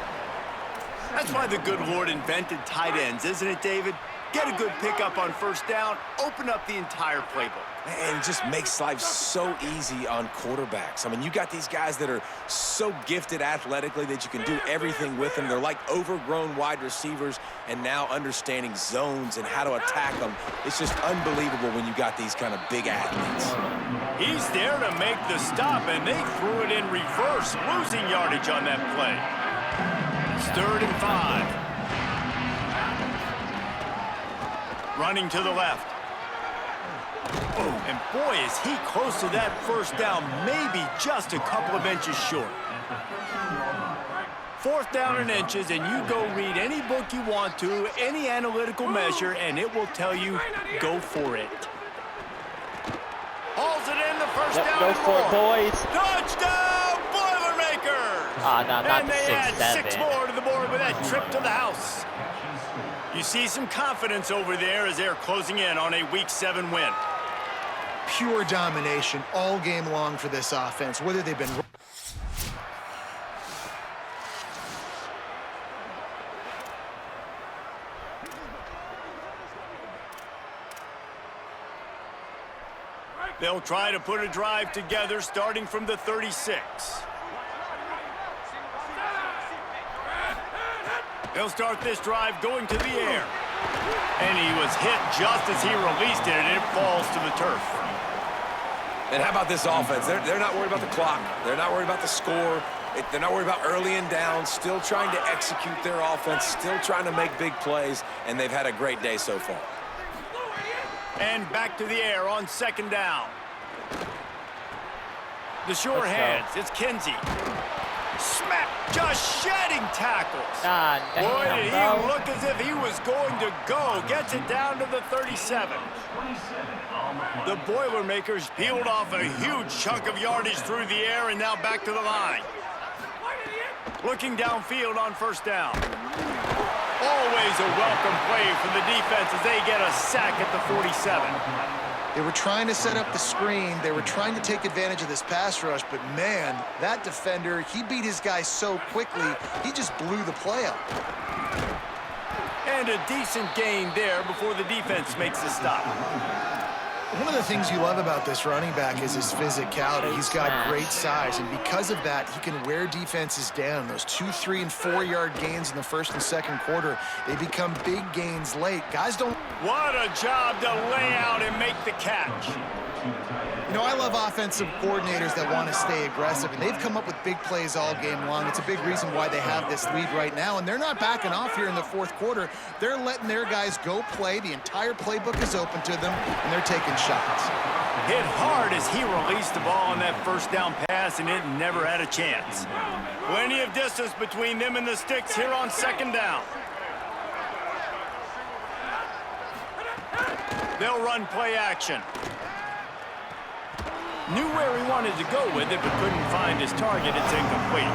That's why the good Lord invented tight ends, isn't it, David? Get a good pickup on first down, open up the entire playbook. And it just makes life so easy on quarterbacks. I mean, you got these guys that are so gifted athletically that you can do everything with them. They're like overgrown wide receivers, and now understanding zones and how to attack them. It's just unbelievable when you got these kind of big athletes. He's there to make the stop, and they threw it in reverse, losing yardage on that play. It's 3rd and 5. Running to the left. Oh, and boy, is he close to that first down, maybe just a couple of inches short. 4th down in inches, and you go read any book you want to, any analytical measure, and it will tell you, go for it. Hauls it in the first down. Go for it, boys. Touchdown, Boilermakers! No, not and the they add 6-7. 6 more to the board with that trip to the house. You see some confidence over there as they're closing in on a Week 7 win. Pure domination all game long for this offense, whether they've been... They'll try to put a drive together starting from the 36. They'll start this drive going to the air. And he was hit just as he released it, and it falls to the turf. And how about this offense? They're not worried about the clock. They're not worried about the score. They're not worried about early and down. Still trying to execute their offense. Still trying to make big plays. And they've had a great day so far. And back to the air on 2nd down. The sure hands. It's Kinsey. Smack, just shedding tackles. Boy, did he look as if he was going to go. Gets it down to the 37. The Boilermakers peeled off a huge chunk of yardage through the air and now back to the line. Looking downfield on 1st down. Always a welcome play for the defense as they get a sack at the 47. They were trying to set up the screen. They were trying to take advantage of this pass rush, but man, that defender, he beat his guy so quickly, he just blew the play up. And a decent gain there before the defense makes the stop. One of the things you love about this running back is his physicality. He's got great size, and because of that, he can wear defenses down. Those 2-, 3-, and 4-yard gains in the 1st and 2nd quarter, they become big gains late. Guys don't... What a job to lay out and make the catch. You know, I love offensive coordinators that want to stay aggressive, and they've come up with big plays all game long. It's a big reason why they have this lead right now, and they're not backing off here in the 4th quarter. They're letting their guys go play. The entire playbook is open to them, and they're taking shots. Hit hard as he released the ball on that 1st down pass, and it never had a chance. Plenty of distance between them and the sticks here on 2nd down. They'll run play action. Knew where he wanted to go with it, but couldn't find his target. It's incomplete.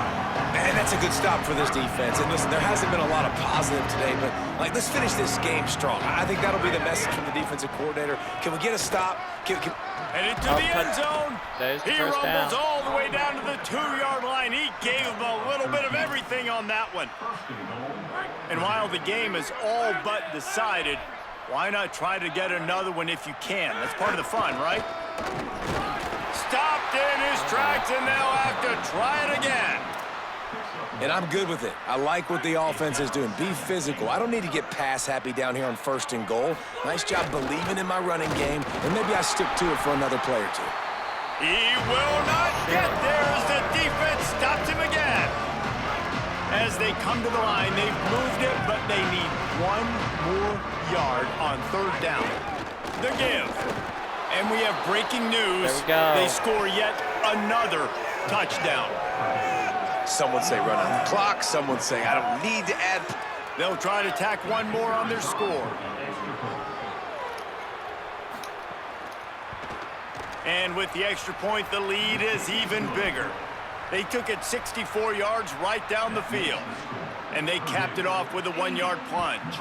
Man, that's a good stop for this defense. And listen, there hasn't been a lot of positive today, but let's finish this game strong. I think that'll be the message from the defensive coordinator. Can we get a stop? Headed to the end zone. He rumbles all the way down to the 2-yard line. He gave him a little bit of everything on that one. And while the game is all but decided, why not try to get another one if you can? That's part of the fun, right? Stopped in his tracks, and they'll have to try it again. And I'm good with it. I like what the offense is doing. Be physical. I don't need to get pass happy down here on 1st and goal. Nice job believing in my running game, and maybe I stick to it for another play or two. He will not get there as the defense stops him again. As they come to the line, they've moved it, but they need 1 more yard on 3rd down. The give. And we have breaking news. They score yet another touchdown. Some would say run on the clock. Some would say I don't need to add. They'll try to tack 1 more on their score. And with the extra point, the lead is even bigger. They took it 64 yards right down the field. And they capped it off with a 1-yard plunge.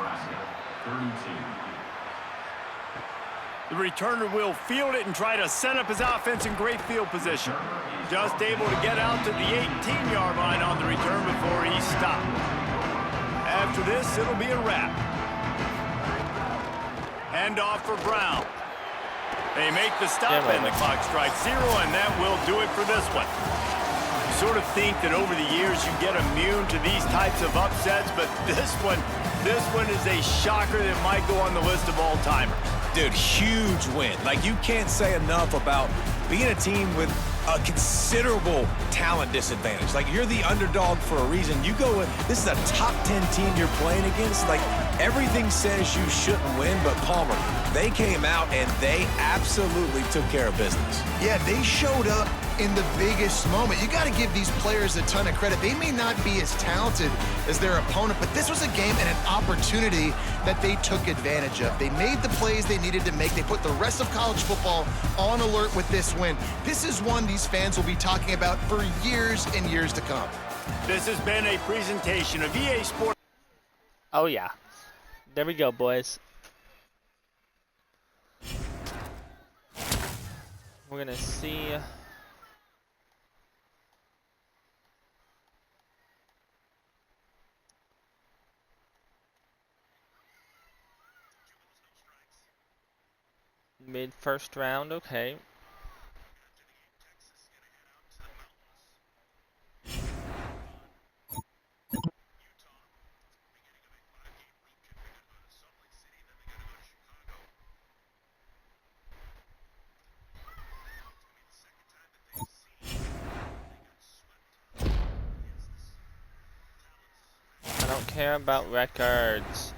The returner will field it and try to set up his offense in great field position. Just able to get out to the 18-yard line on the return before he stopped. After this, it'll be a wrap. Handoff for Brown. They make the stop and the clock strikes 0, and that will do it for this one. You sort of think that over the years you get immune to these types of upsets, but this one is a shocker that might go on the list of all-timers. Dude, huge win. Like, you can't say enough about being a team with a considerable talent disadvantage. Like, you're the underdog for a reason. You go with, this is a top 10 team you're playing against. Like, everything says you shouldn't win, but Palmer, they came out and they absolutely took care of business. Yeah, they showed up in the biggest moment. You got to give these players a ton of credit. They may not be as talented as their opponent, but this was a game and an opportunity that they took advantage of. They made the plays they needed to make. They put the rest of college football on alert with this win. This is one these fans will be talking about for years and years to come. This has been a presentation of EA Sports. Oh yeah, there we go, boys. We're gonna see mid first round, okay. I don't care about records.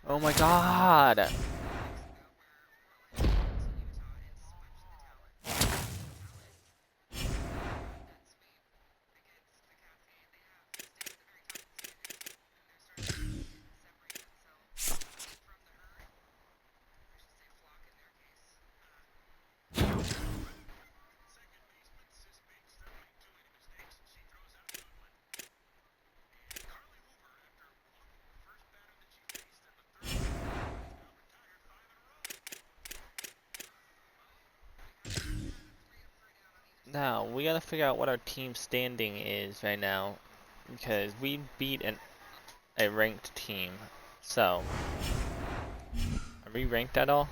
Oh my God. Now, we gotta figure out what our team standing is right now, because we beat a ranked team. So, are we ranked at all?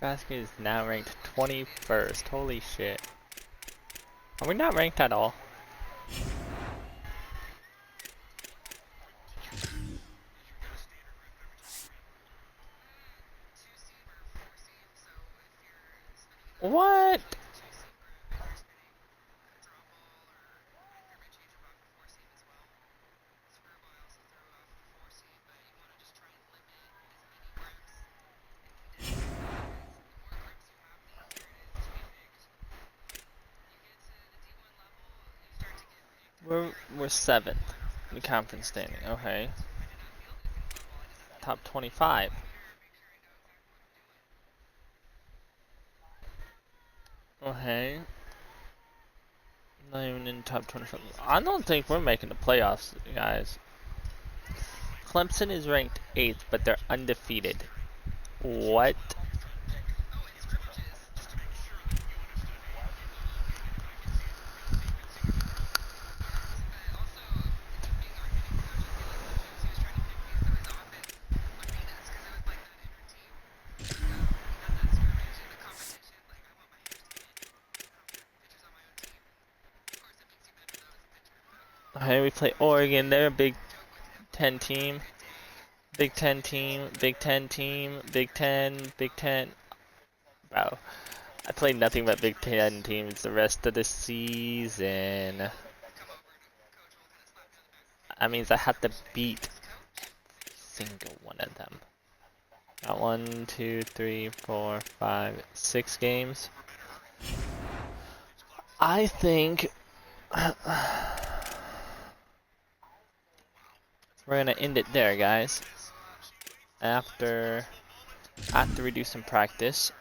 Basket is now ranked 21st. Holy shit. Are we not ranked at all? What? We're 7th in the conference standing. Okay. Top 25. Okay. Not even in top 25. I don't think we're making the playoffs, guys. Clemson is ranked 8th, but they're undefeated. What? Hey, we play Oregon. They're a Big Ten team. Big Ten team. Big Ten team. Big Ten. Big Ten. Bro, I played nothing but Big Ten teams the rest of the season. That means I have to beat single one of them. Got 1, 2, 3, 4, 5, 6 games. I think we're gonna end it there, guys. After we do some practice,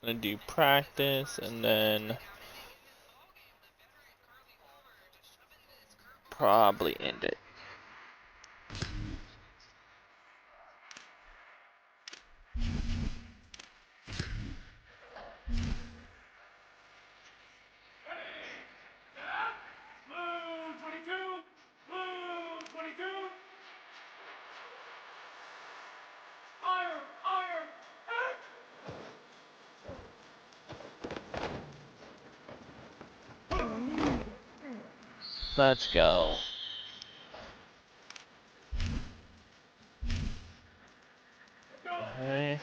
I'm gonna do practice and then probably end it. Let's go. Okay.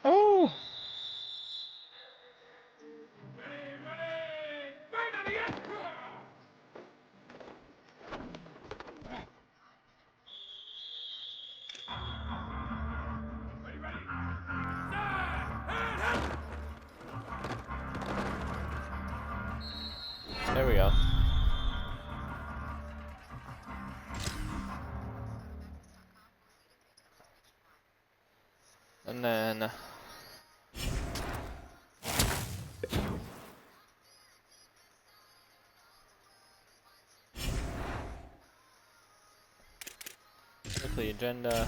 Oh! There we go. And then quickly agenda.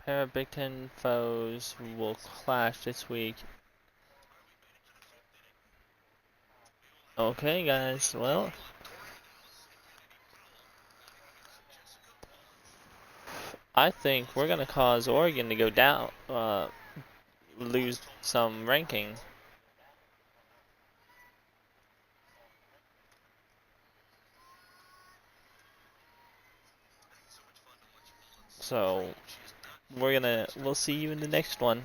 Pair of Big Ten foes will clash this week. Okay, guys, well, I think we're gonna cause Oregon to go down, lose some ranking. So we'll see you in the next one.